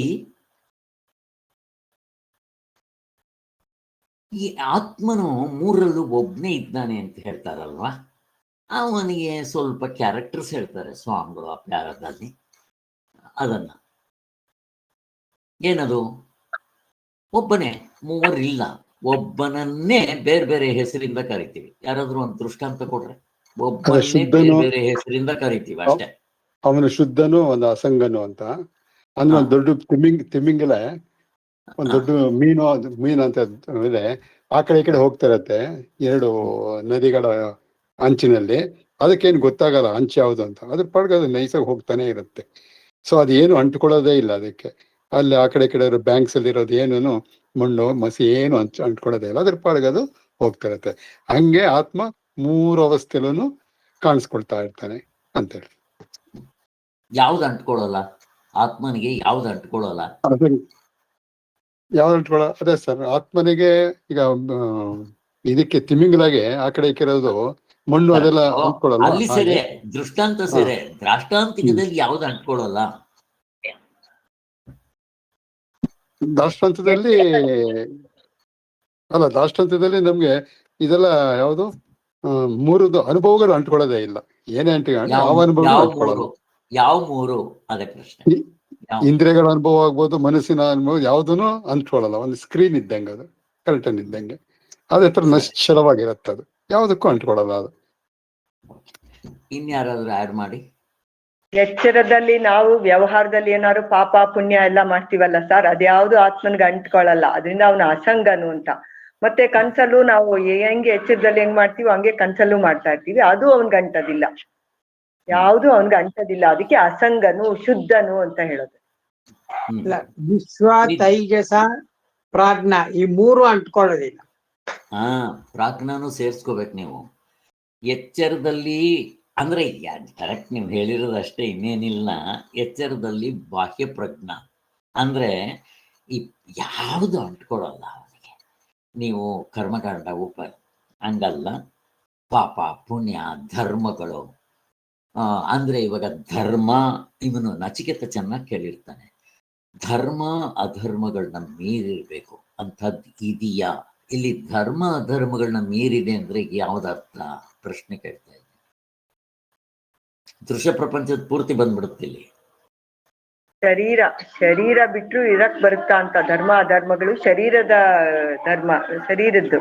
ಈ ಆತ್ಮನು 3ರಲ್ಲೂ ಒಬ್ನೇ ಇದ್ದಾನೆ ಅಂತ ಹೇಳ್ತಾರಲ್ವಾ, ಅವನಿಗೆ ಸ್ವಲ್ಪ ಕ್ಯಾರೆಕ್ಟರ್ಸ್ ಹೇಳ್ತಾರೆ ಸ್ವಾಮಿಗಳು ಆ ಪ್ಯಾರದಲ್ಲಿ. ಅದನ್ನ ಏನದು? ಒಬ್ಬನೇ, 3 ಇಲ್ಲ, ಒಬ್ಬನನ್ನೇ ಬೇರೆ ಬೇರೆ ಹೆಸರಿಂದ ಕರಿತೀವಿ. ಯಾರಾದ್ರೂ ಒಂದು ದೃಷ್ಟಾಂತ ಕೊಡ್ರೆ? ಒಬ್ಬನೇ ಬೇರೆ ಬೇರೆ ಹೆಸರಿಂದ ಕರಿತೀವಿ ಅಷ್ಟೇ. ಅವನು ಶುದ್ಧನು, ಒಂದು ಅಸಂಗನು ಅಂತ. ಅಂದ್ರೆ ಒಂದು ದೊಡ್ಡ ತಿಮ್ಮಿಂಗಲೆ, ಒಂದು ದೊಡ್ಡ ಮೀನು ಅಂತ ಇದೆ. ಆ ಕಡೆ ಈ ಕಡೆ ಹೋಗ್ತಾ ಇರತ್ತೆ 2 ನದಿಗಳ ಅಂಚಿನಲ್ಲಿ. ಅದಕ್ಕೇನು ಗೊತ್ತಾಗಲ್ಲ ಅಂಚು ಯಾವುದು ಅಂತ. ಅದ್ರ ಪಾಡ್ಗೆ ಅದು ನೈಸಾಗಿ ಹೋಗ್ತಾನೆ ಇರುತ್ತೆ. ಸೊ ಅದೇನು ಅಂಟ್ಕೊಳ್ಳೋದೇ ಇಲ್ಲ ಅದಕ್ಕೆ. ಅಲ್ಲಿ ಆ ಕಡೆ ಈ ಕಡೆ ಬ್ಯಾಂಕ್ಸ್ ಅಲ್ಲಿ ಇರೋದು ಏನು ಮಣ್ಣು ಮಸಿ ಏನು ಅಂಟ್ಕೊಳ್ಳೋದೇ ಇಲ್ಲ, ಅದ್ರ ಪಾಡ್ಗೆ ಅದು ಹೋಗ್ತಾ ಇರತ್ತೆ. ಹಂಗೆ ಆತ್ಮ 3 ಅವಸ್ಥೆಲೂ ಕಾಣಿಸ್ಕೊಳ್ತಾ ಇರ್ತಾನೆ ಅಂತೇಳಿ. ಯಾವ್ದು ಅಂಟ್ಕೊಳ್ಳಲ್ಲ ಆತ್ಮನಿಗೆ? ಯಾವ್ದು ಅಂಟ್ಕೊಳ್ಳಲ್ಲ? ಯಾವ್ದು ಅಂಟ್ಕೊಳ್ಳ? ಅದೇ ಸರ್, ಆತ್ಮನಿಗೆ ಈಗ ಇದಕ್ಕೆ ತಿಮಿಂಗಲಾಗೆ ಆ ಕಡೆ ಈ ಕಡೆ ಇರೋದು ಮಣ್ಣು ಅದೆಲ್ಲ ಅಂಟ್ಕೊಳ್ಳಲ್ಲ. ಅಲ್ಲಿ ಸರಿ, ದೃಷ್ಟಾಂತ ಸರಿ. ದ್ರಾಷ್ಟಾಂತಿಕದಲ್ಲಿ ಯಾವ್ದು ಅಂಟ್ಕೊಳ್ಳಲ್ಲ? ದಾಷ್ಟಾಂತದಲ್ಲಿ ಅಲ್ಲ, ದಾಷ್ಟಾಂತದಲ್ಲಿ ನಮ್ಗೆ ಇದೆಲ್ಲ ಯಾವುದು 3 ಅನುಭವಗಳು ಅಂಟ್ಕೊಳ್ಳೋದೇ ಇಲ್ಲ. ಏನೇ ಯಾವ ಅನುಭವ ಅಂಟ್ಕೊಳ್ಳಲ್ಲ. ಯಾವ 3? ಅದೇ ಪ್ರಶ್ನೆ. ಇಂದ್ರಿಯಗಳ ಅನುಭವ ಆಗ್ಬೋದು, ಮನಸ್ಸಿನ ಅನುಭವ, ಯಾವ್ದೂನು ಅಂಟ್ಕೊಳ್ಳಲ್ಲ. ಒಂದು ಸ್ಕ್ರೀನ್ ಇದ್ದಂಗೆ, ಅದು ಕರ್ಟನ್ ಇದ್ದಂಗೆ, ಅದೇ ತರ ನಿಶ್ಚಲವಾಗಿರತ್ತೆ. ಅದು ಯಾವುದಕ್ಕೂ ಅಂಟ್ಕೊಳ್ಳಲ್ಲ ಅದು. ಇನ್ಯಾರಾದ್ರೂ ಆಡ್ ಮಾಡಿ. ಎಚ್ಚರದಲ್ಲಿ ನಾವು ವ್ಯವಹಾರದಲ್ಲಿ ಏನಾದ್ರು ಪಾಪ ಪುಣ್ಯ ಎಲ್ಲ ಮಾಡ್ತೀವಲ್ಲ ಸರ್, ಅದ್ಯಾವುದು ಆತ್ಮನ್ಗೆ ಅಂಟ್ಕೊಳ್ಳಲ್ಲ. ಅದರಿಂದ ಅವನು ಅಸಂಗನು ಅಂತ. ಮತ್ತೆ ಕನ್ಸಲ್ಲೂ ನಾವು ಹೆಂಗೆ ಎಚ್ಚರದಲ್ಲಿ ಹೆಂಗ್ ಮಾಡ್ತೀವೋ ಹಂಗೆ ಕನ್ಸಲ್ಲೂ ಮಾಡ್ತಾ ಇರ್ತೀವಿ, ಅದು ಅವನ್ಗೆ ಅಂಟದಿಲ್ಲ. ಯಾವುದು ಅವನ್ಗೆ ಅಂಟದಿಲ್ಲ. ಅದಕ್ಕೆ ಅಸಂಗನು ಶುದ್ಧನು ಅಂತ ಹೇಳೋದು. ವಿಶ್ವ, ತೈಜಸ, ಪ್ರಾಜ್ಞ ಈ 3 ಅಂಟ್ಕೊಳ್ಳೋದಿಲ್ಲ. ಪ್ರಾಜ್ಞಾನು ಸೇರ್ಸ್ಕೋಬೇಕು ನೀವು. ಎಚ್ಚರದಲ್ಲಿ ಅಂದ್ರೆ ಕರೆಕ್ಟ್ ನೀವು ಹೇಳಿರೋದು ಅಷ್ಟೇ, ಇನ್ನೇನಿಲ್ಲ. ಎಚ್ಚರದಲ್ಲಿ ಬಾಹ್ಯ ಪ್ರಜ್ಞಾ ಅಂದ್ರೆ ಈ ಯಾವುದು ಅಂಟ್ಕೊಳ್ಳಲ್ಲ ಅವನಿಗೆ. ನೀವು ಕರ್ಮಕಾಂಡ ಹಂಗಲ್ಲ. ಪಾಪ ಪುಣ್ಯ ಧರ್ಮಗಳು ಅಂದ್ರೆ ಇವಾಗ ಧರ್ಮ, ಇವನು ನಚಿಕೇತ ಚೆನ್ನಾಗಿ ಕೇಳಿರ್ತಾನೆ. ಧರ್ಮ ಅಧರ್ಮಗಳನ್ನ ಮೀರಿರ್ಬೇಕು ಅಂಥದ್ದು ಇದೆಯಾ? ಇಲ್ಲಿ ಧರ್ಮ ಅಧರ್ಮಗಳನ್ನ ಮೀರಿದೆ ಅಂದ್ರೆ ಯಾವ್ದರ್ಥ? ಪ್ರಶ್ನೆ ಕೇಳ್ತಾ ಇದ್ದೀನಿ. ದೃಶ್ಯ ಪ್ರಪಂಚದ ಪೂರ್ತಿ ಬಂದ್ಬಿಡುತ್ತೆ ಇಲ್ಲಿ. ಶರೀರ ಬಿಟ್ರು ಇರಕ್ ಬರುತ್ತಾ ಅಂತ. ಧರ್ಮ ಅಧರ್ಮಗಳು ಶರೀರದ ಧರ್ಮ, ಶರೀರದ್ದು.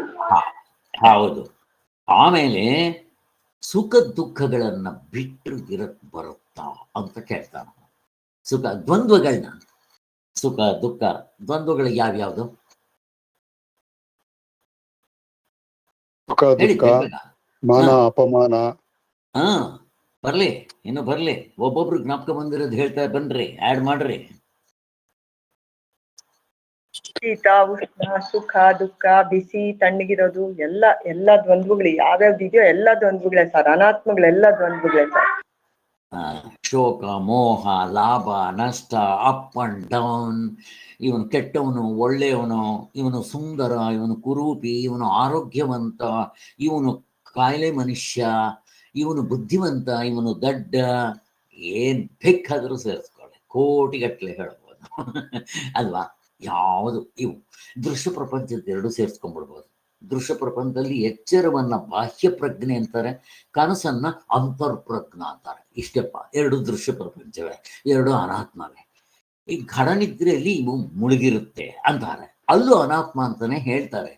ಹೌದು. ಆಮೇಲೆ ಸುಖ ದುಃಖಗಳನ್ನ ಬಿಟ್ಟು ಇರಕ್ ಬರುತ್ತಾ ಅಂತ ಕೇಳ್ತಾನ. ಸುಖ ದ್ವಂದ್ವಗಳನ್ನ, ಸುಖ ದುಃಖ ದ್ವಂದ್ವಗಳು ಯಾವ್ಯಾವ್ದು? ಸುಖ ದುಃಖ, ಮಾನ ಅಪಮಾನ. ಬರ್ಲಿ, ಇನ್ನು ಬರ್ಲಿ. ಒಬ್ಬೊಬ್ರು ಜ್ಞಾಪಕ ಬಂದಿರೋದು ಹೇಳ್ತಾ ಬನ್ರಿ, ಆಡ್ ಮಾಡ್ರಿ. ಶೀತ ಉಷ್ಣ, ಸುಖ ದುಃಖ, ಬಿಸಿ ತಣ್ಣಗಿರೋದು, ಎಲ್ಲ ದ್ವಂದ್ವಗಳು ಯಾವ್ಯಾವ್ದು ಇದೆಯೋ ಎಲ್ಲ ದ್ವಂದ್ವಗಳೇ ಸರ್. ಅನಾತ್ಮಗಳೆಲ್ಲ ದ್ವಂದ್ವಗಳೇ ಸರ್. ಶೋಕ, ಮೋಹ, ಲಾಭ, ನಷ್ಟ, ಅಪ್ ಅಂಡ್ ಡೌನ್. ಇವನು ಕೆಟ್ಟವನು, ಒಳ್ಳೆಯವನು, ಇವನು ಸುಂದರ, ಇವನು ಕುರೂಪಿ, ಇವನು ಆರೋಗ್ಯವಂತ, ಇವನು ಕಾಯಿಲೆ ಮನುಷ್ಯ, ಇವನು ಬುದ್ಧಿವಂತ, ಇವನು ದಡ್ಡ, ಏನ್ ಬೇಕಾದ್ರೂ ಸೇರಿಸ್ಕೊಳ್ಳಿ, ಕೋಟಿಗಟ್ಟಲೆ ಹೇಳ್ಬೋದು. ಅಲ್ವಾ? ಯಾವುದು ಇವು ದೃಶ್ಯ ಪ್ರಪಂಚದ ಎರಡು ಸೇರಿಸ್ಕೊಂಡ್ಬಿಡ್ಬೋದು. ದೃಶ್ಯ ಪ್ರಪಂಚದಲ್ಲಿ ಎಚ್ಚರವನ್ನ ಬಾಹ್ಯ ಪ್ರಜ್ಞೆ ಅಂತಾರೆ, ಕನಸನ್ನ ಅಂತರ್ಪ್ರಜ್ಞ ಅಂತಾರೆ. ಇಷ್ಟಪ್ಪ, ಎರಡು ದೃಶ್ಯ ಪ್ರಪಂಚವೇ, ಎರಡು ಅನಾತ್ಮವೇ. ಈ ಘಡನಿದ್ರೆಯಲ್ಲಿ ಇವು ಮುಳುಗಿರುತ್ತೆ ಅಂತಾರೆ, ಅಲ್ಲೂ ಅನಾತ್ಮ ಅಂತಾನೆ ಹೇಳ್ತಾರೆ.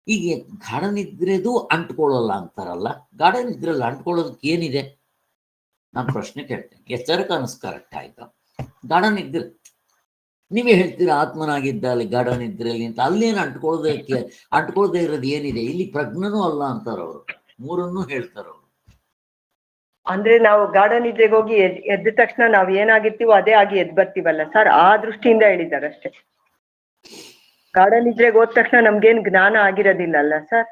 ಈಗ ಗಾಢನಿದ್ರೆದು ಅಂಟ್ಕೊಳ್ಳಲ್ಲ ಅಂತಾರಲ್ಲ, ಗಾಢನಿದ್ರೆಯಲ್ಲಿ ಅಂಟ್ಕೊಳ್ಳೋದಕ್ಕೆ ಏನಿದೆ? ನಾನು ಪ್ರಶ್ನೆ ಕೇಳ್ತೇನೆ. ಎಚ್ಚರ ಕನಸು ಕರೆಕ್ಟ್ ಆಯ್ತು, ಗಾಢನಿದ್ರೆ ನೀವೇ ಹೇಳ್ತೀರಾ ಆತ್ಮನಾಗಿದ್ದ ಅಲ್ಲಿ ಗಾಢನಿದ್ರೆಯಲ್ಲಿ ಅಂತ, ಅಲ್ಲೇನು ಅಂಟ್ಕೊಳ್ಳದೆ ಇರೋದು ಏನಿದೆ? ಇಲ್ಲಿ ಪ್ರಜ್ಞನೂ ಅಲ್ಲ ಅಂತಾರ ಅವರು, ಮೂರನ್ನೂ ಹೇಳ್ತಾರ ಅವರು. ಅಂದ್ರೆ ನಾವು ಗಾಢ ನಿದ್ರೆಗೆ ಹೋಗಿ ಎದ್ದ ತಕ್ಷಣ ನಾವ್ ಏನಾಗಿರ್ತೀವೋ ಅದೇ ಆಗಿ ಎದ್ ಬರ್ತೀವಲ್ಲ ಸರ್, ಆ ದೃಷ್ಟಿಯಿಂದ ಹೇಳಿದ್ದಾರೆ ಅಷ್ಟೇ. ಗಾಢ ನಿದ್ರೆಗೆ ಹೋದ ತಕ್ಷಣ ನಮ್ಗೇನ್ ಜ್ಞಾನ ಆಗಿರೋದಿಲ್ಲ ಅಲ್ಲ ಸರ್.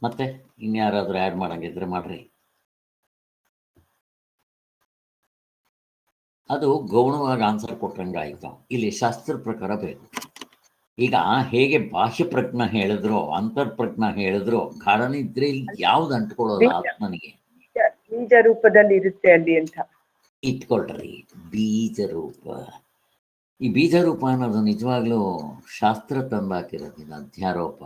ಮತ್ತೆ ಇನ್ಯಾರಾದ್ರೂ ಆ್ಯಡ್ ಮಾಡಂಗಿದ್ರೆ ಮಾಡ್ರಿ. ಅದು ಗೌಣವಾಗಿ ಆನ್ಸರ್ ಕೊಟ್ಟಂಗಾಯ್ತು. ಇಲ್ಲಿ ಶಾಸ್ತ್ರ ಪ್ರಕಾರ ಬೇಕು. ಈಗ ಹೇಗೆ ಬಾಹ್ಯ ಪ್ರಜ್ಞ ಹೇಳಿದ್ರು, ಅಂತರ್ಪ್ರಜ್ಞ ಹೇಳಿದ್ರು, ಗಾಢನಿದ್ರೆ ಯಾವ್ದು ಅಂಟ್ಕೊಳ್ಳೋಲ್ಲ ಆತ್ಮನಿಗೆ. ಬೀಜ ರೂಪದಲ್ಲಿ ಇರುತ್ತೆ ಅಲ್ಲಿ ಅಂತ ಇಟ್ಕೊಳ್ರಿ. ಬೀಜ ರೂಪ, ಈ ಬೀಜ ರೂಪ ಅನ್ನೋದು ನಿಜವಾಗ್ಲೂ ಶಾಸ್ತ್ರ ತಂದಾಕಿರೋದಿಲ್ಲ, ಅಧ್ಯಾರೋಪ.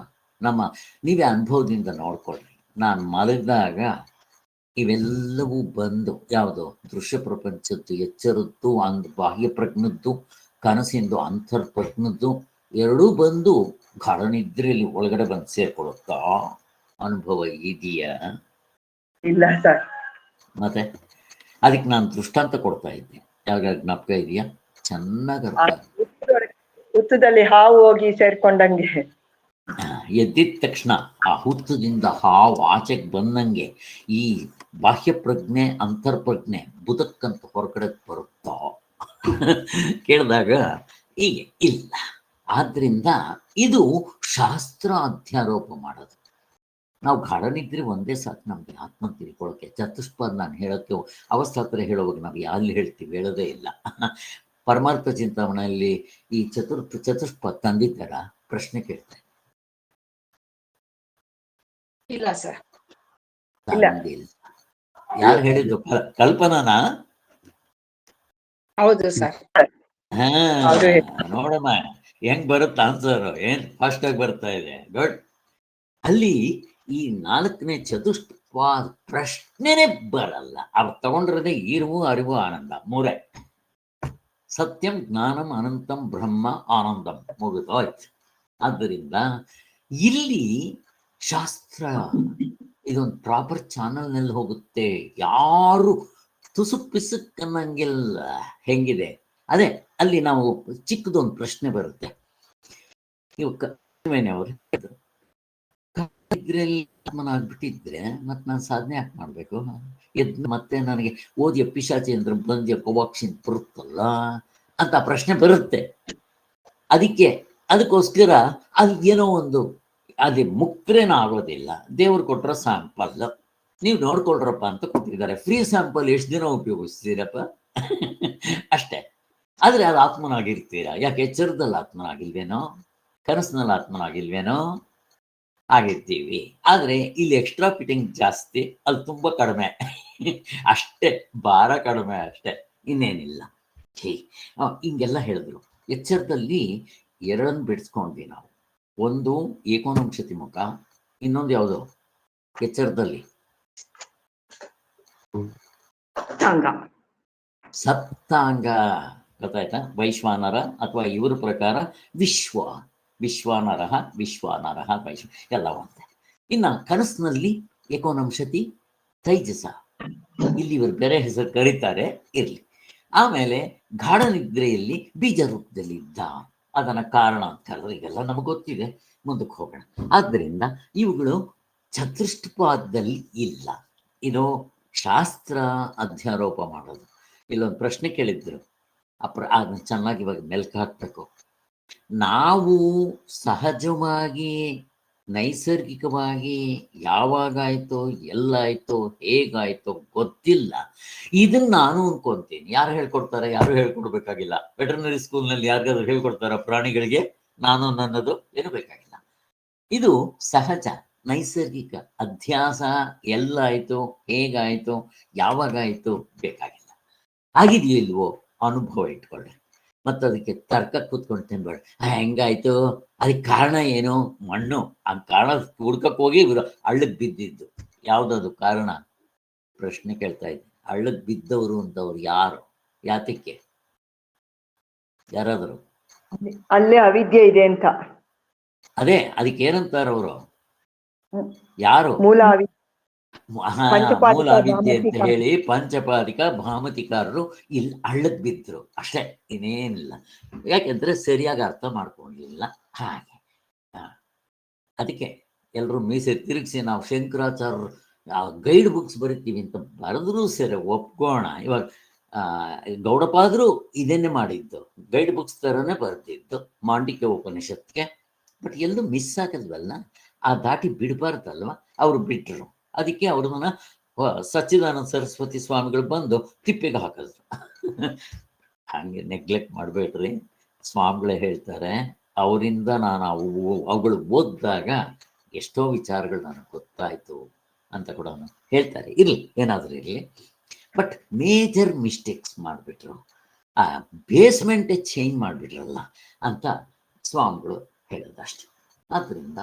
ನೀವೇ ಅನುಭವದಿಂದ ನೋಡ್ಕೊಳ್ರಿ. ನಾನು ಮಲಗಿದಾಗ ಇವೆಲ್ಲವೂ ಬಂದು, ಯಾವುದು ದೃಶ್ಯ ಪ್ರಪಂಚದ್ದು, ಎಚ್ಚರದ್ದು, ಬಾಹ್ಯ ಪ್ರಜ್ಞದ್ದು, ಕನಸಿಂದು ಅಂತರ್ಪ್ರಜ್ಞದ್ದು ಎರಡೂ ಬಂದು ಗಾಢನಿದ್ರೆಯಲ್ಲಿ ಒಳಗಡೆ ಬಂದು ಸೇರ್ಕೊಳ್ಳುತ್ತಾ ಅನುಭವ ಇದೆಯಾ? ಇಲ್ಲ ಸರ್. ಮತ್ತೆ ಅದಕ್ಕೆ ನಾನು ದೃಷ್ಟಾಂತ ಕೊಡ್ತಾ ಇದ್ದೆ, ಯಾವಾಗ ಜ್ಞಾಪಕ ಇದೆಯಾ? ಚೆನ್ನಾಗಿ ಹುತ್ತದಲ್ಲಿ ಹಾವು ಹೋಗಿ ಸೇರ್ಕೊಂಡಂಗೆ. ಎದ್ದಿದ ತಕ್ಷಣ ಆ ಹುತ್ತದಿಂದ ಹಾವು ಆಚೆಗೆ ಬಂದಂಗೆ ಈ ಬಾಹ್ಯ ಪ್ರಜ್ಞೆ ಅಂತರ್ಪ್ರಜ್ಞೆ ಬುದಕ್ಕಂತ ಹೊರಗಡೆ ಬರುತ್ತಾ ಕೇಳಿದಾಗ ಹೀಗೆ ಇಲ್ಲ. ಆದ್ರಿಂದ ಇದು ಶಾಸ್ತ್ರ ಅಧ್ಯಾರೋಪ ಮಾಡೋದು. ನಾವು ಗಾಢನಿದ್ರೆ ಒಂದೇ ಸಾಕು ನಮ್ಗೆ ಆತ್ಮ ತಿಳ್ಕೊಳ್ಳೋಕೆ. ಚತುಷ್ಪದ್ ನಾನು ಹೇಳೋಕ್ಕೆ ಅವಸ್ಥಾತ್ರ ಹೇಳುವಾಗ ನಾವು ಅಲ್ಲಿ ಹೇಳ್ತೀವಿ, ಹೇಳೋದೇ ಇಲ್ಲ. ಪರಮಾರ್ಥ ಚಿಂತಾಮಣೆಯಲ್ಲಿ ಈ ಚತುಷ್ಪದ್ ತಂದಿದ್ದಾರ? ಪ್ರಶ್ನೆ ಕೇಳ್ತಾರೆ. ಇಲ್ಲ ಸರ್. ಯಾರು ಹೇಳಿದ್ರು? ಕಲ್ಪನಾನಾ? ಹೌದು ಸರ್. ಹಾ, ನೋಡಮ್ಮ ಹೆಂಗ್ ಬರುತ್ತೆ ಆನ್ಸರ್, ಏನ್ ಫಾಸ್ಟ್ ಆಗಿ ಬರ್ತಾ ಇದೆ. ಗುಡ್. ಅಲ್ಲಿ ಈ 4ನೇ ಚತುಷ್ಪಾದ ಪ್ರಶ್ನೆನೇ ಬರಲ್ಲ. ಅವ್ರು ತಗೊಂಡಿರೋದೇ ಇರುವು, ಅರಿವು, ಆನಂದ, ಮೂರೇ. ಸತ್ಯಂ, ಜ್ಞಾನಂ, ಅನಂತಂ, ಬ್ರಹ್ಮ, ಆನಂದಂ, ಮುಗಿದೋಯ್ತು. ಆದ್ದರಿಂದ ಇಲ್ಲಿ ಶಾಸ್ತ್ರ ಇದೊಂದು ಪ್ರಾಪರ್ ಚಾನಲ್ನಲ್ಲಿ ಹೋಗುತ್ತೆ. ಯಾರು ತುಸುಕ್ ಪಿಸುಕ್ ಅನ್ನಂಗಿಲ್ಲ. ಹೆಂಗಿದೆ ಅದೇ ಅಲ್ಲಿ ನಾವು ಚಿಕ್ಕದೊಂದು ಪ್ರಶ್ನೆ ಬರುತ್ತೆ. ನೀವು ಅವರು ಆತ್ಮನಾಗ್ಬಿಟ್ಟಿದ್ರೆ ಮತ್ತೆ ನಾನು ಸಾಧನೆ ಯಾಕೆ ಮಾಡ್ಬೇಕು? ಮತ್ತೆ ನನಗೆ ಓದಿಯ ಪಿಶಾಚೇಂದ್ರ ಬಂದ್ಯ ಕೋವಾಕ್ಸಿನ್ ಬರುತ್ತಲ್ಲ ಅಂತ ಪ್ರಶ್ನೆ ಬರುತ್ತೆ. ಅದಕ್ಕೋಸ್ಕರ ಅಲ್ಲಿ ಏನೋ ಒಂದು ಅದೇ ಮುಕ್ತರೇನ ಆಗೋದಿಲ್ಲ. ದೇವ್ರು ಕೊಟ್ರ ಸ್ಯಾಂಪಲ್ ನೀವು ನೋಡ್ಕೊಳ್ರಪ್ಪ ಅಂತ ಕೊಟ್ಟಿದ್ದಾರೆ. ಫ್ರೀ ಸ್ಯಾಂಪಲ್ ಎಷ್ಟು ದಿನ ಉಪಯೋಗಿಸ್ತೀರಪ್ಪ? ಅಷ್ಟೇ. ಆದ್ರೆ ಅದು ಆತ್ಮನಾಗಿರ್ತೀರಾ? ಯಾಕೆ ಎಚ್ಚರದಲ್ಲಿ ಆತ್ಮನಾಗಿಲ್ವೇನೋ, ಕನಸಿನಲ್ಲಿ ಆತ್ಮನಾಗಿಲ್ವೇನೋ? ಆಗಿರ್ತೀವಿ. ಆದ್ರೆ ಇಲ್ಲಿ ಎಕ್ಸ್ಟ್ರಾ ಫಿಟ್ಟಿಂಗ್ ಜಾಸ್ತಿ, ಅಲ್ಲಿ ತುಂಬಾ ಕಡಿಮೆ ಅಷ್ಟೇ, ಭಾರ ಕಡಿಮೆ ಅಷ್ಟೇ, ಇನ್ನೇನಿಲ್ಲ. ಹಿಂಗೆಲ್ಲ ಹೇಳಿದ್ರು. ಎಚ್ಚರದಲ್ಲಿ ಎರಡನ್ನು ಬಿಡಿಸ್ಕೊಂಡ್ವಿ ನಾವು. ಒಂದು ಏಕೋನಂಶತಿ ಮುಖ, ಇನ್ನೊಂದು ಯಾವುದು ಎಚ್ಚರದಲ್ಲಿ ಸಪ್ತಾಂಗ. ಗೊತ್ತಾಯ್ತಾ? ವೈಶ್ವಾನರ ಅಥವಾ ಇವ್ರ ಪ್ರಕಾರ ವಿಶ್ವಾನರಹ, ವೈಶ್ವ ಎಲ್ಲ ಒಂದೇ. ಇನ್ನ ಕನಸಿನಲ್ಲಿ ಏಕೋನಂಶತಿ ತೈಜಸ, ಇಲ್ಲಿ ಇವರು ಬೇರೆ ಹೆಸರು ಕರೀತಾರೆ, ಇರ್ಲಿ. ಆಮೇಲೆ ಗಾಢ ನಿದ್ರೆಯಲ್ಲಿ ಬೀಜ ರೂಪದಲ್ಲಿ ಇದ್ದ, ಅದನ್ನ ಕಾರಣ ಅಂತ ಹೇಳಿದ್ರೆ ಈಗೆಲ್ಲ ನಮಗೆ ಗೊತ್ತಿದೆ, ಮುಂದಕ್ಕೆ ಹೋಗೋಣ. ಆದ್ದರಿಂದ ಇವುಗಳು ಚತುಷ್ಪಾದದಲ್ಲಿ ಇಲ್ಲ. ಇದು ಶಾಸ್ತ್ರ ಅಧ್ಯಾರೋಪ ಮಾಡೋದು. ಇಲ್ಲೊಂದು ಪ್ರಶ್ನೆ ಕೇಳಿದ್ರು, ಅದನ್ನ ಚೆನ್ನಾಗಿ ಇವಾಗ ಮೆಲ್ಕು ಹಾಕ್ಬೇಕು. ನಾವು ಸಹಜವಾಗಿ ನೈಸರ್ಗಿಕವಾಗಿ ಯಾವಾಗಾಯ್ತೋ, ಎಲ್ಲಾಯ್ತೋ, ಹೇಗಾಯ್ತೋ ಗೊತ್ತಿಲ್ಲ. ಇದನ್ನ ನಾನು ಅನ್ಕೊಂತೀನಿ. ಯಾರು ಹೇಳ್ಕೊಡ್ತಾರೆ? ಯಾರು ಹೇಳ್ಕೊಡ್ಬೇಕಾಗಿಲ್ಲ. ವೆಟರ್ನರಿ ಸ್ಕೂಲ್ನಲ್ಲಿ ಯಾರಿಗಾದ್ರೂ ಹೇಳ್ಕೊಡ್ತಾರ ಪ್ರಾಣಿಗಳಿಗೆ ನಾನು ನನ್ನದು? ಏನು ಬೇಕಾಗಿಲ್ಲ. ಇದು ಸಹಜ ನೈಸರ್ಗಿಕ ಅಧ್ಯಾಸ. ಎಲ್ಲಾಯ್ತು, ಹೇಗಾಯ್ತು, ಯಾವಾಗಾಯ್ತು ಬೇಕಾಗಿಲ್ಲ. ಆಗಿದೆಯೋ ಇಲ್ವೋ ಅನುಭವ ಇಟ್ಕೊಳ್ಳಿ. ಮತ್ತು ಅದಕ್ಕೆ ತರ್ಕ ಕೂತ್ಕೊಂಡು ತಿನ್ಬೇಡ. ಹೆಂಗಾಯ್ತು, ಅದಕ್ಕೆ ಕಾರಣ ಏನು? ಮಣ್ಣು. ಆ ಕಾರಣ ಹುಡ್ಕಕ್ಕೆ ಹೋಗಿ ಹಳ್ಳಕ್ಕೆ ಬಿದ್ದಿದ್ದು. ಯಾವುದದು ಕಾರಣ? ಪ್ರಶ್ನೆ ಕೇಳ್ತಾ ಇದ್ದೆ. ಹಳ್ಳಕ್ಕೆ ಬಿದ್ದವರು ಅಂತವ್ರು ಯಾರು? ಯಾತಕ್ಕೆ? ಯಾರಾದರು? ಅಲ್ಲೇ ಅವಿದ್ಯೆ ಇದೆ ಅಂತ. ಅದೇ, ಅದಕ್ಕೆ ಏನಂತಾರ ಅವರು? ಯಾರು? ಮೂಲ ಮೂಲ ಅವಿದ್ಯೆ ಅಂತ ಹೇಳಿ ಪಂಚಪಾದಿಕ ಭಾಮತಿಕಾರರು ಇಲ್ಲಿ ಹಳ್ಳಕ್ಕೆ ಬಿದ್ರು ಅಷ್ಟೇ, ಇನ್ನೇನಿಲ್ಲ. ಯಾಕೆಂದ್ರೆ ಸರಿಯಾಗಿ ಅರ್ಥ ಮಾಡ್ಕೊಂಡಿಲ್ಲ. ಹಾಗೆ ಅದಕ್ಕೆ ಎಲ್ಲರೂ ಮೀಸೆ ತಿರುಗಿಸಿ ನಾವು ಶಂಕರಾಚಾರ್ಯರು ಗೈಡ್ ಬುಕ್ಸ್ ಬರಿತೀವಿ ಅಂತ ಬರೆದ್ರೂ ಸರಿ ಒಪ್ಕೋಣ. ಇವಾಗ ಗೌಡಪಾದರು ಇದನ್ನೇ ಮಾಡಿದ್ದು, ಗೈಡ್ ಬುಕ್ಸ್ ಥರನೇ ಬರೆದಿದ್ದು ಮಾಂಡಿಕ್ಯ ಉಪನಿಷತ್ಗೆ. ಬಟ್ ಎಲ್ಲೂ ಮಿಸ್ ಆಗಲ್ವಲ್ಲ, ಆ ದಾಟಿ ಬಿಡಬಾರ್ದಲ್ವ. ಅವರು ಬಿಟ್ಟರು. ಅದಕ್ಕೆ ಅವ್ರನ್ನ ಸಚ್ಚಿದಾನಂದ ಸರಸ್ವತಿ ಸ್ವಾಮಿಗಳು ಬಂದು ತಿಪ್ಪಿಗೆ ಹಾಕಿದ್ರು. ಹಾಗೆ ನೆಗ್ಲೆಕ್ಟ್ ಮಾಡಬೇಡ್ರಿ. ಸ್ವಾಮಿಗಳೇ ಹೇಳ್ತಾರೆ, ಅವರಿಂದ ನಾನು ಅವುಗಳು ಓದಿದಾಗ ಎಷ್ಟೋ ವಿಚಾರಗಳು ನನಗೆ ಗೊತ್ತಾಯಿತು ಅಂತ ಕೂಡ ಹೇಳ್ತಾರೆ. ಇರಲಿ, ಏನಾದರೂ ಇರಲಿ. ಬಟ್ ಮೇಜರ್ ಮಿಸ್ಟೇಕ್ಸ್ ಮಾಡಿಬಿಟ್ರು, ಆ ಬೇಸ್ಮೆಂಟೇ ಚೇಂಜ್ ಮಾಡಿಬಿಟ್ರಲ್ಲ ಅಂತ ಸ್ವಾಮಿಗಳು ಹೇಳೋದಷ್ಟೆ. ಆದ್ದರಿಂದ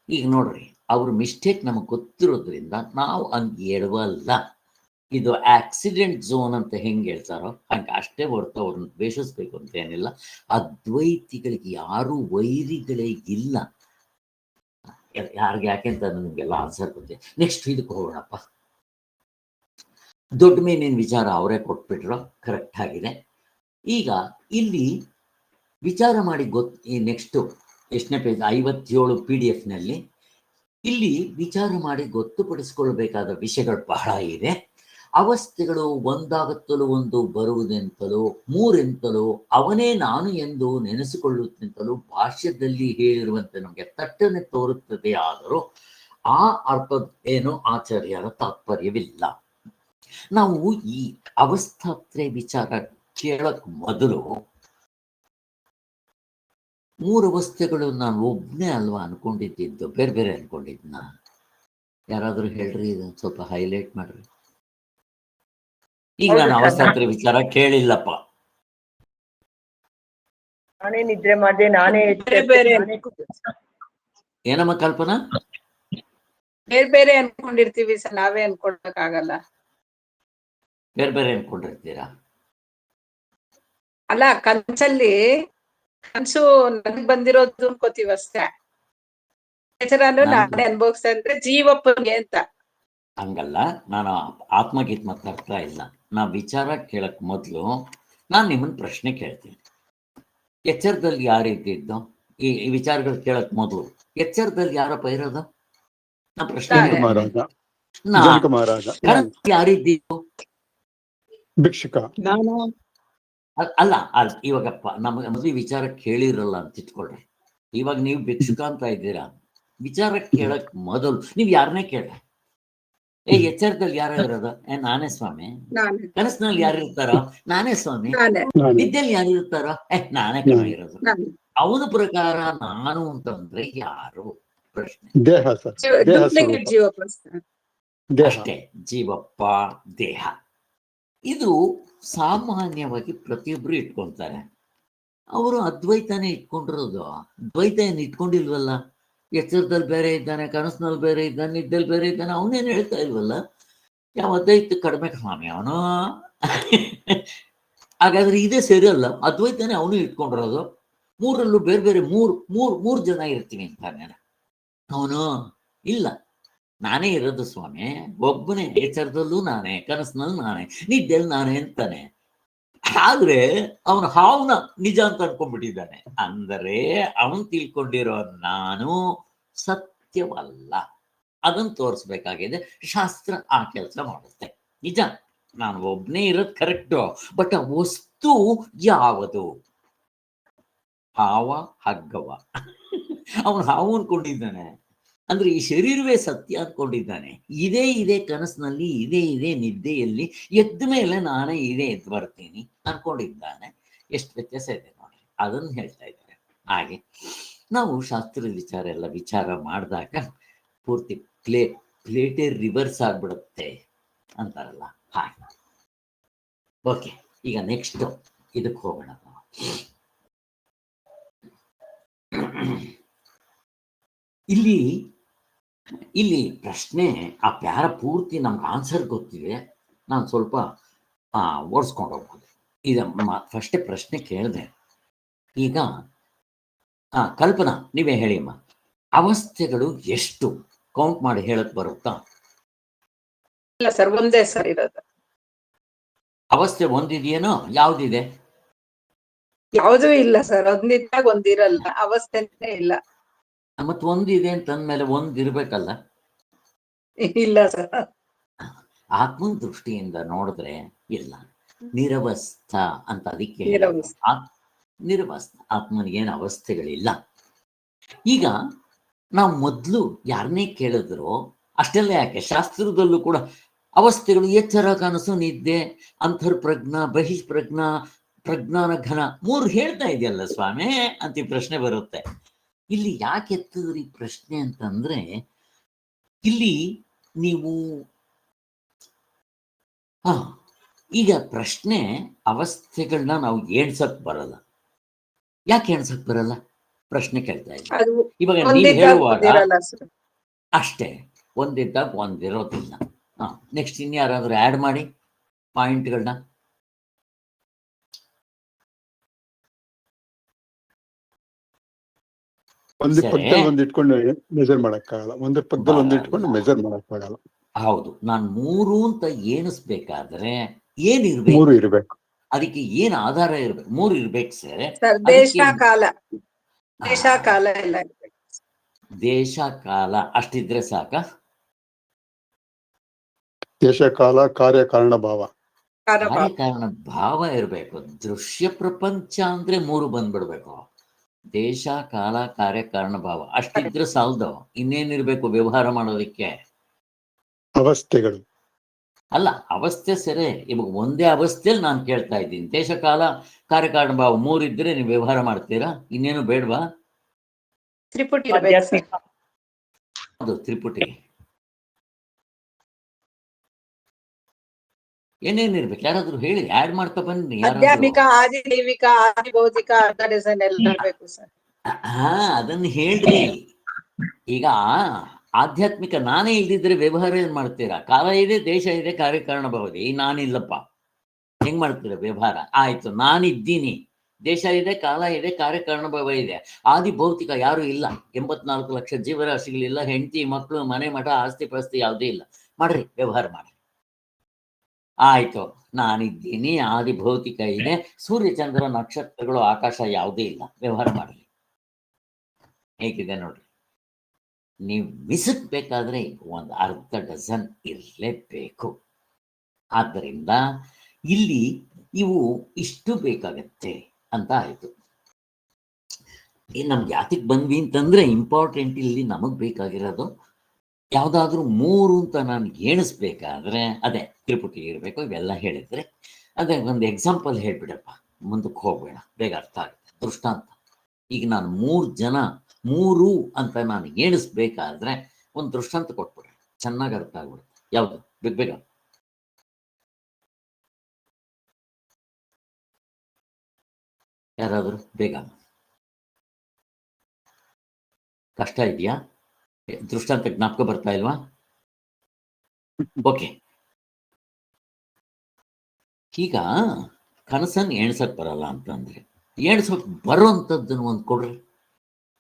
ಈಗ ನೋಡ್ರಿ, ಅವ್ರ ಮಿಸ್ಟೇಕ್ ನಮಗೆ ಗೊತ್ತಿರೋದ್ರಿಂದ ನಾವು ಹಂಗೆ ಎಡವಲ್ಲ. ಇದು ಆಕ್ಸಿಡೆಂಟ್ ಝೋನ್ ಅಂತ ಹೆಂಗೆ ಹೇಳ್ತಾರೋ ಹಂಗೆ ಅಷ್ಟೇ ಹೊರತು ಅವ್ರನ್ನ ದ್ವೇಷಿಸ್ಬೇಕು ಅಂತ ಏನಿಲ್ಲ. ಅದ್ವೈತಿಗಳಿಗೆ ಯಾರೂ ವೈರಿಗಳೇ ಇಲ್ಲ. ಯಾರಿಗೆ ಯಾಕೆ ಅಂತ ನಿಮಗೆಲ್ಲ ಆನ್ಸರ್ ಗೊತ್ತಿದೆ. ನೆಕ್ಸ್ಟ್ ಇದಕ್ಕೆ ಹೋಗೋಣಪ್ಪ. ದೊಡ್ಡ ಮೇನಿನ ವಿಚಾರ ಅವರೇ ಕೊಟ್ಬಿಟ್ರು, ಕರೆಕ್ಟ್ ಆಗಿದೆ. ಈಗ ಇಲ್ಲಿ ವಿಚಾರ ಮಾಡಿ ಈ ನೆಕ್ಸ್ಟು ಎಷ್ಟನೇ ಪೇಜ್? 57 PDF ಇಲ್ಲಿ ವಿಚಾರ ಮಾಡಿ ಗೊತ್ತುಪಡಿಸಿಕೊಳ್ಬೇಕಾದ ವಿಷಯಗಳು ಬಹಳ ಇದೆ. ಅವಸ್ಥೆಗಳು ಒಂದಾಗುತ್ತಲೂ ಒಂದು ಬರುವುದೆಂತಲೂ ಮೂರೆಂತಲೂ ಅವನೇ ನಾನು ಎಂದು ನೆನೆಸಿಕೊಳ್ಳುತ್ತೆಂತಲೂ ಭಾಷ್ಯದಲ್ಲಿ ಹೇಳಿರುವಂತೆ ನಮಗೆ ತಟ್ಟನೆ ತೋರುತ್ತದೆ. ಆದರೂ ಆ ಅರ್ಥದ ಏನು ಆಚಾರ್ಯರ ತಾತ್ಪರ್ಯವಿಲ್ಲ. ನಾವು ಈ ಅವಸ್ಥಾತ್ರಯ ವಿಚಾರ ಕೇಳಕ್ ಮೊದಲು 3 ಅವಸ್ಥೆಗಳು ನಾನು ಒಬ್ಬನೇ ಅಲ್ವಾ ಅನ್ಕೊಂಡಿದ್ದು, ಬೇರೆ ಬೇರೆ ಅನ್ಕೊಂಡಿದ್ನ? ಯಾರಾದ್ರೂ ಹೇಳ್ರಿ, ಇದನ್ನು ಸ್ವಲ್ಪ ಹೈಲೈಟ್ ಮಾಡ್ರಿ. ಈಗ ನಾನು ಅವಸ್ಥಾತ್ರಯ ವಿಚಾರ ಕೇಳಿಲ್ಲಪ್ಪ. ನಾನೇ ನಿದ್ರೆ ಮಾಡಿದೆ, ನಾನೇ ಏನಮ್ಮ ಕಲ್ಪನಾ? ಬೇರೆ ಬೇರೆ ಅನ್ಕೊಂಡಿರ್ತೀವಿ ಸರ್, ನಾವೇ ಅನ್ಕೊಳಕ್ಕಾಗಲ್ಲ. ಬೇರೆ ಬೇರೆ ಅನ್ಕೊಂಡಿರ್ತೀರಾ? ಅಲ್ಲ, ಕನ್ಸಲ್ಲಿ ಕನ್ಸು ನನಗ್ ಬಂದಿರೋದು ಅನ್ಕೋತೀವಿ ಅಷ್ಟೇ. ಎಚ್ಚರನು ನಾನೇ ಅನ್ಭವಿಸ್ತಾ ಇದ್ರೆ ಜೀವಪ್ಪನಿಗೆ ಅಂತ. ಹಂಗಲ್ಲ, ನಾನು ಆತ್ಮಗೀತ್ ಮಾತಾಡ್ತಾ ಇಲ್ಲ. ನಾ ವಿಚಾರ ಕೇಳಕ್ ಮೊದ್ಲು ನಾನು ನಿಮ್ಮನ್ನ ಪ್ರಶ್ನೆ ಕೇಳ್ತೀನಿ. ಎಚ್ಚರದಲ್ಲಿ ಯಾರು ಇದ್ದಿದ್ದು? ಈ ವಿಚಾರಗಳು ಕೇಳಕ್ ಮೊದಲು ಎಚ್ಚರದಲ್ಲಿ ಯಾರಪ್ಪ ಇರೋದು? ನಾ ಪ್ರಶ್ನೆ ಯಾರಿದ್ದು? ಭಿಕ್ಷುಕ. ಅಲ್ಲ, ಇವಾಗಪ್ಪ ನಮಗೆ ಮೊದಲು ವಿಚಾರ ಕೇಳಿರಲ್ಲ ಅಂತ ಇಟ್ಕೊಳ್ರಿ. ಇವಾಗ ನೀವು ಭಿಕ್ಷುಕ ಅಂತ ಇದ್ದೀರಾ. ವಿಚಾರ ಕೇಳಕ್ ಮೊದಲು ನೀವ್ ಯಾರನ್ನೇ ಕೇಳ, ಎಚ್ಚರದಲ್ಲಿ ಯಾರೋ ಇರೋದು? ನಾನೇ ಸ್ವಾಮಿ. ಕನಸಿನಲ್ಲಿ ಯಾರು ಇರ್ತಾರೋ? ನಾನೇ ಸ್ವಾಮಿ. ನಿದ್ದೆಯಲ್ಲಿ ಯಾರು ಇರ್ತಾರೋ? ನಾನೇ ಕಣ ಇರೋದು. ಅವನ ಪ್ರಕಾರ ನಾನು ಅಂತಂದ್ರೆ ಯಾರು? ಪ್ರಶ್ನೆ. ಅಷ್ಟೇ, ಜೀವಪ್ಪ, ದೇಹ. ಇದು ಸಾಮಾನ್ಯವಾಗಿ ಪ್ರತಿಯೊಬ್ರು ಇಟ್ಕೊಂತಾರೆ. ಅವರು ಅದ್ವೈತನೇ ಇಟ್ಕೊಂಡಿರೋದು. ದ್ವೈತ ಏನು ಇಟ್ಕೊಂಡಿಲ್ವಲ್ಲ. ಎಚ್ಚರದಲ್ಲಿ ಬೇರೆ ಇದ್ದಾನೆ, ಕನಸಿನಲ್ಲಿ ಬೇರೆ ಇದ್ದಾನೆ, ನಿದ್ದೆಯಲ್ಲಿ ಬೇರೆ ಇದ್ದಾನೆ. ಅವನೇನು ಹೇಳ್ತಾ ಇಲ್ವಲ್ಲ. ಯಾವ ಅದ್ವೈತ ಕಡಿಮೆ ಸ್ವಾಮಿ ಅವನು? ಹಾಗಾದ್ರೆ ಇದೇ ಸರಿಯಲ್ಲ. ಅದ್ವೈತನೇ ಅವನು ಇಟ್ಕೊಂಡಿರೋದು. ಮೂರಲ್ಲೂ ಬೇರೆ ಬೇರೆ ಮೂರು ಜನ ಇರ್ತೀವಿ ಅಂತಾನೆ ಅವನು. ಇಲ್ಲ, ನಾನೇ ಇರೋದು ಸ್ವಾಮಿ, ಒಬ್ಬನೇ. ಎಚ್ಚರದಲ್ಲೂ ನಾನೇ, ಕನಸಿನಲ್ಲಿ ನಾನೇ, ನಿದ್ದೆಯಲ್ಲಿ ನಾನೇ ಅಂತಾನೆ. ಆದ್ರೆ ಅವನು ಹಾವನ್ನ ನಿಜ ಅಂತ ಅನ್ಕೊಂಡ್ಬಿಟ್ಟಿದ್ದಾನೆ. ಅಂದರೆ ಅವನು ತಿಳ್ಕೊಂಡಿರೋ ನಾನು ಸತ್ಯವಲ್ಲ. ಅದನ್ನು ತೋರಿಸ್ಬೇಕಾಗಿದೆ. ಶಾಸ್ತ್ರ ಆ ಕೆಲಸ ಮಾಡುತ್ತೆ. ನಿಜ, ನಾನು ಒಬ್ಬನೇ ಇರೋದು ಕರೆಕ್ಟು. ಬಟ್ ಆ ವಸ್ತು ಯಾವುದು? ಹಾವ, ಹಗ್ಗವ. ಅವನು ಹಾವು ಅನ್ಕೊಂಡಿದ್ದಾನೆ. ಅಂದ್ರೆ ಈ ಶರೀರವೇ ಸತ್ಯ ಅನ್ಕೊಂಡಿದ್ದಾನೆ. ಇದೇ ಕನಸಿನಲ್ಲಿ, ಇದೇ ನಿದ್ದೆಯಲ್ಲಿ, ಎದ್ದ ಮೇಲೆ ನಾನೇ ಎದ್ದು ಬರ್ತೀನಿ ಅನ್ಕೊಂಡಿದ್ದಾನೆ. ಎಷ್ಟು ವ್ಯತ್ಯಾಸ ಇದೆ ನೋಡಿ. ಅದನ್ನು ಹೇಳ್ತಾ ಇದ್ದಾರೆ. ಹಾಗೆ ನಾವು ಶಾಸ್ತ್ರದ ವಿಚಾರ ಎಲ್ಲ ವಿಚಾರ ಮಾಡಿದಾಗ ಪೂರ್ತಿ ಪ್ಲೇಟೇ ರಿವರ್ಸ್ ಆಗ್ಬಿಡುತ್ತೆ ಅಂತಾರಲ್ಲ ಹಾಗೆ. ಓಕೆ, ಈಗ ನೆಕ್ಸ್ಟ್ ಇದಕ್ಕೆ ಹೋಗೋಣ ನಾವು. ಇಲ್ಲಿ ಇಲ್ಲಿ ಪ್ರಶ್ನೆ ಆ ಪ್ಯಾರ ಪೂರ್ತಿ ನಮ್ಗೆ ಆನ್ಸರ್ ಗೊತ್ತಿದೆ, ನಾನು ಸ್ವಲ್ಪ ಓಡಿಸ್ಕೊಂಡು ಹೋಗ್ಬೋದು. ಇದು ಫಸ್ಟೇ ಪ್ರಶ್ನೆ ಕೇಳಿದೆ. ಈಗ ಕಲ್ಪನಾ ನೀವೇ ಹೇಳಿ ಅಮ್ಮ, ಅವಸ್ಥೆಗಳು ಎಷ್ಟು ಕೌಂಟ್ ಮಾಡಿ ಹೇಳಕ್ ಬರುತ್ತಾ? ಇಲ್ಲ ಸರ್, ಒಂದೇ ಸರ್ ಇರೋದು. ಅವಸ್ಥೆ ಒಂದಿದೆಯೇನೋ? ಯಾವ್ದಿದೆ? ಯಾವುದೂ ಇಲ್ಲ ಸರ್, ಒಂದಿದ್ದಾಗ ಒಂದಿರಲ್ಲ, ಅವಸ್ಥೆನೇ ಇಲ್ಲ. ಮತ್ ಒಂದಿದೆ ಅಂತಂದ್ಮೇಲೆ ಒಂದಿರ್ಬೇಕಲ್ಲ? ಇಲ್ಲ ಸರ್. ಆತ್ಮನ ದೃಷ್ಟಿಯಿಂದ ನೋಡಿದ್ರೆ ಇಲ್ಲ, ನಿರವಸ್ಥ ಅಂತ ಅದಕ್ಕೆ ನಿರವಸ್ಥ. ನಿರವಸ್ಥ ಆತ್ಮನಿಗೇನು ಅವಸ್ಥೆಗಳಿಲ್ಲ. ಈಗ ನಾವು ಮೊದಲು ಯಾರನ್ನೇ ಕೇಳಿದ್ರು ಅಷ್ಟೆಲ್ಲ ಯಾಕೆ, ಶಾಸ್ತ್ರದಲ್ಲೂ ಕೂಡ ಅವಸ್ಥೆಗಳು ಎಚ್ಚರ, ಕನಸು, ನಿದ್ದೆ, ಅಂತರ್ಪ್ರಜ್ಞಾ, ಬಹಿಷ್ಪ್ರಜ್ಞಾ, ಪ್ರಜ್ಞಾನ ಘನ 3 ಹೇಳ್ತಾ ಇದೆಯಲ್ಲ ಸ್ವಾಮಿ ಅಂತ ಈ ಪ್ರಶ್ನೆ ಬರುತ್ತೆ. ಇಲ್ಲಿ ಯಾಕೆ ಎತ್ತಿದ್ರಿ ಪ್ರಶ್ನೆ ಅಂತಂದ್ರೆ, ಇಲ್ಲಿ ನೀವು ಈಗ ಪ್ರಶ್ನೆ ಅವಸ್ಥೆಗಳನ್ನ ನಾವು ಎಣ್ಸಕ್ ಬರಲ್ಲ. ಯಾಕೆ ಎಣ್ಸಕ್ ಬರಲ್ಲ? ಪ್ರಶ್ನೆ ಕೇಳ್ತಾ ಇದ್ದೀವಿ. ಅದು ಇವಾಗ ನೀವು ಒಂದಿದ್ದಾಗ ಹೇಳುವಾಗ ಒಂದಿರಲ್ಲ ಸರ್. ಅಷ್ಟೇ, ಒಂದಿದ್ದಾಗ ಒಂದಿರೋದಿಲ್ಲ. ನೆಕ್ಸ್ಟ್ ಇನ್ಯಾರಾದ್ರೂ ಆ್ಯಡ್ ಮಾಡಿ ಪಾಯಿಂಟ್ಗಳನ್ನ. ಒಂದು ಸರಿ. ಪಕ್ಕದಲ್ಲಿ ಒಂದು ಇಟ್ಕೊಂಡು ಮೆಜರ್ ಮಾಡಕ್ಕಾಗಲ್ಲ, ಒಂದು ಪಕ್ಕದಲ್ಲಿ ಒಂದು ಇಟ್ಕೊಂಡು ಮೆಜರ್ ಮಾಡಕ್ಕಾಗಲ್ಲ. ಹೌದು, ನಾನು 3 ಅಂತ ಏನಿಸ್ಬೇಕಾದ್ರೆ ಏನಿರ್ಬೇಕು? 3 ಇರ್ಬೇಕು. ಅದಕ್ಕೆ ಏನ್ ಆಧಾರ ಇರ್ಬೇಕು? 3 ಇರ್ಬೇಕು ಸರ್. ಸರ್ ದೇಶ ಕಾಲ, ದೇಶ ಕಾಲ ಎಲ್ಲ ಇರ್ಬೇಕು. ದೇಶ ಕಾಲ ಅಷ್ಟಿದ್ರೆ ಸಾಕ? ದೇಶ ಕಾಲ ಕಾರ್ಯ ಕಾರಣ ಭಾವ. ಕಾರ್ಯಕಾರಣ ಭಾವ ಇರಬೇಕು. ದೃಶ್ಯ ಪ್ರಪಂಚ ಅಂದ್ರೆ 3 ಬಂದ್ಬಿಡ್ಬೇಕು. ದೇಶ ಕಾಲ ಕಾರ್ಯಕಾರಣ ಭಾವ ಅಷ್ಟಿದ್ರೆ ಸಾಲದು. ಇನ್ನೇನಿರ್ಬೇಕು ವ್ಯವಹಾರ ಮಾಡೋದಕ್ಕೆ? ಅವಸ್ಥೆಗಳು. ಅಲ್ಲ, ಅವಸ್ಥೆ ಸರಿ. ಇವಾಗ ಒಂದೇ ಅವಸ್ಥೆಯಲ್ಲಿ ನಾನು ಕೇಳ್ತಾ ಇದ್ದೀನಿ, ದೇಶ ಕಾಲ ಕಾರ್ಯಕಾರಣ ಭಾವ 3 ಇದ್ರೆ ನೀವು ವ್ಯವಹಾರ ಮಾಡ್ತೀರಾ? ಇನ್ನೇನು ಬೇಡವಾ? ತ್ರಿಪುಟಿ ಇರ್ಬೇಕು ಸರ್. ಅದು ತ್ರಿಪುಟಿ ಏನೇನಿರ್ಬೇಕು? ಯಾರಾದ್ರೂ ಹೇಳಿ, ಆಡ್ ಮಾಡ್ತಾ ಬನ್ನಿ. ಆಧ್ಯಾತ್ಮಿಕ, ಆದಿ ದೈವಿಕ, ಆದಿ ಭೌತಿಕ, ಅರ್ಧ ಡಿಸೈನ್ ಎಲ್ಲ ಇರ್ಬೇಕು ಸರ್. ಅದನ್ನ ಹೇಳ್ರಿ. ಈಗ ಆಧ್ಯಾತ್ಮಿಕ ನಾನೇ ಇಲ್ದಿದ್ರೆ ವ್ಯವಹಾರ ಏನ್ ಮಾಡ್ತೀರಾ? ಕಾಲ ಇದೆ, ದೇಶ ಇದೆ, ಕಾರ್ಯಕಾರಣ ಭಾವ ಇದೆ. ನಾನಿಲ್ಲಪ್ಪ, ಹೆಂಗ್ ಮಾಡ್ತೀರಾ ವ್ಯವಹಾರ? ಆಯ್ತು, ನಾನಿದ್ದೀನಿ, ದೇಶ ಇದೆ, ಕಾಲ ಇದೆ, ಕಾರ್ಯಕಾರಣ ಭಾವ ಇದೆ, ಆದಿ ಭೌತಿಕ ಯಾರು ಇಲ್ಲ, 84 ಲಕ್ಷ ಜೀವರಾಶಿಗಳಿಲ್ಲ, ಹೆಂಡತಿ ಮಕ್ಕಳು, ಮನೆ ಮಠ, ಆಸ್ತಿ ಪಾಸ್ತಿ ಯಾವುದೇ ಇಲ್ಲ. ಮಾಡ್ರಿ ವ್ಯವಹಾರ ಮಾಡಿ. ಆಯ್ತು, ನಾನಿದ್ದೀನಿ, ಆದಿ ಭೌತಿಕ ಇದೆ, ಸೂರ್ಯ ಚಂದ್ರ ನಕ್ಷತ್ರಗಳು ಆಕಾಶ ಯಾವುದೇ ಇಲ್ಲ, ವ್ಯವಹಾರ ಮಾಡಲಿ. ಹೇಗಿದೆ ನೋಡ್ರಿ. ನೀವು ಮಿಸಕ್ಬೇಕಾದ್ರೆ ಒಂದು ಅರ್ಧ ಡಜನ್ ಇರಲೇಬೇಕು. ಆದ್ದರಿಂದ ಇಲ್ಲಿ ಇವು ಇಷ್ಟು ಬೇಕಾಗತ್ತೆ ಅಂತ ಆಯ್ತು. ನಮ್ಗೆ ಯಾತಿಗೆ ಬಂದ್ವಿ ಅಂತಂದ್ರೆ, ಇಂಪಾರ್ಟೆಂಟ್ ಇಲ್ಲಿ ನಮಗ್ ಬೇಕಾಗಿರೋದು ಯಾವ್ದಾದ್ರು 3 ಅಂತ ನಾನು ಎಣಿಸ್ಬೇಕಾದ್ರೆ ಅದೇ ತ್ರಿಪುಟಿ ಇರಬೇಕು. ಇವೆಲ್ಲ ಹೇಳಿದ್ರೆ ಅದೇ ಒಂದು ಎಕ್ಸಾಂಪಲ್ ಹೇಳ್ಬಿಡಪ್ಪ, ಮುಂದಕ್ಕೆ ಹೋಗ್ಬೇಡ, ಬೇಗ ಅರ್ಥ ಆಗುತ್ತೆ. ದೃಷ್ಟಾಂತ, ಈಗ ನಾನು 3 ಅಂತ ನಾನು ಎಣಿಸ್ಬೇಕಾದ್ರೆ ಒಂದು ದೃಷ್ಟಾಂತ ಕೊಟ್ಬಿಡ್ರಿ, ಚೆನ್ನಾಗಿ ಅರ್ಥ ಆಗ್ಬಿಡುತ್ತೆ. ಯಾವ್ದು? ಬೇಗ ಯಾರಾದ್ರು ಬೇಗ. ಕಷ್ಟ ಇದೆಯಾ? ದೃಷ್ಟಾಂತ ಜ್ಞಾಪಕ ಬರ್ತಾ ಇಲ್ವಾ? ಓಕೆ, ಈಗ ಕನಸನ್ನು ಎಣ್ಸಕ್ ಬರಲ್ಲ ಅಂತಂದ್ರೆ, ಎಣ್ಸಕ್ ಬರೋಂಥದ್ದನ್ನು ಒಂದು ಕೊಡ್ರಿ.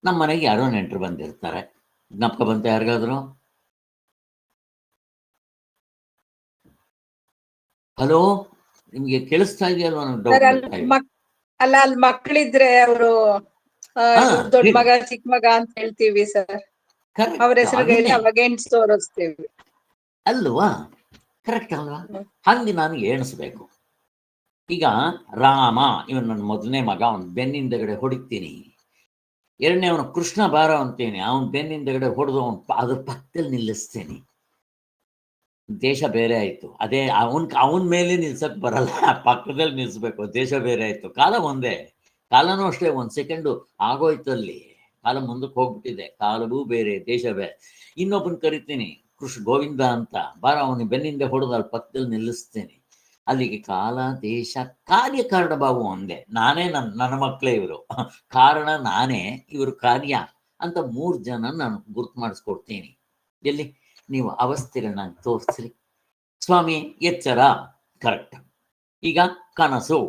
ನಮ್ಮ ಮನೆಗೆ ಯಾರೋ ನೆಂಟರು ಬಂದಿರ್ತಾರೆ, ಜ್ಞಾಪಕ ಬಂತ ಯಾರಿಗಾದ್ರು? ಹಲೋ, ನಿಮ್ಗೆ ಕೇಳಿಸ್ತಾ ಇದೆಯಲ್ವಾ? ಅಲ್ಲ, ಅಲ್ಲಿ ಮಕ್ಕಳಿದ್ರೆ ಅವರು ದೊಡ್ಡ ಮಗ ಚಿಕ್ಕ ಮಗ ಅಂತ ಹೇಳ್ತೀವಿ ಸರ್. ಅವ್ರ ಹೆಸರು ಅವಾಗ ಎಣ್ಸ್ ತೋರಿಸ್ತೀವಿ ಅಲ್ವಾ? ಕರೆಕ್ಟ್ ಅಲ್ವಾ? ಹಂಗೆ ನಾನು ಎಣಿಸ್ಬೇಕು. ಈಗ ರಾಮ, ಇವನ್ ನನ್ನ ಮೊದಲನೇ ಮಗ, ಅವನ್ ಬೆನ್ನಿಂದಗಡೆ ಹೊಡಿತೀನಿ. ಎರಡನೇ ಅವನು ಕೃಷ್ಣ ಬಾರ ಅಂತೀನಿ, ಅವನ್ ಬೆನ್ನಿಂದಗಡೆ ಹೊಡೆದು ಅದ್ರ ಪಕ್ಕದಲ್ಲಿ ನಿಲ್ಲಿಸ್ತೇನೆ. ದೇಶ ಬೇರೆ ಆಯ್ತು. ಅದೇ ಅವನ್ ಮೇಲೆ ನಿಲ್ಸಕ್ ಬರಲ್ಲ, ಪಕ್ಕದಲ್ಲಿ ನಿಲ್ಸ್ಬೇಕು. ದೇಶ ಬೇರೆ ಆಯ್ತು, ಕಾಲ ಒಂದೇ. ಕಾಲನೂ ಅಷ್ಟೇ, 1 ಸೆಕೆಂಡು ಆಗೋಯ್ತಲ್ಲಿ. ಕಾಲ ಮುಂದಕ್ಕೆ ಹೋಗ್ಬಿಟ್ಟಿದೆ, ಕಾಲವೂ ಬೇರೆ, ದೇಶ ಬೇರೆ. ಇನ್ನೊಬ್ಬನ್ ಕರಿತೀನಿ, ಗೋವಿಂದ ಅಂತ, ಬಾರ ಅವನಿಗೆ ಬೆನ್ನಿಂದ ಹೊಡೆದು ಅಲ್ಲಿ ಪಕ್ಕದಲ್ಲಿ ನಿಲ್ಲಿಸ್ತೇನೆ. ಅಲ್ಲಿಗೆ ಕಾಲ ದೇಶ ಕಾರ್ಯಕಾರಣ ಭಾವ ಒಂದೇ. ನಾನೇ ನನ್ನ ಮಕ್ಕಳೇ ಇವರು, ಕಾರಣ ನಾನೇ, ಇವರು ಕಾರ್ಯ ಅಂತ 3 ಜನ ನಾನು ಗುರ್ತು ಮಾಡಿಸ್ಕೊಡ್ತೀನಿ. ಎಲ್ಲಿ ನೀವು ಅವಸ್ಥೆಗಳನ್ನ ತೋರಿಸ್ರಿ. ಸ್ವಾಮಿ ಎಚ್ಚರ ಕರೆಕ್ಟ್. ಈಗ ಕನಸು,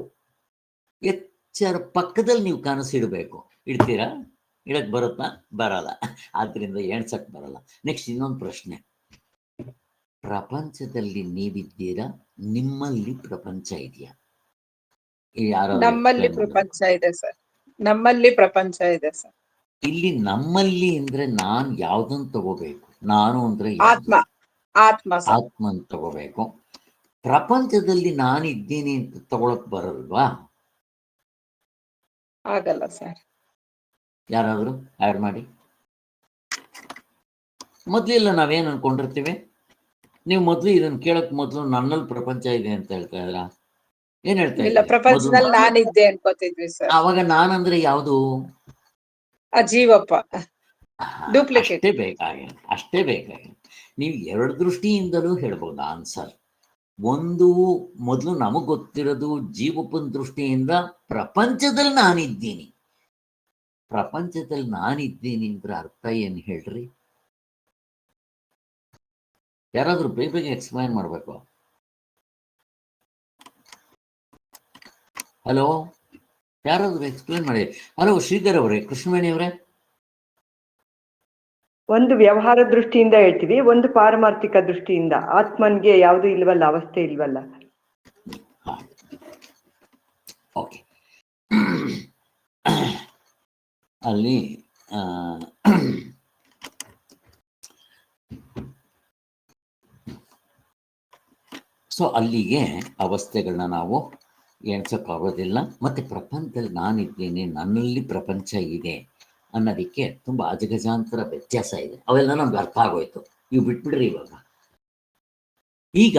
ಎಚ್ಚರ ಪಕ್ಕದಲ್ಲಿ ನೀವು ಕನಸು ಇಡಬೇಕು. ಇಡ್ತೀರಾ? ಇಡಕ್ ಬರುತ್ತಾ? ಬರಲ್ಲ. ಆದ್ರಿಂದ ಎಣ್ಸಕ್ ಬರಲ್ಲ. ನೆಕ್ಸ್ಟ್ ಇನ್ನೊಂದು ಪ್ರಶ್ನೆ, ಪ್ರಪಂಚದಲ್ಲಿ ನೀವಿದ್ದೀರಾ, ನಿಮ್ಮಲ್ಲಿ ಪ್ರಪಂಚ ಇದೆಯಾ? ನಮ್ಮಲ್ಲಿ ಪ್ರಪಂಚ ಇದೆ ಸರ್. ನಮ್ಮಲ್ಲಿ ಪ್ರಪಂಚ ಇದೆ ಸರ್. ಇಲ್ಲಿ ನಮ್ಮಲ್ಲಿ ಅಂದ್ರೆ ನಾನ್ ಯಾವ್ದನ್ ತಗೋಬೇಕು? ನಾನು ಅಂದ್ರೆ ಆತ್ಮ. ಆತ್ಮ ಸರ್. ಆತ್ಮ ಅಂತ ತಗೋಬೇಕು. ಪ್ರಪಂಚದಲ್ಲಿ ನಾನಿದ್ದೀನಿ ಅಂತ ತಗೊಳಕ್ ಬರಲ್ವಾ? ಆಗಲ್ಲ ಸರ್. ಯಾರಾದ್ರೂ ಆಡ್ ಮಾಡಿ. ಮೊದ್ಲೆಲ್ಲ ನಾವೇನ್ ಅನ್ಕೊಂಡಿರ್ತೀವಿ? ನೀವು ಮೊದ್ಲು ಇದನ್ನ ಕೇಳಕ್ ಮೊದ್ಲು ನನ್ನಲ್ಲಿ ಪ್ರಪಂಚ ಇದೆ ಅಂತ ಹೇಳ್ತಾ ಇದ್ರ? ಏನ್ ಹೇಳ್ತಾ ಇಲ್ಲ, ಇದ್ರಿ? ಪ್ರಪಂಚದಲ್ಲಿ ನಾನಿದ್ದೆ ಅನ್ಕೋತಿದ್ವಿ ಸರ್. ಅವಾಗ ನಾನಂದ್ರೆ ಯಾವುದು? ಅಜೀವಪ್ಪ, ಡೂಪ್ಲಿಕೇಟ್. ಅಷ್ಟೇ ಬೇಕಾಗಿ ನೀವು 2 ದೃಷ್ಟಿಯಿಂದಲೂ ಹೇಳ್ಬೋದು ಆನ್ಸರ್. ಒಂದು, ಮೊದಲು ನಮಗ್ ಗೊತ್ತಿರೋದು ಜೀವಪ್ಪನ ದೃಷ್ಟಿಯಿಂದ ಪ್ರಪಂಚದಲ್ಲಿ ನಾನಿದ್ದೀನಿ. ಪ್ರಪಂಚದಲ್ಲಿ ನಾನಿದ್ದೀನಿ ಅಂದ್ರೆ ಅರ್ಥ ಏನ್ ಹೇಳ್ರಿ? ಯಾರಾದ್ರೂ ಬೇಗ ಎಕ್ಸ್ಪ್ಲೈನ್ ಮಾಡ್ಬೇಕು. ಹಲೋ, ಯಾರಾದ್ರೂ ಎಕ್ಸ್ಪ್ಲೈನ್ ಮಾಡಿ. ಹಲೋ ಶ್ರೀಧರ್ ಅವರೇ, ಕೃಷ್ಣವೇಣಿ ಅವರೇ. ಒಂದು ವ್ಯವಹಾರ ದೃಷ್ಟಿಯಿಂದ ಹೇಳ್ತೀವಿ, ಒಂದು ಪಾರಮಾರ್ಥಿಕ ದೃಷ್ಟಿಯಿಂದ. ಆತ್ಮನ್ಗೆ ಯಾವುದು ಇಲ್ವಲ್ಲ, ಅವಸ್ಥೆ ಇಲ್ವಲ್ಲ. ಓಕೆ. ಅಲ್ಲಿ ಸೊ ಅಲ್ಲಿಗೆ ಅವಸ್ಥೆಗಳನ್ನ ನಾವು ಎಣಿಸೋಕ್ಕಾಗೋದಿಲ್ಲ. ಮತ್ತೆ ಪ್ರಪಂಚದಲ್ಲಿ ನಾನಿದ್ದೇನೆ, ನನ್ನಲ್ಲಿ ಪ್ರಪಂಚ ಇದೆ ಅನ್ನೋದಕ್ಕೆ ತುಂಬಾ ಅಜಗಜಾಂತರ ವ್ಯತ್ಯಾಸ ಇದೆ. ಅವೆಲ್ಲ ನಮ್ಗೆ ಅರ್ಥ ಆಗೋಯ್ತು. ಇವು ಬಿಟ್ಬಿಡ್ರಿ. ಈಗ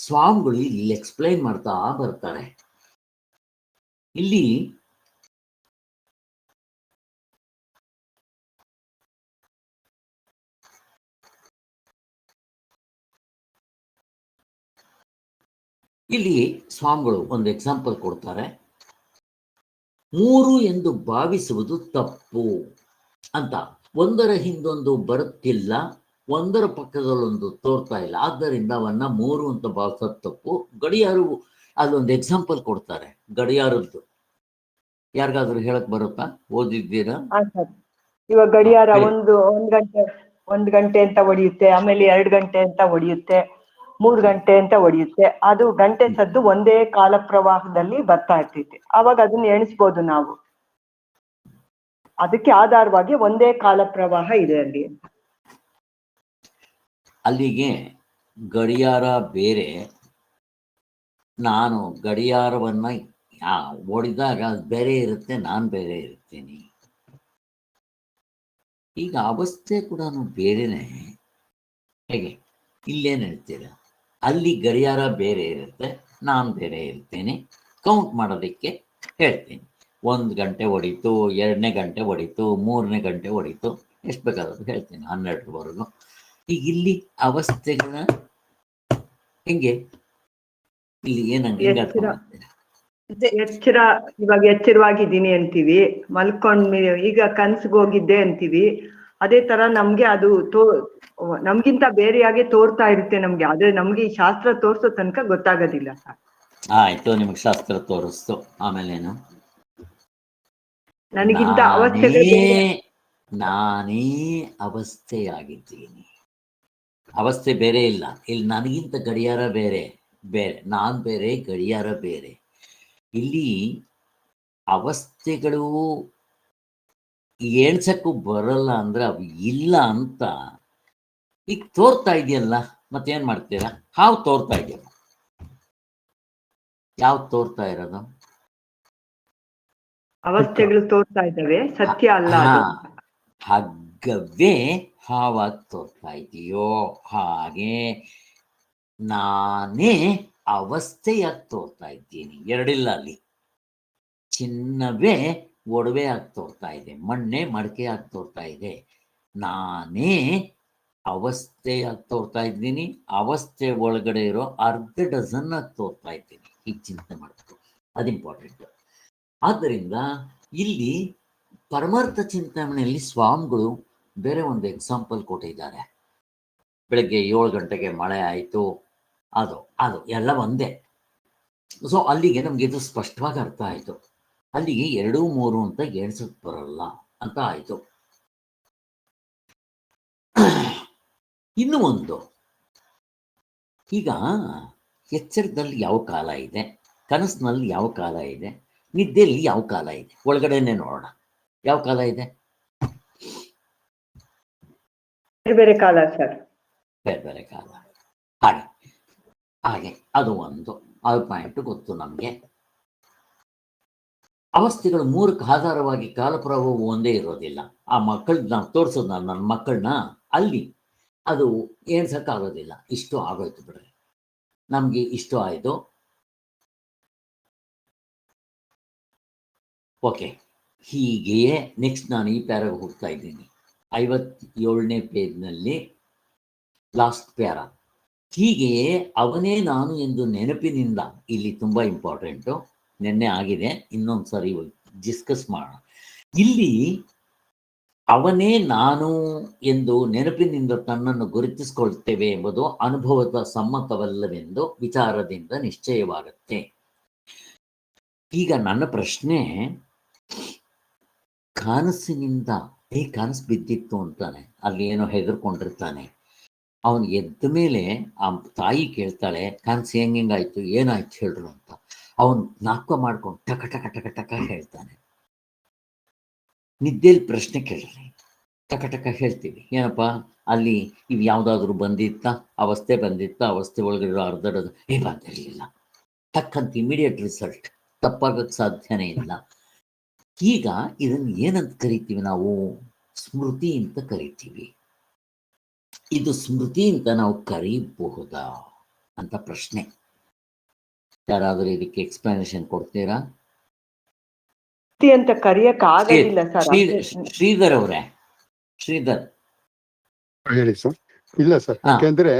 ಸ್ವಾಮಿಗಳು ಇಲ್ಲಿ ಎಕ್ಸ್ಪ್ಲೈನ್ ಮಾಡ್ತಾ ಬರ್ತಾರೆ. ಇಲ್ಲಿ ಸ್ವಾಮಿಗಳು ಒಂದು ಎಕ್ಸಾಂಪಲ್ ಕೊಡ್ತಾರೆ. 3 ಎಂದು ಭಾವಿಸುವುದು ತಪ್ಪು ಅಂತ. ಒಂದರ ಹಿಂದೊಂದು ಬರುತ್ತಿಲ್ಲ, ಒಂದರ ಪಕ್ಕದಲ್ಲೊಂದು ತೋರ್ತಾ ಇಲ್ಲ, ಆದ್ದರಿಂದ ಅವನ್ನ 3 ಅಂತ ಭಾವಿಸೋದು ತಪ್ಪು. ಗಡಿಯಾರು ಅದೊಂದು ಎಕ್ಸಾಂಪಲ್ ಕೊಡ್ತಾರೆ, ಗಡಿಯಾರದ್ದು. ಯಾರಿಗಾದ್ರೂ ಹೇಳಕ್ ಬರುತ್ತಾ? ಓದಿದ್ದೀರಾ? ಇವಾಗ ಗಡಿಯಾರ ಒಂದ್ ಗಂಟೆ ಅಂತ ಹೊಡೆಯುತ್ತೆ, ಆಮೇಲೆ 2 ಗಂಟೆ ಅಂತ ಹೊಡೆಯುತ್ತೆ, 3 ಗಂಟೆ ಅಂತ ಹೊಡೆಯುತ್ತೆ. ಅದು ಗಂಟೆ ಸದ್ದು ಒಂದೇ ಕಾಲ ಪ್ರವಾಹದಲ್ಲಿ ಬರ್ತಾ ಇರ್ತೈತೆ. ಅವಾಗ ಅದನ್ನ ಎಣಿಸ್ಬೋದು ನಾವು. ಅದಕ್ಕೆ ಆಧಾರವಾಗಿ ಒಂದೇ ಕಾಲ ಪ್ರವಾಹ ಇದೆ ಅಲ್ಲಿ. ಅಲ್ಲಿಗೆ ಗಡಿಯಾರ ಬೇರೆ, ನಾನು ಗಡಿಯಾರವನ್ನ ಓಡಿದಾಗ ಬೇರೆ ಇರುತ್ತೆ, ನಾನು ಬೇರೆ ಇರ್ತೀನಿ. ಈಗ ಅವಸ್ಥೆ ಕೂಡ ಬೇರೆನೆ. ಹೇಗೆ? ಇಲ್ಲೇನು ಹೇಳ್ತೀರಾ? ಅಲ್ಲಿ ಗಡಿಯಾರ ಬೇರೆ ಇರುತ್ತೆ, ನಾನು ಬೇರೆ ಇರ್ತೇನೆ. ಕೌಂಟ್ ಮಾಡೋದಕ್ಕೆ ಹೇಳ್ತೀನಿ. 1 ಗಂಟೆ ಹೊಡೀತು, 2ನೇ ಗಂಟೆ ಹೊಡೀತು, 3ನೇ ಗಂಟೆ ಹೊಡೀತು, ಎಷ್ಟು ಬೇಕಾದ್ರೂ ಹೇಳ್ತೀನಿ, 12ರವರೆಗೂ. ಈಗ ಇಲ್ಲಿ ಅವಸ್ಥೆಗಳ ಹೆಂಗೆ? ಇಲ್ಲಿ ಏನಂಗೆ ಎಚ್ಚರ, ಇವಾಗ ಎಚ್ಚರವಾಗಿದ್ದೀನಿ ಅಂತೀವಿ, ಮಲ್ಕೊಂಡ್ಮೇಲೆ ಈಗ ಕನ್ಸಿಗೆ ಹೋಗಿದ್ದೆ ಅಂತೀವಿ. ಅದೇ ತರ ನಮ್ಗೆ ಅದು ನಮ್ಗಿಂತ ಬೇರೆಯಾಗೆ ತೋರ್ತಾ ಇರುತ್ತೆ ನಮ್ಗೆ. ಆದ್ರೆ ನಮ್ಗೆ ಈ ಶಾಸ್ತ್ರ ತೋರ್ಸೋ ತನಕ ಗೊತ್ತಾಗೋದಿಲ್ಲ ಸರ್. ಆಯ್ತು, ನಿಮ್ಗೆ ಶಾಸ್ತ್ರ ತೋರಿಸ್ತು, ಆಮೇಲೇನು? ನನಗಿಂತ ಅವಸ್ಥೆಗಳು ನಾನೇ ಅವಸ್ಥೆಯಾಗಿದ್ದೀನಿ. ಅವಸ್ಥೆ ಬೇರೆ ಇಲ್ಲ. ಇಲ್ಲಿ ನನಗಿಂತ ಗಡಿಯಾರ ಬೇರೆ, ನಾನ್ ಬೇರೆ, ಗಡಿಯಾರ ಬೇರೆ. ಇಲ್ಲಿ ಅವಸ್ಥೆಗಳು ಎಣ್ಸಕ್ಕೂ ಬರಲ್ಲ ಅಂದ್ರೆ ಅವು ಇಲ್ಲ ಅಂತ ಈಗ ತೋರ್ತಾ ಇದೆಯಲ್ಲ. ಮತ್ತೇನ್ ಮಾಡ್ತೀರಾ? ಹಾವು ತೋರ್ತಾ ಇದೆಯಲ್ಲ, ಯಾವ್ದು ತೋರ್ತಾ ಇರೋದು? ಅವಸ್ಥೆಗಳು ತೋರ್ತಾ ಇದ್ದಾವೆ, ಸತ್ಯ ಅಲ್ಲ. ಹಗ್ಗವೇ ಹಾವಾಗಿ ತೋರ್ತಾ ಇದೆಯೋ ಹಾಗೆ ನಾನೇ ಅವಸ್ಥೆಯಾಗಿ ತೋರ್ತಾ ಇದ್ದೀನಿ. ಎರಡಿಲ್ಲ ಅಲ್ಲಿ. ಚಿನ್ನವೇ ಒಡವೆ ಆಗಿ ತೋರ್ತಾ ಇದೆ, ಮಣ್ಣೆ ಮಡಕೆ ಆಗಿ ತೋರ್ತಾ ಇದೆ. ನಾನೇ ಅವಸ್ಥೆಯಾಗಿ ತೋರ್ತಾ ಇದ್ದೀನಿ, ಅವಸ್ಥೆ ಒಳಗಡೆ ಇರೋ ಅರ್ಧ ಡಜನ್ ಆಗಿ ತೋರ್ತಾ ಇದ್ದೀನಿ. ಈಗ ಚಿಂತೆ ಮಾಡಬೇಕು, ಅದು ಇಂಪಾರ್ಟೆಂಟ್. ಆದ್ದರಿಂದ ಇಲ್ಲಿ ಪರಮಾರ್ಥ ಚಿಂತಾಮಣಿಯಲ್ಲಿ ಸ್ವಾಮಿಗಳು ಬೇರೆ ಒಂದು ಎಕ್ಸಾಂಪಲ್ ಕೊಟ್ಟಿದ್ದಾರೆ. ಬೆಳಗ್ಗೆ 7 ಗಂಟೆಗೆ ಮಳೆ ಆಯಿತು, ಅದು ಅದು ಎಲ್ಲ ಒಂದೇ. ಸೊ ಅಲ್ಲಿಗೆ ನಮ್ಗೆ ಇದು ಸ್ಪಷ್ಟವಾಗಿ ಅರ್ಥ ಆಯಿತು. ಅಲ್ಲಿಗೆ 2, 3 ಅಂತ ಎಣಿಸಕ್ ಬರಲ್ಲ ಅಂತ ಆಯಿತು. ಇನ್ನು ಒಂದು, ಈಗ ಎಚ್ಚರದಲ್ಲಿ ಯಾವ ಕಾಲ ಇದೆ, ಕನಸಿನಲ್ಲಿ ಯಾವ ಕಾಲ ಇದೆ, ನಿದ್ದೆಯಲ್ಲಿ ಯಾವ ಕಾಲ ಇದೆ, ಒಳಗಡೆನೆ ನೋಡೋಣ. ಯಾವ ಕಾಲ ಇದೆ? ಬೇರೆ ಬೇರೆ ಕಾಲ ಸರ್. ಬೇರೆ ಬೇರೆ ಕಾಲ. ಹಾಗೆ ಹಾಗೆ ಅದು ಒಂದು ಪಾಯಿಂಟ್ ಗೊತ್ತು ನಮಗೆ. ಅವಸ್ಥೆಗಳು 3ಕ್ಕೆ ಆಧಾರವಾಗಿ ಕಾಲಪ್ರಭಾವ ಒಂದೇ ಇರೋದಿಲ್ಲ. ಆ ಮಕ್ಕಳನ್ನ ನಾವು ತೋರಿಸೋದು, ನನ್ನ ಮಕ್ಕಳನ್ನ ಅಲ್ಲಿ ಅದು ಎಣ್ಸಕ್ಕಾಗೋದಿಲ್ಲ. ಇಷ್ಟು ಆಗೋಯ್ತು ಬಿಡ್ರಿ, ನಮಗೆ ಇಷ್ಟು ಆಯಿತು, ಓಕೆ. ಹೀಗೆಯೇ ನೆಕ್ಸ್ಟ್ ನಾನು ಈ ಪ್ಯಾರಾಗೆ ಹೋಗ್ತಾ ಇದ್ದೀನಿ, 57ನೇ ಪೇಜ್ನಲ್ಲಿ ಲಾಸ್ಟ್ ಪ್ಯಾರ. ಹೀಗೆಯೇ ಅವನೇ ನಾನು ಎಂದು ನೆನಪಿನಿಂದ, ಇಲ್ಲಿ ತುಂಬ ಇಂಪಾರ್ಟೆಂಟು, ನಿನ್ನೆ ಆಗಿದೆ, ಇನ್ನೊಂದು ಸರಿ ಡಿಸ್ಕಸ್ ಮಾಡೋಣ. ಇಲ್ಲಿ ಅವನೇ ನಾನು ಎಂದು ನೆನಪಿನಿಂದ ತನ್ನನ್ನು ಗುರುತಿಸಿಕೊಳ್ತೇವೆ ಎಂಬುದು ಅನುಭವದ ಸಮ್ಮತವಲ್ಲವೆಂದು ವಿಚಾರದಿಂದ ನಿಶ್ಚಯವಾಗುತ್ತೆ. ಈಗ ನನ್ನ ಪ್ರಶ್ನೆ, ಕನಸಿನಿಂದ ಕನಸು ಬಿದ್ದಿತ್ತು ಅಂತಾನೆ, ಅಲ್ಲಿ ಏನೋ ಹೆದರ್ಕೊಂಡಿರ್ತಾನೆ. ಅವನು ಎದ್ದ ಮೇಲೆ ಆ ತಾಯಿ ಕೇಳ್ತಾಳೆ, ಕನಸು ಹೆಂಗಾಯ್ತು, ಏನಾಯ್ತು ಹೇಳ್ರು ಅಂತ. ಅವನು ನಾಲ್ಕು ಮಾಡ್ಕೊಂಡು ಟಕ ಟಕ ಟಕ ಟಕ ಹೇಳ್ತಾನೆ. ನಿದ್ದೆಯಲ್ಲಿ ಪ್ರಶ್ನೆ ಕೇಳ್ರಿ, ಟಕ ಟಕ ಹೇಳ್ತೀವಿ, ಏನಪ್ಪ ಅಲ್ಲಿ ಇವು ಯಾವುದಾದ್ರೂ ಬಂದಿತ್ತ, ಅವಸ್ಥೆ ಬಂದಿತ್ತ, ಅವಸ್ಥೆ ಒಳಗಡೆ ಅರ್ಧಡೋದು ಬಂದಿರಲಿಲ್ಲ, ಟಕ್ಕಂತ ಇಮಿಡಿಯೇಟ್ ರಿಸಲ್ಟ್, ತಪ್ಪಾಗಕ್ಕೆ ಸಾಧ್ಯನೇ ಇಲ್ಲ. ಈಗ ಇದನ್ನು ಏನಂತ ಕರಿತೀವಿ ನಾವು? ಸ್ಮೃತಿ ಅಂತ ಕರಿತೀವಿ. ಇದು ಸ್ಮೃತಿ ಅಂತ ನಾವು ಕರೀಬಹುದಾ ಅಂತ ಪ್ರಶ್ನೆ. ಯಾರಾದರೂ ಇದಕ್ಕೆ ಎಕ್ಸ್ಪ್ಲನೇಷನ್ ಕೊಡ್ತೀರಾ? ಅಂತ ಕರೆಯಕ್ ಆಗೋದಿಲ್ಲ ಸರ್. ಶ್ರೀಧರ್ ಅವರೇ, ಶ್ರೀಧರ್ ಹೇಳಿ ಸರ್. ಇಲ್ಲ ಸರ್, ಯಾಕೆಂದ್ರೆ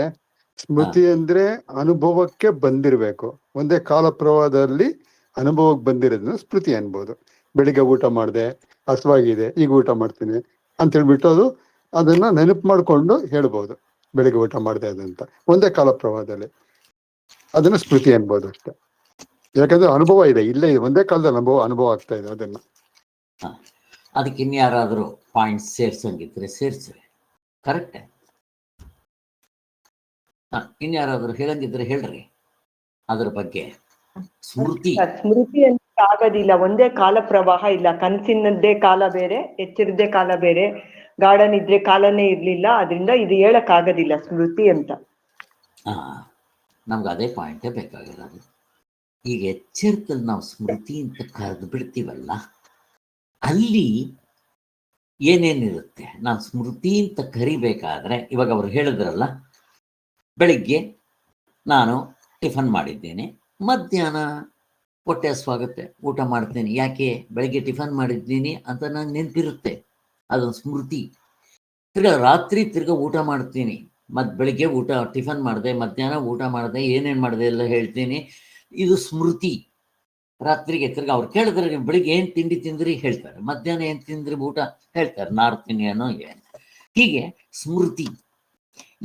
ಸ್ಮೃತಿ ಅಂದ್ರೆ ಅನುಭವಕ್ಕೆ ಬಂದಿರ್ಬೇಕು. ಒಂದೇ ಕಾಲ ಪ್ರವಾಹದಲ್ಲಿ ಅನುಭವಕ್ಕೆ ಬಂದಿರೋದನ್ನ ಸ್ಮೃತಿ ಅನ್ಬೋದು. ಬೆಳಿಗ್ಗೆ ಊಟ ಮಾಡಿದೆ, ಹಸುವಾಗಿದೆ, ಈಗ ಊಟ ಮಾಡ್ತೀನಿ ಅಂತ ಹೇಳ್ಬಿಟ್ಟು ಅದನ್ನ ನೆನಪು ಮಾಡ್ಕೊಂಡು ಹೇಳ್ಬೋದು, ಬೆಳಿಗ್ಗೆ ಊಟ ಮಾಡಿದೆ ಅದಂತ. ಒಂದೇ ಕಾಲ ಪ್ರವಾಹದಲ್ಲಿ ಅದನ್ನ ಸ್ಮೃತಿ ಅನ್ಬೋದು ಅಷ್ಟೇ. ಯಾಕಂದ್ರೆ ಅನುಭವ ಇದೆ, ಇಲ್ಲೇ ಇದೆ, ಒಂದೇ ಕಾಲದಲ್ಲಿ ಅನುಭವ ಆಗ್ತಾ ಇದೆ ಅದನ್ನ. ಅದಕ್ಕೆ ಇನ್ಯಾರಾದರೂ ಪಾಯಿಂಟ್ಸ್ ಸೇರ್ಸಂಗಿದ್ರೆ ಸೇರ್ಸ್ರಿ, ಕರೆಕ್ಟ್. ಇನ್ಯಾರಾದರೂ ಹೇಳಂಗಿದ್ರೆ ಹೇಳ್ರಿ ಅದ್ರ ಬಗ್ಗೆ. ಸ್ಮೃತಿ ಸ್ಮೃತಿ ಅಂತ ಆಗೋದಿಲ್ಲ, ಒಂದೇ ಕಾಲ ಪ್ರವಾಹ ಇಲ್ಲ. ಕನಸಿನದ್ದೇ ಕಾಲ ಬೇರೆ, ಎಚ್ಚರದ್ದೇ ಕಾಲ ಬೇರೆ, ಗಾರ್ಡನ್ ಇದ್ರೆ ಕಾಲನೇ ಇರ್ಲಿಲ್ಲ. ಅದರಿಂದ ಇದು ಹೇಳಕ್ ಆಗೋದಿಲ್ಲ ಸ್ಮೃತಿ ಅಂತ. ನಮ್ಗೆ ಅದೇ ಪಾಯಿಂಟೇ ಬೇಕಾಗಿರೋದು. ಈಗ ಎಚ್ಚರಿಕೆಯಲ್ಲಿ ನಾವು ಸ್ಮೃತಿ ಅಂತ ಕರೆದು ಬಿಡ್ತೀವಲ್ಲ, ಅಲ್ಲಿ ಏನೇನಿರುತ್ತೆ? ನಾನು ಸ್ಮೃತಿ ಅಂತ ಕರಿಬೇಕಾದ್ರೆ, ಇವಾಗ ಅವರು ಹೇಳಿದ್ರಲ್ಲ, ಬೆಳಿಗ್ಗೆ ನಾನು ಟಿಫನ್ ಮಾಡಿದ್ದೇನೆ, ಮಧ್ಯಾಹ್ನ ಹೊಟ್ಟೆ ಹಸ್ವಾಗುತ್ತೆ, ಊಟ ಮಾಡ್ತೇನೆ. ಯಾಕೆ? ಬೆಳಗ್ಗೆ ಟಿಫನ್ ಮಾಡಿದ್ದೀನಿ ಅಂತ ನಂಗೆ ನೆನಪಿರುತ್ತೆ, ಅದೊಂದು ಸ್ಮೃತಿ. ತಿರ್ಗಾ ರಾತ್ರಿ ತಿರ್ಗಾ ಊಟ ಮಾಡ್ತೀನಿ, ಬೆಳಿಗ್ಗೆ ಊಟ ಟಿಫನ್ ಮಾಡಿದೆ, ಮಧ್ಯಾಹ್ನ ಊಟ ಮಾಡಿದೆ, ಏನೇನು ಮಾಡಿದೆ ಎಲ್ಲ ಹೇಳ್ತೀನಿ, ಇದು ಸ್ಮೃತಿ. ರಾತ್ರಿಗೆ ತಿರ್ಗಾ ಅವ್ರು ಕೇಳಿದ್ರೆ ಬೆಳಿಗ್ಗೆ ಏನು ತಿಂಡಿ ತಿಂದ್ರಿ ಹೇಳ್ತಾರೆ, ಮಧ್ಯಾಹ್ನ ಏನು ತಿಂದ್ರಿ ಊಟ ಹೇಳ್ತಾರೆ, ನಾರ್ತೀನಿ ಅನ್ನೋ ಏನು. ಹೀಗೆ ಸ್ಮೃತಿ.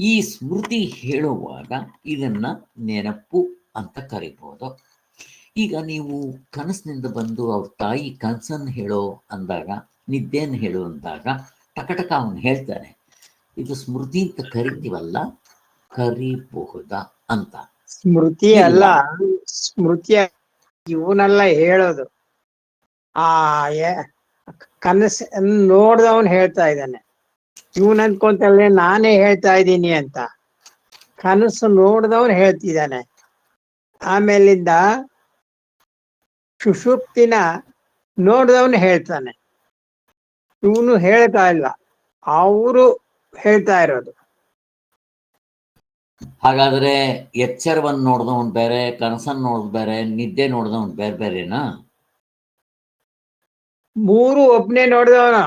ಈ ಸ್ಮೃತಿ ಹೇಳುವಾಗ ಇದನ್ನ ನೆನಪು ಅಂತ ಕರಿಬೋದು. ಈಗ ನೀವು ಕನಸಿನಿಂದ ಬಂದು ಅವ್ರ ತಾಯಿ ಕನಸನ್ನು ಹೇಳೋ ಅಂದಾಗ, ನಿದ್ದೆಯನ್ನು ಹೇಳು ಅಂದಾಗ ಟಕಟಕ ಅವನು ಹೇಳ್ತಾನೆ, ಇದು ಸ್ಮೃತಿ ಅಂತ ಕರಿತೀವಲ್ಲ, ಕರಿಬಹುದಾ ಅಂತ. ಸ್ಮೃತಿ ಅಲ್ಲ, ಸ್ಮೃತಿ ಇವನೆಲ್ಲ ಹೇಳೋದು. ಆ ಕನಸು ನೋಡ್ದವನ್ ಹೇಳ್ತಾ ಇದ್ದಾನೆ, ಇವನ್ ಅನ್ಕೊಂತಲ್ಲ ನಾನೇ ಹೇಳ್ತಾ ಇದ್ದೀನಿ ಅಂತ. ಕನಸು ನೋಡ್ದವನ್ ಹೇಳ್ತಿದ್ದಾನೆ. ಆಮೇಲಿಂದ ಸುಷುಪ್ತಿನ ನೋಡ್ದವನ್ ಹೇಳ್ತಾನೆ, ಇವನು ಹೇಳ್ತಾ ಇಲ್ಲ, ಅವರು ಹೇಳ್ತಾ ಇರೋದು. ಹಾಗಾದ್ರೆ ಎಚ್ಚರವನ್ನು ನೋಡ್ದವನ್ ಬೇರೆ, ಕನಸನ್ನು ನೋಡ್ದ ಬೇರೆ, ನಿದ್ದೆ ನೋಡ್ದವನ್ ಬೇರೆ ಬೇರೆನಾ? ಮೂರು ಒಬ್ನೇ ನೋಡ್ದವನು,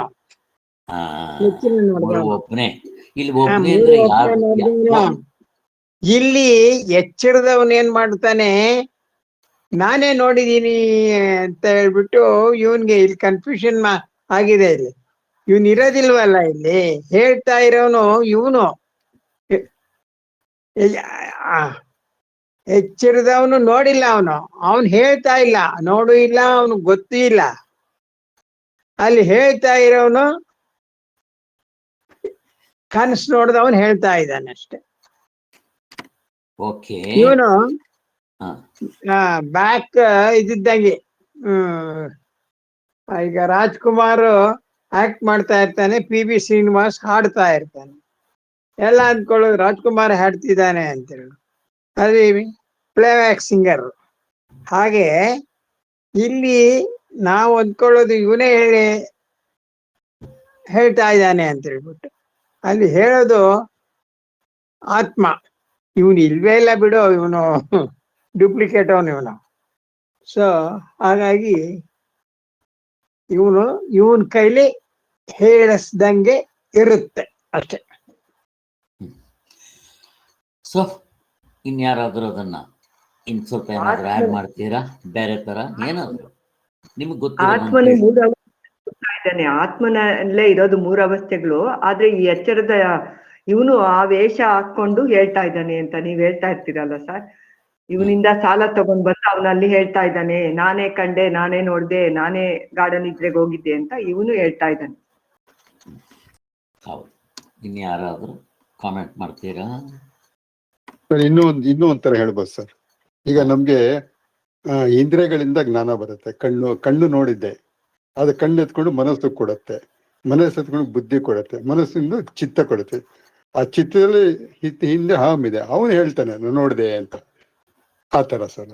ಒಬ್ಬನೇ. ಇಲ್ಲಿ ಆ ಒಬ್ಬನೇ ಮೂರು ಅಂದ್ರೆ ಒಬ್ಬನೇ ನೋಡಿದವನು. ಇಲ್ಲಿ ಎಚ್ಚರದವನ್ ಏನ್ ಮಾಡ್ತಾನೆ, ನಾನೇ ನೋಡಿದೀನಿ ಅಂತ ಹೇಳ್ಬಿಟ್ಟು ಇವನ್ಗೆ ಇಲ್ಲಿ ಕನ್ಫ್ಯೂಷನ್ ಆಗಿದೆ. ಇಲ್ಲಿ ಇವನ್ ಇರೋದಿಲ್ವಲ್ಲ, ಇಲ್ಲಿ ಹೇಳ್ತಾ ಇರೋನು ಇವನು. ಎಚ್ಚರದವನು ನೋಡಿಲ್ಲ, ಅವನು ಹೇಳ್ತಾ ಇಲ್ಲ, ನೋಡು ಇಲ್ಲ, ಅವನು ಗೊತ್ತೂ ಇಲ್ಲ. ಅಲ್ಲಿ ಹೇಳ್ತಾ ಇರೋನು ಕನಸು ನೋಡ್ದವನು ಹೇಳ್ತಾ ಇದ್ದಾನೆ ಅಷ್ಟೆ. ಓಕೆ. ಇವನು ಹಾ. ಬ್ಯಾಕ್ ಇದ್ದಂಗೆ. ಈಗ ರಾಜ್ಕುಮಾರ್ ಆಕ್ಟ್ ಮಾಡ್ತಾ ಇರ್ತಾನೆ, PB ಶ್ರೀನಿವಾಸ್ ಹಾಡ್ತಾ ಇರ್ತಾನೆ. ಎಲ್ಲ ಅಂದ್ಕೊಳ್ಳೋದು ರಾಜ್ಕುಮಾರ್ ಹಾಡ್ತಿದ್ದಾನೆ ಅಂತೇಳಿ, ಅಲ್ಲಿ ಪ್ಲೇಬ್ಯಾಕ್ ಸಿಂಗರ್. ಹಾಗೆ ಇಲ್ಲಿ ನಾವು ಅಂದ್ಕೊಳ್ಳೋದು ಇವನೇ ಹೇಳ್ತಾ ಇದ್ದಾನೆ ಅಂತ ಹೇಳ್ಬಿಟ್ಟು, ಅಲ್ಲಿ ಹೇಳೋದು ಆತ್ಮ. ಇವನು ಇಲ್ವೇ ಇಲ್ಲ ಬಿಡು, ಇವನು ಡೂಪ್ಲಿಕೇಟ್ ಇವನು. ಸೊ ಹಾಗಾಗಿ ಇವನ್ ಕೈಲಿ ಹೇಳಿಸ್ದಂಗೆ ಇರುತ್ತೆ ಅಷ್ಟೆ. ಸೊ ಇನ್ಯಾರಾದ್ರೂ ಅದನ್ನ ಸ್ವಲ್ಪ ಏನಾದ್ರು ಆಡ್ ಮಾಡ್ತೀರಾ? ಬೇರೆ ತರ ಏನಾದ್ರು ನಿಮ್ಗೆ ಆತ್ಮನೇ ಗೊತ್ತಿರೋ ಇದ್ದಾನೆ, ಆತ್ಮನಲ್ಲೇ ಇರೋದು 3 ಅವಸ್ಥೆಗಳು. ಆದ್ರೆ ಈ ಎಚ್ಚರದ ಇವನು ಆ ವೇಷ ಹಾಕೊಂಡು ಹೇಳ್ತಾ ಇದ್ದಾನೆ ಅಂತ ನೀವ್ ಹೇಳ್ತಾ ಇರ್ತೀರಲ್ಲ ಸರ್. ಇವನಿಂದ ಸಾಲ ತಗೊಂಡ್ ಬಂದು ಅವನಲ್ಲಿ ಹೇಳ್ತಾ ಇದ್ದಾನೆ, ನಾನೇ ಕಂಡೆ, ನಾನೇ ನೋಡ್ದೆ, ನಾನೇ ಗಾಢ ನಿದ್ರೆಗೆ ಹೋಗಿದ್ದೆ ಅಂತ ಇವನು ಹೇಳ್ತಾ ಇದ್ದಾನೆ. ಹೌದು. ಇನ್ಯಾರಾದ್ರೂ ಕಾಮೆಂಟ್ ಮಾಡ್ತೀರಾ? ಸರ್ ಇನ್ನೂ ಒಂಥರ ಹೇಳ್ಬೋದು ಸರ್. ಈಗ ನಮ್ಗೆ ಇಂದ್ರಿಯಗಳಿಂದ ಜ್ಞಾನ ಬರುತ್ತೆ. ಕಣ್ಣು ನೋಡಿದ್ದೆ, ಅದು ಕಣ್ಣು ಎತ್ಕೊಂಡು ಮನಸ್ಸು ಕೊಡುತ್ತೆ, ಮನಸ್ಸು ಎತ್ಕೊಂಡು ಬುದ್ಧಿ ಕೊಡುತ್ತೆ, ಮನಸ್ಸಿಂದ ಚಿತ್ತ ಕೊಡುತ್ತೆ. ಆ ಚಿತ್ತದಲ್ಲಿ ಹಿಂದೆ ಹಾಮ್ ಇದೆ, ಅವನು ಹೇಳ್ತಾನೆ ನಾನು ನೋಡಿದೆ ಅಂತ. ಆ ತರ ಸರ್.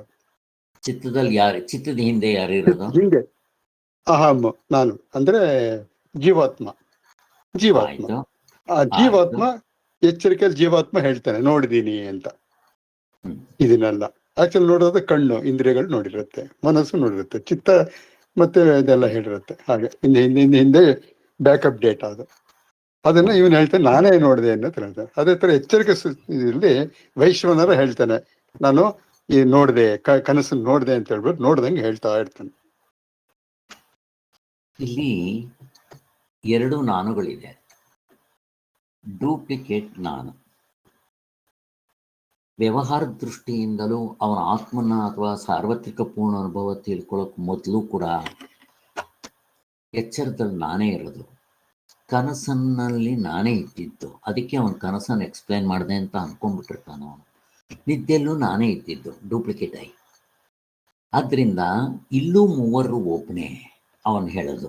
ಚಿತ್ತದಲ್ಲಿ ಚಿತ್ತದ ಹಿಂದೆ ಯಾರು ಇರೋದು? ಹಿಂಗೆ ಅಹಂ, ನಾನು ಅಂದ್ರೆ ಜೀವಾತ್ಮ. ಆ ಜೀವಾತ್ಮ ಎಚ್ಚರಿಕೆಯಲ್ಲಿ ಜೀವಾತ್ಮ ಹೇಳ್ತಾನೆ ನೋಡಿದೀನಿ ಅಂತ. ಇದನ್ನೆಲ್ಲ ಆಕ್ಚುಲಿ ನೋಡೋದು ಕಣ್ಣು ಇಂದ್ರಿಯಗಳು ನೋಡಿರುತ್ತೆ, ಮನಸ್ಸು ನೋಡಿರುತ್ತೆ, ಚಿತ್ತ ಮತ್ತೆ ಇದೆಲ್ಲ ಹೇಳಿರುತ್ತೆ. ಹಾಗೆ ಹಿಂದೆ ಬ್ಯಾಕಪ್ ಡೇಟಾ ಅದು. ಅದನ್ನ ಇವನು ಹೇಳ್ತಾನೆ ನಾನೇ ನೋಡಿದೆ ಅಂತ ಹೇಳ್ತಾನೆ. ಅದೇ ತರ ಎಚ್ಚರಿಕೆ ಇಲ್ಲಿ ವೈಶ್ವನರ ಹೇಳ್ತಾನೆ ನಾನು ಈ ನೋಡಿದೆ, ಕನಸು ನೋಡಿದೆ ಅಂತ ಹೇಳ್ಬಿಟ್ಟು ನೋಡ್ದಂಗೆ ಹೇಳ್ತಾ ಇರ್ತಾನೆ. ಇಲ್ಲಿ 2 ನಾನುಗಳಿದೆ. ಡೂಪ್ಲಿಕೇಟ್ ನಾನು. ವ್ಯವಹಾರ ದೃಷ್ಟಿಯಿಂದಲೂ ಅವನ ಆತ್ಮನ ಅಥವಾ ಸಾರ್ವತ್ರಿಕ ಪೂರ್ಣ ಅನುಭವ ತಿಳ್ಕೊಳ್ಳೋಕ್ ಮೊದಲು ಕೂಡ ಎಚ್ಚರದಲ್ಲಿ ನಾನೇ ಇರೋದು, ಕನಸನ್ನಲ್ಲಿ ನಾನೇ ಇದ್ದಿದ್ದು. ಅದಕ್ಕೆ ಅವನ ಕನಸನ್ನು ಎಕ್ಸ್ಪ್ಲೈನ್ ಮಾಡಿದೆ ಅಂತ ಅನ್ಕೊಂಡ್ಬಿಟ್ಟಿರ್ತಾನೆ. ಅವನು ನಿದ್ದೆಯಲ್ಲೂ ನಾನೇ ಇದ್ದಿದ್ದು, ಡೂಪ್ಲಿಕೇಟ್ ಆಗಿ. ಆದ್ರಿಂದ ಇಲ್ಲೂ 3 ಒಬ್ಬನೇ ಅವನು ಹೇಳೋದು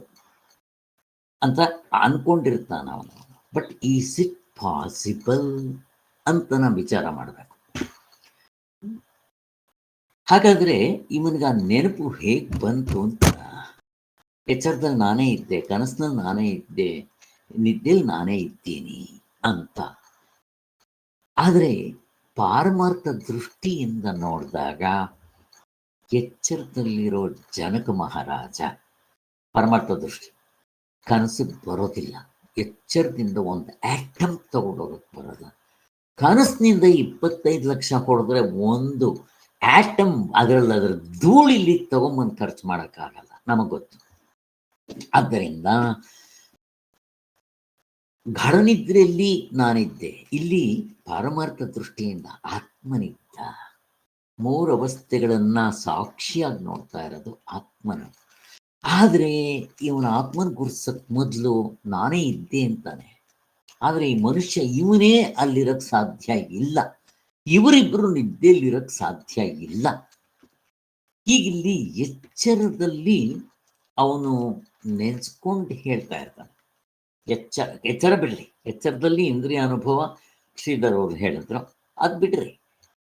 ಅಂತ ಅನ್ಕೊಂಡಿರ್ತಾನ ಅವನು. ಬಟ್ ಈಸ್ ಇಟ್ ಪಾಸಿಬಲ್ ಅಂತ ನಾವು ವಿಚಾರ ಮಾಡಬೇಕು. ಹಾಗಾದ್ರೆ ಇವನಿಗೆ ಆ ನೆನಪು ಹೇಗೆ ಬಂತು ಅಂತ, ಎಚ್ಚರದಲ್ಲಿ ನಾನೇ ಇದ್ದೆ, ಕನಸಿನಲ್ಲಿ ನಾನೇ ಇದ್ದೆ, ನಿದ್ದೆಯಲ್ಲಿ ನಾನೇ ಇದ್ದೀನಿ ಅಂತ. ಆದರೆ ಪಾರಮಾರ್ಥ ದೃಷ್ಟಿಯಿಂದ ನೋಡಿದಾಗ ಎಚ್ಚರದಲ್ಲಿರೋ ಜನಕ ಮಹಾರಾಜ ಪರಮಾರ್ಥ ದೃಷ್ಟಿ ಕನಸಿಗೆ ಬರೋದಿಲ್ಲ. ಎಚ್ಚರದಿಂದ ಒಂದು ಆಟಮ್ ತಗೊಂಡೋಗಕ್ಕೆ ಬರೋಲ್ಲ. ಕನಸಿನಿಂದ 25 ಲಕ್ಷ ಹೊಡೆದ್ರೆ ಒಂದು ಆಟಮ್ ಅದರಲ್ಲಿ ಅದರ ಧೂಳಿಲ್ಲಿ ತಗೊಂಬಂದು ಖರ್ಚು ಮಾಡೋಕ್ಕಾಗಲ್ಲ, ನಮಗೆ ಗೊತ್ತು. ಆದ್ದರಿಂದ ಗಾಢನಿದ್ರೆಯಲ್ಲಿ ನಾನಿದ್ದೆ, ಇಲ್ಲಿ ಪಾರಮಾರ್ಥ ದೃಷ್ಟಿಯಿಂದ ಆತ್ಮನಿದ್ದ. 3 ಅವಸ್ಥೆಗಳನ್ನ ಸಾಕ್ಷಿಯಾಗಿ ನೋಡ್ತಾ ಇರೋದು ಆತ್ಮನ. ಆದರೆ ಇವನ ಆತ್ಮನ ಗುರ್ಸಕ್ ಮೊದಲು ನಾನೇ ಇದ್ದೆ ಅಂತಾನೆ. ಆದರೆ ಈ ಮನುಷ್ಯ ಇವನೇ ಅಲ್ಲಿರಕ್ ಸಾಧ್ಯ ಇಲ್ಲ, ಇವರಿಬ್ಬರು ನಿದ್ದೆಯಲ್ಲಿರಕ್ ಸಾಧ್ಯ ಇಲ್ಲ. ಈಗಿಲ್ಲಿ ಎಚ್ಚರದಲ್ಲಿ ಅವನು ನೆನ್ಸ್ಕೊಂಡು ಹೇಳ್ತಾ ಇರ್ತಾನೆ. ಎಚ್ಚರ ಬಿಡ್ರಿ, ಎಚ್ಚರದಲ್ಲಿ ಇಂದ್ರಿಯ ಅನುಭವ ಶ್ರೀಧರ್ ಅವರು ಹೇಳಿದ್ರು, ಅದು ಬಿಡ್ರಿ.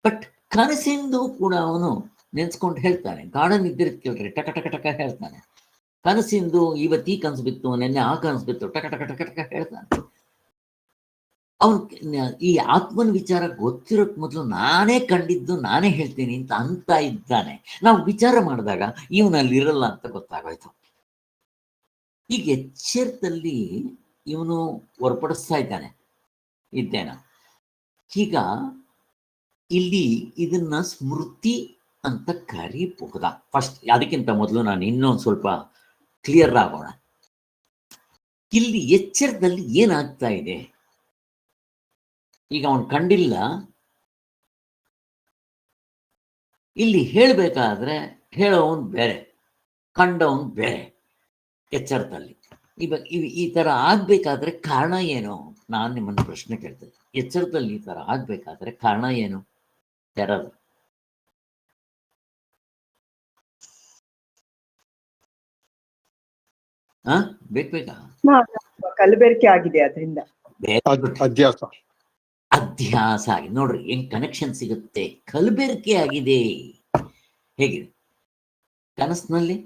ಬಟ್ ಕನಸಿಂದು ಕೂಡ ಅವನು ನೆನ್ಸ್ಕೊಂಡು ಹೇಳ್ತಾನೆ. ಗಾಢ ನಿದ್ರೆ ಕೇಳ್ರಿ, ಟಕ ಟಕ ಟಕ ಹೇಳ್ತಾನೆ. ಕನಸಿಂದು ಇವತ್ತು ಈ ಕನಸು ಬಿತ್ತು, ನೆನ್ನೆ ಆ ಕನಸು ಬಿತ್ತು, ಟಕ ಟಕ ಟಕ ಟಕ ಹೇಳ್ತಾನೆ. ಅವನು ಈ ಆತ್ಮನ ವಿಚಾರ ಗೊತ್ತಿರೋಕ್ ಮೊದಲು ನಾನೇ ಕಂಡಿದ್ದು ನಾನೇ ಹೇಳ್ತೀನಿ ಅಂತ ಇದ್ದಾನೆ. ನಾವು ವಿಚಾರ ಮಾಡಿದಾಗ ಇವನಲ್ಲಿರಲ್ಲ ಅಂತ ಗೊತ್ತಾಗೋಯ್ತು. ಈಗ ಎಚ್ಚರದಲ್ಲಿ ಇವನು ಹೊರಪಡಿಸ್ತಾ ಇದ್ದಾನೆ, ಇದ್ದೇನಾ? ಈಗ ಇಲ್ಲಿ ಇದನ್ನ ಸ್ಮೃತಿ ಅಂತ ಕರಿಬಹುದಾ? ಫಸ್ಟ್ ಅದಕ್ಕಿಂತ ಮೊದಲು ನಾನು ಇನ್ನೊಂದು ಸ್ವಲ್ಪ ಕ್ಲಿಯರ್ ಆಗೋಣ. ಇಲ್ಲಿ ಎಚ್ಚರದಲ್ಲಿ ಏನಾಗ್ತಾ ಇದೆ? ಈಗ ಅವನು ಕಂಡಿಲ್ಲ, ಇಲ್ಲಿ ಹೇಳಬೇಕಾದ್ರೆ ಹೇಳೋವನ್ ಬೇರೆ, ಕಂಡವನ್ ಬೇರೆ. ಎಚ್ಚರದಲ್ಲಿ ಈ ತರ ಆಗ್ಬೇಕಾದ್ರೆ ಕಾರಣ ಏನು? ನಾನು ನಿಮ್ಮನ್ನು ಪ್ರಶ್ನೆ ಕೇಳ್ತೇನೆ. ಎಚ್ಚರದಲ್ಲಿ ಈ ತರ ಆಗ್ಬೇಕಾದ್ರೆ ಕಾರಣ ಏನು? ಯಾರಾದ್ರು ಬೇಕಾ? ಕಲಬೆರಕೆ ಆಗಿದೆ ಅದರಿಂದ. ಅಧ್ಯಾಸ ಅಧ್ಯಾಸ ಆಗಿದೆ. ನೋಡ್ರಿ ಹೆಂಗ್ ಕನೆಕ್ಷನ್ ಸಿಗುತ್ತೆ. ಕಲಬೆರಕೆ ಆಗಿದೆ. ಹೇಗಿದೆ? ಕನಸಿನಲ್ಲಿ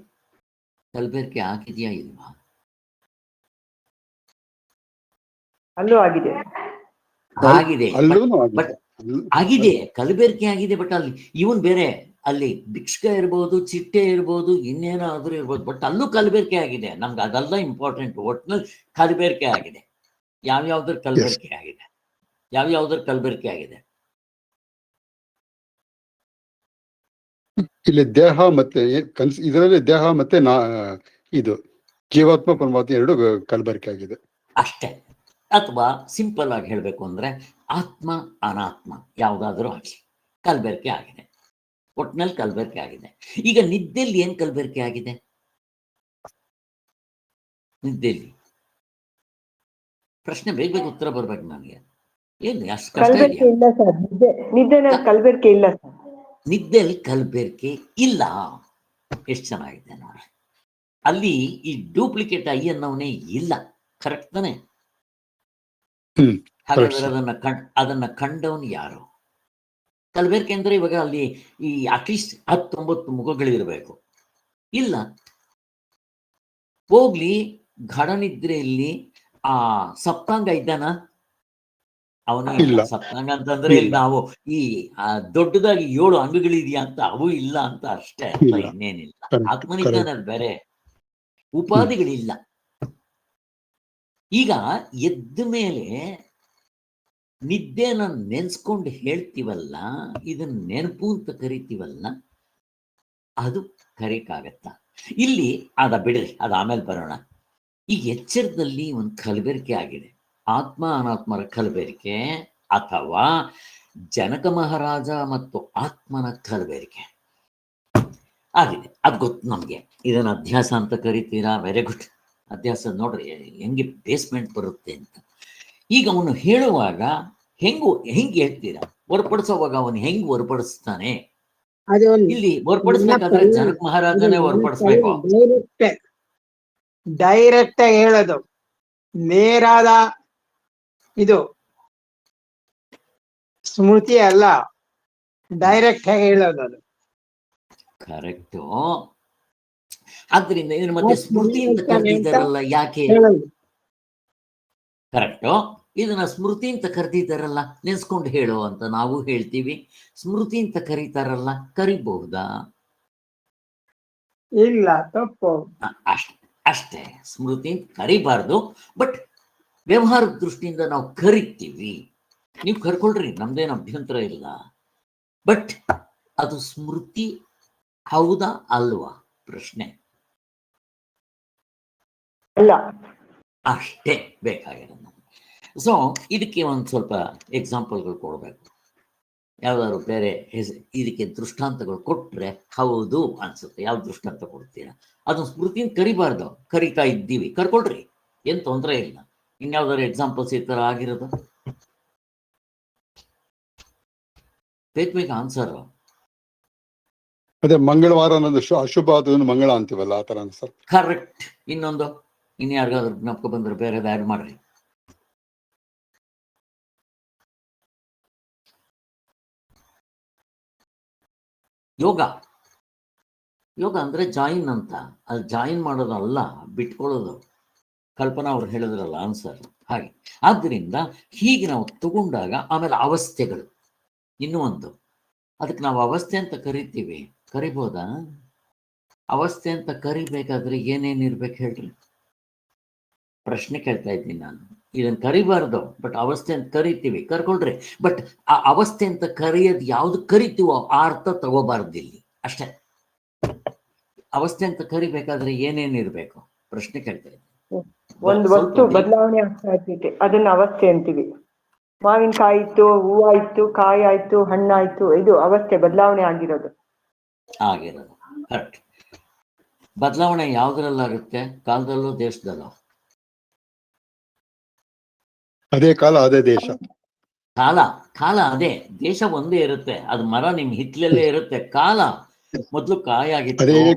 ಕಲಬೆರಕೆ ಆಗಿದೆಯಾ ಇಲ್ವಾ? ಅಲ್ಲೂ ಆಗಿದೆ. ಆಗಿದೆ, ಬಟ್ ಆಗಿದೆ, ಕಲಬೆರಕೆ ಆಗಿದೆ. ಬಟ್ ಅಲ್ಲಿ ಇವನ್ ಬೇರೆ, ಅಲ್ಲಿ ಭಿಕ್ಷಕ ಇರ್ಬೋದು, ಚಿಟ್ಟೆ ಇರ್ಬೋದು, ಇನ್ನೇನಾದ್ರೂ ಇರ್ಬೋದು, ಬಟ್ ಅಲ್ಲೂ ಕಲಬೆರಕೆ ಆಗಿದೆ. ನಮ್ಗೆ ಅದೆಲ್ಲ ಇಂಪಾರ್ಟೆಂಟ್. ಒಟ್ನಲ್ಲಿ ಕಲಬೆರಕೆ ಆಗಿದೆ. ಯಾವ್ಯಾವ್ದ್ರ ಕಲಬೆರಕೆ ಆಗಿದೆ? ಯಾವ್ಯಾವ್ದ್ರ ಕಲಬೆರಕೆ ಆಗಿದೆ? ಇಲ್ಲಿ ದೇಹ ಮತ್ತೆ ಇದರಲ್ಲಿ ದೇಹ ಮತ್ತೆ ಇದು ಜೀವಾತ್ಮ ಪರಮಾತ್ಮ ಎರಡು ಕಲಬೆರಕೆ ಆಗಿದೆ ಅಷ್ಟೇ. ಅಥವಾ ಸಿಂಪಲ್ ಆಗಿ ಹೇಳ್ಬೇಕು ಅಂದ್ರೆ ಆತ್ಮ ಅನಾತ್ಮ ಯಾವ್ದಾದ್ರೂ ಆಗಲಿ ಕಲಬೆರಕೆ ಆಗಿದೆ. ಒಟ್ನಲ್ಲಿ ಕಲಬೆರಕೆ ಆಗಿದೆ. ಈಗ ನಿದ್ದೆಯಲ್ಲಿ ಏನ್ ಕಲಬೆರಕೆ ಆಗಿದೆ? ನಿದ್ದೆಯಲ್ಲಿ ಪ್ರಶ್ನೆ ಬೇಗ ಉತ್ತರ ಬರ್ಬೇಕು ನನಗೆ. ಏನು ಅಷ್ಟು ಕಷ್ಟ ಕಲಬೆರಕೆ ಇಲ್ಲ ಸರ್. ನಿದ್ದೆನಲ್ಲಿ ಕಲಬೆರಕೆ ಇಲ್ಲ ಸರ್. ನಿದ್ದೆಯಲ್ಲಿ ಕಲಬೆರಕೆ ಇಲ್ಲ. ಎಷ್ಟು ಚೆನ್ನಾಗಿದೆ ನೋಡಿ. ಅಲ್ಲಿ ಈ ಡೂಪ್ಲಿಕೇಟ್ ಐ ಅನ್ನೋನೇ ಇಲ್ಲ. ಕರೆಕ್ಟ್ ತಾನೆ? ಹಾಗಾದ್ರೆ ಅದನ್ನ ಕಂಡವನು ಯಾರು? ಕಲಬೆರಕೆ ಅಂದ್ರೆ ಇವಾಗ ಅಲ್ಲಿ ಈ ಅಟ್ಲೀಸ್ಟ್ 19 ಮುಖಗಳಿರ್ಬೇಕು. ಇಲ್ಲ, ಹೋಗ್ಲಿ ಘಡನಿದ್ರೆಯಲ್ಲಿ ಆ ಸಪ್ತಾಂಗ ಇದ್ದಾನ? ಅವನು ಇಲ್ಲ. ಸಪ್ತಾಂಗ ಅಂತಂದ್ರೆ ಇಲ್ಲಿ ನಾವು ಈ ದೊಡ್ಡದಾಗಿ 7 ಅಂಗಗಳಿದೆಯಾ ಅಂತ, ಅವು ಇಲ್ಲ ಅಂತ ಅಷ್ಟೇ, ಇನ್ನೇನಿಲ್ಲ. ಆತ್ಮನಿದ್ದಾನ, ಅದು ಬೇರೆ. ಉಪಾಧಿಗಳಿಲ್ಲ. ಈಗ ಎದ್ದ ಮೇಲೆ ನಿದ್ದೆನ ನೆನ್ಸ್ಕೊಂಡು ಹೇಳ್ತೀವಲ್ಲ, ಇದನ್ನ ನೆನಪು ಅಂತ ಕರಿತೀವಲ್ಲ, ಅದು ಕರಿಕಾಗತ್ತ? ಇಲ್ಲಿ ಅದ ಬಿಡ್ರಿ, ಅದು ಆಮೇಲೆ ಬರೋಣ. ಈಗ ಎಚ್ಚರದಲ್ಲಿ ಒಂದು ಕಲಬೆರಕೆ ಆಗಿದೆ. ಆತ್ಮ ಅನಾತ್ಮರ ಕಲಬೆರಕೆ, ಅಥವಾ ಜನಕ ಮಹಾರಾಜ ಮತ್ತು ಆತ್ಮನ ಕಲಬೆರಕೆ ಆಗಿದೆ. ಅದು ಗೊತ್ತು ನಮ್ಗೆ. ಇದನ್ನ ಅಧ್ಯಾಸ ಅಂತ ಕರಿತೀರಾ? Very good. ಅಧ್ಯಾಸ ನೋಡ್ರಿ ಹೆಂಗೆ ಬೇಸ್ಮೆಂಟ್ ಬರುತ್ತೆ ಅಂತ. ಈಗ ಅವನು ಹೇಳುವಾಗ ಹೆಂಗ್ ಹೇಳ್ತೀರಾ? ಹೊರಪಡಿಸೋವಾಗ ಅವನು ಹೆಂಗ್ ಹೊರಪಡಿಸ್ತಾನೆ? ಇಲ್ಲಿ ಹೊರಪಡಿಸ್ಬೇಕಾದ್ರೆ ಜನಕ ಮಹಾರಾಜನೇ ಹೊರಪಡಿಸ್ಬೇಕು. ಡೈರೆಕ್ಟ್ ಆಗಿ ಹೇಳೋದು, ನೇರಾದ ಇದು ಸ್ಮೃತಿ ಅಲ್ಲ, ಡೈರೆಕ್ಟ್ ಆಗಿ ಹೇಳೋದು ಅದು. ಕರೆಕ್ಟು. ಆದ್ರಿಂದ ಇದನ್ನ ಮತ್ತೆ ಸ್ಮೃತಿ ಅಂತ ಕರೆದಿದ್ದಾರಲ್ಲ, ಯಾಕೆ? ಕರೆಕ್ಟು. ಇದನ್ನ ಸ್ಮೃತಿ ಅಂತ ಕರೆದಿದ್ದಾರಲ್ಲ, ನೆನ್ಸ್ಕೊಂಡು ಹೇಳೋ ಅಂತ ನಾವು ಹೇಳ್ತೀವಿ. ಸ್ಮೃತಿ ಅಂತ ಕರೀತಾರಲ್ಲ, ಕರಿಬಹುದಾ? ಇಲ್ಲ, ತಪ್ಪು. ಅಷ್ಟೇ. ಸ್ಮೃತಿ ಅಂತ ಕರಿಬಾರ್ದು, ಬಟ್ ವ್ಯವಹಾರದ ದೃಷ್ಟಿಯಿಂದ ನಾವು ಕರಿತೀವಿ. ನೀವು ಕರ್ಕೊಳ್ರಿ, ನಮ್ದೇನು ಅಭ್ಯಂತರ ಇಲ್ಲ. ಬಟ್ ಅದು ಸ್ಮೃತಿ ಹೌದಾ ಅಲ್ವಾ? ಪ್ರಶ್ನೆ ಅಲ್ಲ. ಅಷ್ಟೇ ಬೇಕಾಗಿರೋದು. ಸೊ ಇದಕ್ಕೆ ಒಂದು ಸ್ವಲ್ಪ ಎಕ್ಸಾಂಪಲ್ಗಳು ಕೊಡಬೇಕು. ಯಾವ್ದಾದ್ರು ಬೇರೆ ಇದಕ್ಕೆ ದೃಷ್ಟಾಂತಗಳು ಕೊಟ್ರೆ ಹೌದು ಅನ್ಸುತ್ತೆ. ಯಾವ ದೃಷ್ಟಾಂತ ಕೊಡ್ತೀರಾ? ಅದನ್ನ ಸ್ಮೃತಿನ ಕರಿಬಾರ್ದು, ಕರಿತಾ ಇದ್ದೀವಿ, ಕರ್ಕೊಳ್ರಿ, ಏನ್ ತೊಂದರೆ ಇಲ್ಲ. ಇನ್ಯಾವ್ದಾದ್ರು ಎಕ್ಸಾಂಪಲ್ಸ್ ಈ ತರ ಆಗಿರೋದು? ಬೇಗ ಆನ್ಸರ್. ಅದೇ ಮಂಗಳವಾರ ಅನ್ನೋದು ಅಶುಭ, ಅದನ್ನು ಮಂಗಳ ಅಂತೀವಲ್ಲ, ಆ ತರ ಸರ್. ಕರೆಕ್ಟ್. ಇನ್ನೊಂದು, ಇನ್ಯಾರಿಗಾದ್ರೂ ಜ್ಞಾಪಕ ಬಂದ್ರೆ ಬೇರೆದು ಆ್ಯಡ್ ಮಾಡ್ರಿ. ಯೋಗ ಅಂದ್ರೆ ಜಾಯಿನ್ ಅಂತ. ಅದು ಜಾಯಿನ್ ಮಾಡೋದಲ್ಲ, ಬಿಟ್ಕೊಳ್ಳೋದು. ಕಲ್ಪನಾ ಅವ್ರು ಹೇಳಿದ್ರಲ್ಲ ಆನ್ಸರ್ ಹಾಗೆ. ಆದ್ದರಿಂದ ಹೀಗೆ ನಾವು ತಗೊಂಡಾಗ, ಆಮೇಲೆ ಅವಸ್ಥೆಗಳು ಇನ್ನೂ ಒಂದು, ಅದಕ್ಕೆ ನಾವು ಅವಸ್ಥೆ ಅಂತ ಕರಿತೀವಿ. ಕರಿಬೋದಾ? ಅವಸ್ಥೆ ಅಂತ ಕರಿಬೇಕಾದ್ರೆ ಏನೇನಿರ್ಬೇಕು ಹೇಳ್ರಿ? ಪ್ರಶ್ನೆ ಕೇಳ್ತಾ ಇದ್ದೀನಿ ನಾನು. ಇದನ್ನ ಕರಿಬಾರ್ದು, ಬಟ್ ಅವಸ್ಥೆ ಅಂತ ಕರಿತೀವಿ, ಕರ್ಕೊಳ್ರಿ. ಬಟ್ ಆ ಅವಸ್ಥೆ ಅಂತ ಕರೆಯೋದು ಯಾವ್ದು ಕರಿತೀವೋ ಆ ಅರ್ಥ ತಗೋಬಾರ್ದು ಇಲ್ಲಿ ಅಷ್ಟೇ. ಅವಸ್ಥೆ ಅಂತ ಕರಿಬೇಕಾದ್ರೆ ಏನೇನಿರ್ಬೇಕು ಪ್ರಶ್ನೆ ಕೇಳ್ತಾ ಇದ್ದೀನಿ. ಒಂದು ವಸ್ತು ಬದಲಾವಣೆ ಆಗ್ತಾ ಇರ್ತೈತೆ, ಅದನ್ನ ಅವಸ್ಥೆ ಅಂತೀವಿ. ಮಾವಿನಕಾಯಿ ಇತ್ತು, ಹೂವಾಯ್ತು, ಕಾಯಿ ಆಯ್ತು, ಹಣ್ಣಾಯ್ತು, ಇದು ಅವಸ್ಥೆ, ಬದಲಾವಣೆ ಆಗಿರೋದು. ಕರೆಕ್ಟ್. ಬದಲಾವಣೆ ಯಾವ್ದ್ರಲ್ಲಾಗುತ್ತೆ? ಕಾಲದಲ್ಲೋ ದೇಶದಲ್ಲೋ? ಅದೇ ಕಾಲ ಅದೇ ದೇಶ. ಕಾಲ ಅದೇ, ದೇಶ ಒಂದೇ ಇರುತ್ತೆ. ಅದು ಮರ ನಿಮ್ ಹಿತ್ಲಲ್ಲೇ ಇರುತ್ತೆ. ಕಾಲ ಮೊದ್ಲು ಕಾಯಿ ಆಗಿತ್ತು,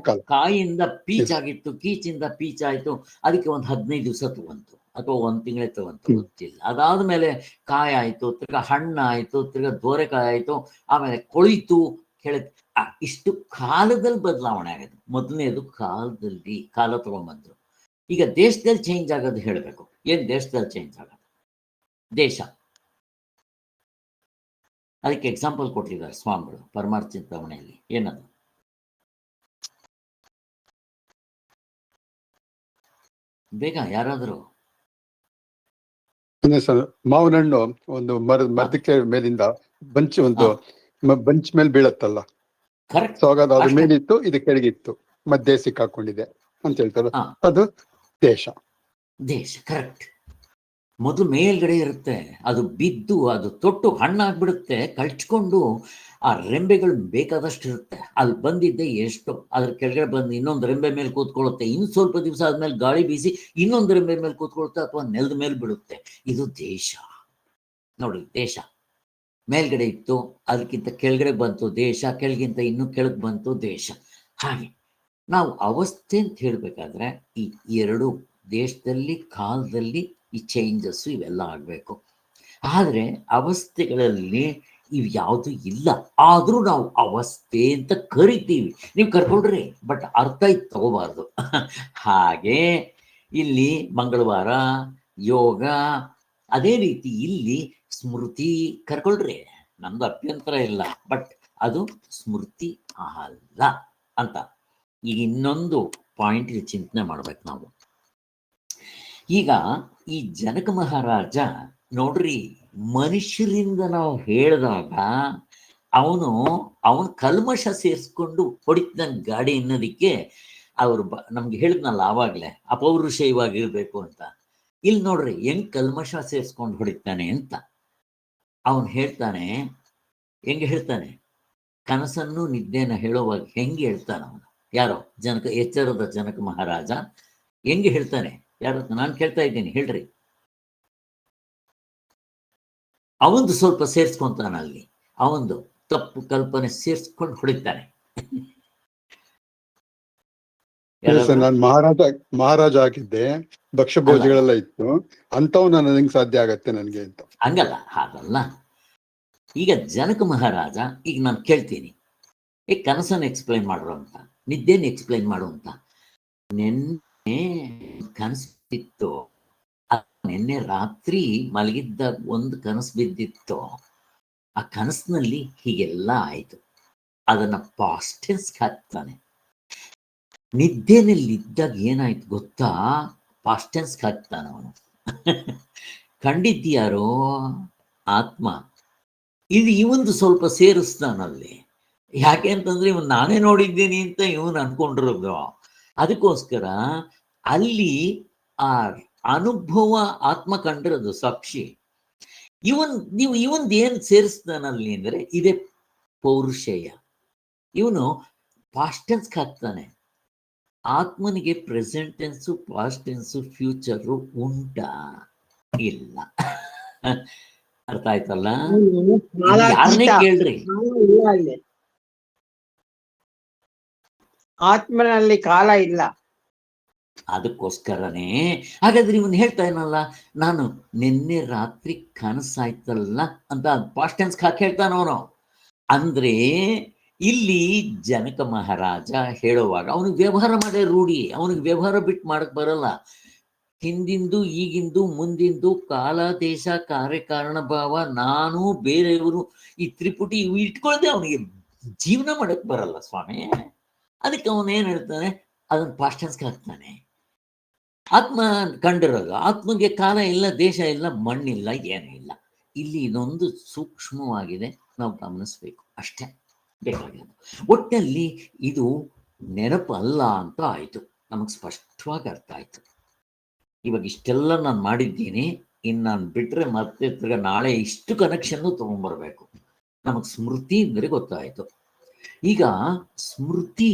ಕಾಯಿಯಿಂದ ಪೀಚ್ ಆಗಿತ್ತು, ಕೀಚಿಂದ ಪೀಚ್ ಆಯ್ತು, ಅದಕ್ಕೆ ಒಂದು 15 ದಿವಸ ತಗೊಂತು ಅಥವಾ 1 ತಿಂಗಳೇ ತಗೊಂತು, ಗೊತ್ತಿಲ್ಲ. ಅದಾದ್ಮೇಲೆ ಕಾಯಿ ಆಯ್ತು, ತಿರ್ಗಾ ಹಣ್ಣಾಯ್ತು, ತಿರ್ಗಾ ದೋರೆಕಾಯಿ ಆಯ್ತು, ಆಮೇಲೆ ಕೊಳಿತು, ಇಷ್ಟು ಕಾಲದಲ್ಲಿ ಬದಲಾವಣೆ ಆಗಿದೆ. ಮೊದಲನೇದು ಕಾಲದಲ್ಲಿ ಕಾಲ ತಗೊಂಡ್ಬಂದ್ರು. ಈಗ ದೇಶದಲ್ಲಿ ಚೇಂಜ್ ಆಗೋದು ಹೇಳ್ಬೇಕು. ಏನ್ ದೇಶದಲ್ಲಿ ಚೇಂಜ್ ಆಗೋದು? ದೇಶ. ಅದಕ್ಕೆ ಎಕ್ಸಾಂಪಲ್ ಕೊಟ್ಟಿದ್ದಾರೆ ಸ್ವಾಮಿಗಳು ಪರಮಾರ್ಥ ಚಿಂತಾಮಣಿಯಲ್ಲಿ. ಏನದು? ಬೇಗ ಯಾರಾದ್ರು? ಮಾವಿನ ಹಣ್ಣು ಒಂದು ಮರದಕ್ಕೆ ಮೇಲಿಂದ ಬಂಚ್, ಒಂದು ಬಂಚ್ ಮೇಲೆ ಬೀಳತ್ತಲ್ಲ, ಸೊ ಹಾಗಾದ್ರೆ ಅದ್ರ ಮೇಲಿತ್ತು, ಇದು ಕೆಳಗಿತ್ತು, ಮಧ್ಯೆ ಸಿಕ್ಕಾಕೊಂಡಿದೆ ಅಂತ ಹೇಳ್ತಾರೆ. ಅದು ದೇಶ. ಕರೆಕ್ಟ್. ಮೊದಲು ಮೇಲ್ಗಡೆ ಇರುತ್ತೆ, ಅದು ಬಿದ್ದು ಅದು ತೊಟ್ಟು ಹಣ್ಣಾಗ್ಬಿಡುತ್ತೆ, ಕಳ್ಚ್ಕೊಂಡು ಆ ರೆಂಬೆಗಳು ಬೇಕಾದಷ್ಟು ಇರುತ್ತೆ. ಅಲ್ಲಿ ಬಂದಿದ್ದೆ ಎಷ್ಟು, ಅದ್ರ ಕೆಳಗಡೆ ಬಂದು ಇನ್ನೊಂದು ರೆಂಬೆ ಮೇಲೆ ಕೂತ್ಕೊಳ್ಳುತ್ತೆ, ಇನ್ನು ಸ್ವಲ್ಪ ದಿವಸ ಆದ್ಮೇಲೆ ಗಾಳಿ ಬೀಸಿ ಇನ್ನೊಂದು ರೆಂಬೆ ಮೇಲೆ ಕೂತ್ಕೊಳ್ಳುತ್ತೆ ಅಥವಾ ನೆಲದ ಮೇಲೆ ಬಿಡುತ್ತೆ. ಇದು ದೇಶ. ನೋಡಿ, ದೇಶ ಮೇಲ್ಗಡೆ ಇತ್ತು, ಅದಕ್ಕಿಂತ ಕೆಳಗಡೆ ಬಂತು ದೇಶ, ಕೆಳಗಿಂತ ಇನ್ನೂ ಕೆಳಗೆ ಬಂತು ದೇಶ. ಹಾಗೆ ನಾವು ಅವಸ್ಥೆ ಅಂತ ಹೇಳ್ಬೇಕಾದ್ರೆ ಈ ಎರಡು ದೇಶದಲ್ಲಿ, ಕಾಲದಲ್ಲಿ ಈ ಚೇಂಜಸ್ಸು ಇವೆಲ್ಲ ಆಗಬೇಕು. ಆದರೆ ಅವಸ್ಥೆಗಳಲ್ಲಿ ಇವು ಯಾವುದು ಇಲ್ಲ, ಆದರೂ ನಾವು ಅವಸ್ಥೆ ಅಂತ ಕರಿತೀವಿ. ನೀವು ಕರ್ಕೊಳ್ರಿ, ಬಟ್ ಅರ್ಥ ಇದು ತಗೋಬಾರ್ದು. ಹಾಗೆ ಇಲ್ಲಿ ಮಂಗಳವಾರ ಯೋಗ, ಅದೇ ರೀತಿ ಇಲ್ಲಿ ಸ್ಮೃತಿ ಕರ್ಕೊಳ್ರಿ, ನಮ್ದು ಅಭ್ಯಂತರ ಇಲ್ಲ, ಬಟ್ ಅದು ಸ್ಮೃತಿ ಅಲ್ಲ ಅಂತ. ಈಗ ಇನ್ನೊಂದು ಪಾಯಿಂಟ್ ಚಿಂತನೆ ಮಾಡ್ಬೇಕು ನಾವು. ಈಗ ಈ ಜನಕ ಮಹಾರಾಜ ನೋಡ್ರಿ, ಮನುಷ್ಯರಿಂದ ನಾವು ಹೇಳಿದಾಗ ಅವನು ಕಲ್ಮಶ ಸೇರಿಸ್ಕೊಂಡು ಹೊಡಿತಾನೆ ಗಾಡಿ ಅನ್ನೋದಿಕ್ಕೆ ಅವ್ರು ನಮ್ಗೆ ಹೇಳಿದ್ನಲ್ಲ ಆವಾಗ್ಲೇ, ಅಪೌರುಷೇಯವಾಗಿರ್ಬೇಕು ಅಂತ. ಇಲ್ಲಿ ನೋಡ್ರಿ ಹೆಂಗ್ ಕಲ್ಮಶ ಸೇರಿಸ್ಕೊಂಡು ಹೊಡಿತಾನೆ ಅಂತ. ಅವನು ಹೇಳ್ತಾನೆ, ಹೆಂಗೆ ಹೇಳ್ತಾನೆ? ಕನಸನ್ನು ನಿದ್ದೆನ ಹೇಳುವಾಗ ಹೆಂಗೆ ಹೇಳ್ತಾನೆ ಅವನು? ಯಾರೋ ಎಚ್ಚರದ ಜನಕ ಮಹಾರಾಜ ಹೆಂಗೆ ಹೇಳ್ತಾನೆ? ಯಾರು? ನಾನು ಕೇಳ್ತಾ ಇದ್ದೀನಿ, ಹೇಳ್ರಿ. ಅವಂದು ಸ್ವಲ್ಪ ಸೇರ್ಸ್ಕೊಂತಾನ, ಅಲ್ಲಿ ಅವಂದು ತಪ್ಪು ಕಲ್ಪನೆ ಸೇರ್ಸ್ಕೊಂಡು ಹೊಡಿತಾನೆ. ನಾನು ಮಹಾರಾಜ ಆಗಿದ್ದೆ, ಭಕ್ಷ್ಯ ಭೋಜಗಳೆಲ್ಲ ಇತ್ತು, ಅಂತವ್ ನಾನು ಹೆಂಗ್ ಸಾಧ್ಯ ಆಗತ್ತೆ ನನ್ಗೆ ಅಂತ. ಹಂಗಲ್ಲ, ಹಾಗಲ್ಲ. ಈಗ ಜನಕ ಮಹಾರಾಜ, ಈಗ ನಾನು ಕೇಳ್ತೀನಿ, ಈ ಕನಸನ್ನು ಎಕ್ಸ್ಪ್ಲೈನ್ ಮಾಡ್ರು ಅಂತ, ನಿದ್ದೆನ ಎಕ್ಸ್ಪ್ಲೈನ್ ಮಾಡು ಅಂತ. ನೆನ್ನೆ ಕನಸು ಬಿತ್ತು, ನಿನ್ನೆ ರಾತ್ರಿ ಮಲಗಿದ್ದಾಗ ಒಂದು ಕನಸು ಬಿದ್ದಿತ್ತು, ಆ ಕನಸಿನಲ್ಲಿ ಹೀಗೆಲ್ಲ ಆಯ್ತು. ಅದನ್ನ ಪಾಸ್ಟ್ ಟೆನ್ಸ್ ಹಾಕ್ತಾನೆ. ನಿದ್ದೆನಲ್ಲಿದ್ದಾಗ ಏನಾಯ್ತು ಗೊತ್ತಾ? ಪಾಸ್ಟ್ ಟೆನ್ಸ್ ಹಾಕ್ತಾನ ಅವನು. ಕಂಡಿದ್ಯಾರೋ ಆತ್ಮ. ಇದು ಇವೊಂದು ಸ್ವಲ್ಪ ಸೇರಿಸ್ತಾನಲ್ಲಿ. ಯಾಕೆ ಅಂತಂದ್ರೆ ಇವನು ನಾನೇ ನೋಡಿದ್ದೀನಿ ಅಂತ ಇವನು ಅನ್ಕೊಂಡಿರೋದು. ಅದಕ್ಕೋಸ್ಕರ ಅಲ್ಲಿ ಆ ಅನುಭವ ಆತ್ಮ ಕಂಡಿರೋದು ಸಾಕ್ಷಿ. ನೀವು ಇವಂದು ಏನ್ ಸೇರಿಸ್ತಾನಲ್ಲಿ ಅಂದ್ರೆ ಇದೇ ಪೌರುಷೇಯ. ಇವನು ಪಾಸ್ಟ್ ಟೆನ್ಸ್ ಹಾಕ್ತಾನೆ. ಆತ್ಮನಿಗೆ present tens, past tens, future ಉಂಟಾ? ಇಲ್ಲ. ಅರ್ಥ ಆಯ್ತಲ್ಲ? ಯಾರನ್ನೇ ಕೇಳ್ರಿ, ಆತ್ಮನಲ್ಲಿ ಕಾಲ ಇಲ್ಲ. ಅದಕ್ಕೋಸ್ಕರನೇ ಹಾಗಾದ್ರೆ ಇವನು ಹೇಳ್ತಾ ಏನಲ್ಲ, ನಾನು ನಿನ್ನೆ ರಾತ್ರಿ ಕನಸಾಯ್ತಲ್ಲ ಅಂತ ಪಾಸ್ಟ್ ಟೆನ್ಸ್ ಹಾಕಿ ಹೇಳ್ತಾನ ಅವನು. ಅಂದ್ರೆ ಇಲ್ಲಿ ಜನಕ ಮಹಾರಾಜ ಹೇಳುವಾಗ ಅವನಿಗೆ ವ್ಯವಹಾರ ಮಾಡೇ ರೂಢಿ, ಅವನಿಗೆ ವ್ಯವಹಾರ ಬಿಟ್ಟು ಮಾಡಕ್ ಬರಲ್ಲ. ಹಿಂದಿಂದು, ಈಗಿಂದು, ಮುಂದಿಂದು, ಕಾಲ, ದೇಶ, ಕಾರ್ಯಕಾರಣ ಭಾವ, ನಾನು, ಬೇರೆಯವರು, ಈ ತ್ರಿಪುಟಿ ಇವು ಇಟ್ಕೊಳ್ಳದೆ ಅವನಿಗೆ ಜೀವನ ಮಾಡಕ್ ಬರಲ್ಲ ಸ್ವಾಮಿ. ಅದಕ್ಕೆ ಅವನು ಏನ್ ಹೇಳ್ತಾನೆ, ಅದನ್ನ ಪಾಸ್ಟ್ ಟೆನ್ಸ್ಗೆ ಹಾಕ್ತಾನೆ. ಆತ್ಮ ಕಂಡಿರೋದು. ಆತ್ಮಗೆ ಕಾಲ ಇಲ್ಲ, ದೇಶ ಇಲ್ಲ, ಮಣ್ಣಿಲ್ಲ, ಏನೂ ಇಲ್ಲ. ಇಲ್ಲಿ ಇದೊಂದು ಸೂಕ್ಷ್ಮವಾಗಿದೆ, ನಾವು ಗಮನಿಸ್ಬೇಕು ಅಷ್ಟೇ ಬೇಕಾಗಿರೋದು. ಒಟ್ಟಿನಲ್ಲಿ ಇದು ನೆನಪು ಅಲ್ಲ ಅಂತ ಆಯಿತು, ನಮಗೆ ಸ್ಪಷ್ಟವಾಗಿ ಅರ್ಥ ಆಯಿತು. ಇವಾಗ ಇಷ್ಟೆಲ್ಲ ನಾನು ಮಾಡಿದ್ದೀನಿ, ಇನ್ನು ನಾನು ಬಿಟ್ಟರೆ ಮತ್ತೆ ತಿರ್ಗ ನಾಳೆ ಇಷ್ಟು ಕನೆಕ್ಷನ್ನು ತೊಗೊಂಡ್ಬರ್ಬೇಕು. ನಮಗೆ ಸ್ಮೃತಿ ಅಂದರೆ ಗೊತ್ತಾಯಿತು. ಈಗ ಸ್ಮೃತಿ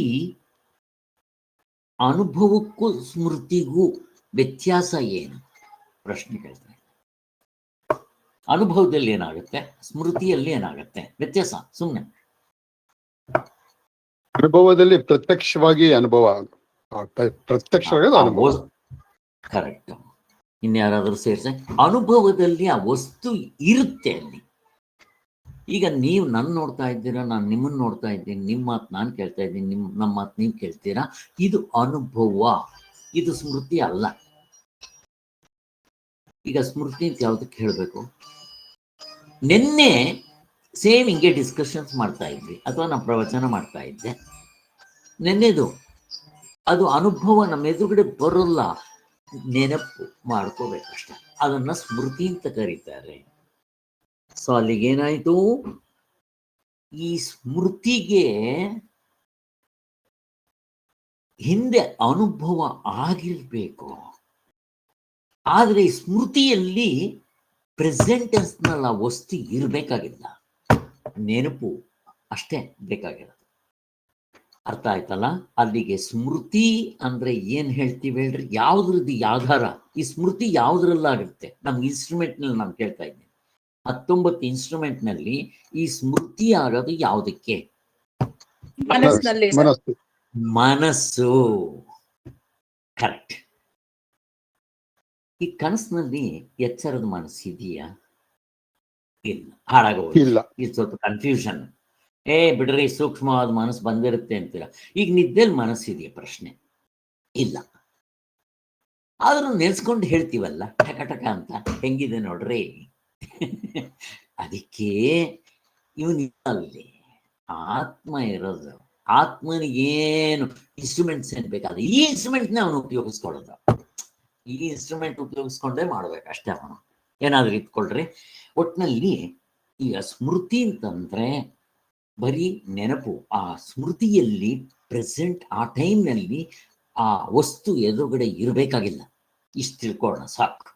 ಅನುಭವಕ್ಕೂ ಸ್ಮೃತಿಗೂ ವ್ಯತ್ಯಾಸ ಏನು ಪ್ರಶ್ನೆ ಕೇಳ್ತಾರೆ. ಅನುಭವದಲ್ಲಿ ಏನಾಗುತ್ತೆ, ಸ್ಮೃತಿಯಲ್ಲಿ ಏನಾಗುತ್ತೆ ವ್ಯತ್ಯಾಸ? ಸುಮ್ಮನೆ ಅನುಭವದಲ್ಲಿ ಪ್ರತ್ಯಕ್ಷವಾಗಿ ಅನುಭವ, ಪ್ರತ್ಯಕ್ಷವಾಗಿ ಅನುಭವ. ಕರೆಕ್ಟ್. ಇನ್ಯಾರಾದ್ರೂ ಸೇರಿಸಿ, ಅನುಭವದಲ್ಲಿ ಆ ವಸ್ತು ಇರುತ್ತೆ ಅಲ್ಲಿ. ಈಗ ನೀವು ನನ್ನ ನೋಡ್ತಾ ಇದ್ದೀರಾ, ನಾನು ನಿಮ್ಮನ್ನು ನೋಡ್ತಾ ಇದ್ದೀನಿ, ನಿಮ್ಮ ಮಾತು ನಾನು ಕೇಳ್ತಾ ಇದ್ದೀನಿ, ನಮ್ಮ ಮಾತು ನೀವು ಕೇಳ್ತೀರಾ. ಇದು ಅನುಭವ, ಇದು ಸ್ಮೃತಿ ಅಲ್ಲ. ಈಗ ಸ್ಮೃತಿ ಅಂತ ಯಾವುದಕ್ಕೆ ಹೇಳಬೇಕು? ನಿನ್ನೆ ಸೇಮ್ ಹಿಂಗೆ ಡಿಸ್ಕಷನ್ಸ್ ಮಾಡ್ತಾ ಇದ್ವಿ, ಅಥವಾ ನಾನು ಪ್ರವಚನ ಮಾಡ್ತಾ ಇದ್ದೆ. ನೆನ್ನೆದು ಅದು ಅನುಭವ ನಮ್ಮ ಎದುರುಗಡೆ ಬರೋಲ್ಲ, ನೆನಪು ಮಾಡ್ಕೋಬೇಕಷ್ಟೆ. ಅದನ್ನ ಸ್ಮೃತಿ ಅಂತ ಕರೀತಾರೆ. ಸೊ ಅಲ್ಲಿಗೇನಾಯ್ತು, ಈ ಸ್ಮೃತಿಗೆ ಹಿಂದೆ ಅನುಭವ ಆಗಿರ್ಬೇಕು, ಆದ್ರೆ ಈ ಸ್ಮೃತಿಯಲ್ಲಿ ಪ್ರೆಸೆಂಟೆನ್ಸ್ನಲ್ಲಿ ಆ ವಸ್ತು ಇರಬೇಕಾಗಿಲ್ಲ, ನೆನಪು ಅಷ್ಟೇ ಬೇಕಾಗಿರೋದು. ಅರ್ಥ ಆಯ್ತಲ್ಲ? ಅಲ್ಲಿಗೆ ಸ್ಮೃತಿ ಅಂದ್ರೆ ಏನ್ ಹೇಳ್ತೀವಿ ಹೇಳ್ರಿ? ಯಾವ್ದ್ರದ್ದು ಆಧಾರ? ಈ ಸ್ಮೃತಿ ಯಾವ್ದ್ರಲ್ಲಾಗುತ್ತೆ? ನಮ್ಗೆ ಇನ್ಸ್ಟ್ರೂಮೆಂಟ್ನಲ್ಲಿ ನಾನು ಕೇಳ್ತಾ ಇದ್ದೀನಿ. 19 ಇನ್ಸ್ಟ್ರೂಮೆಂಟ್ನಲ್ಲಿ ಈ ಸ್ಮೃತಿ ಆಗೋದು ಯಾವುದಕ್ಕೆ? ಮನಸ್ಸು. ಕರೆಕ್ಟ್. ಈ ಕನಸಿನಲ್ಲಿ ಎಚ್ಚರದ ಮನಸ್ಸು ಇದೆಯಾ? ಇಲ್ಲ, ಹಾಳಾಗೋದು. ಇದು ಸ್ವಲ್ಪ ಕನ್ಫ್ಯೂಷನ್. ಬಿಡ್ರಿ, ಸೂಕ್ಷ್ಮವಾದ ಮನಸ್ಸು ಬಂದಿರುತ್ತೆ ಅಂತೀರ. ಈಗ ನಿದ್ದೆಯಲ್ಲಿ ಮನಸ್ಸಿದೆಯಾ? ಪ್ರಶ್ನೆ ಇಲ್ಲ. ಆದ್ರೂ ನೆನ್ಸ್ಕೊಂಡು ಹೇಳ್ತೀವಲ್ಲ ಟಕ ಟಕ ಅಂತ, ಹೆಂಗಿದೆ ನೋಡ್ರಿ. ಅದಕ್ಕೆ ಇವನಲ್ಲಿ ಆತ್ಮ ಇರೋದು. ಆತ್ಮನಿಗೇನು ಇನ್ಸ್ಟ್ರೂಮೆಂಟ್ಸ್ ಏನ್ ಬೇಕಾದ್ರೆ ಈ ಇನ್ಸ್ಟ್ರೂಮೆಂಟ್ನ ಅವನು ಉಪಯೋಗಿಸ್ಕೊಳ್ಳೋದು. ಈ ಇನ್ಸ್ಟ್ರೂಮೆಂಟ್ ಉಪಯೋಗಿಸ್ಕೊಂಡೇ ಮಾಡ್ಬೇಕು ಅಷ್ಟೇ. ಅವನು ಏನಾದ್ರೂ ಇಟ್ಕೊಳ್ರಿ. ಒಟ್ಟಿನಲ್ಲಿ ಈಗ ಸ್ಮೃತಿ ಅಂತಂದ್ರೆ ಬರೀ ನೆನಪು. ಆ ಸ್ಮೃತಿಯಲ್ಲಿ ಪ್ರೆಸೆಂಟ್ ಆ ಟೈಮ್ನಲ್ಲಿ ಆ ವಸ್ತು ಎದುರುಗಡೆ ಇರಬೇಕಾಗಿಲ್ಲ. ಇಷ್ಟು ತಿಳ್ಕೊಳ್ಳೋಣ ಸಾಕು.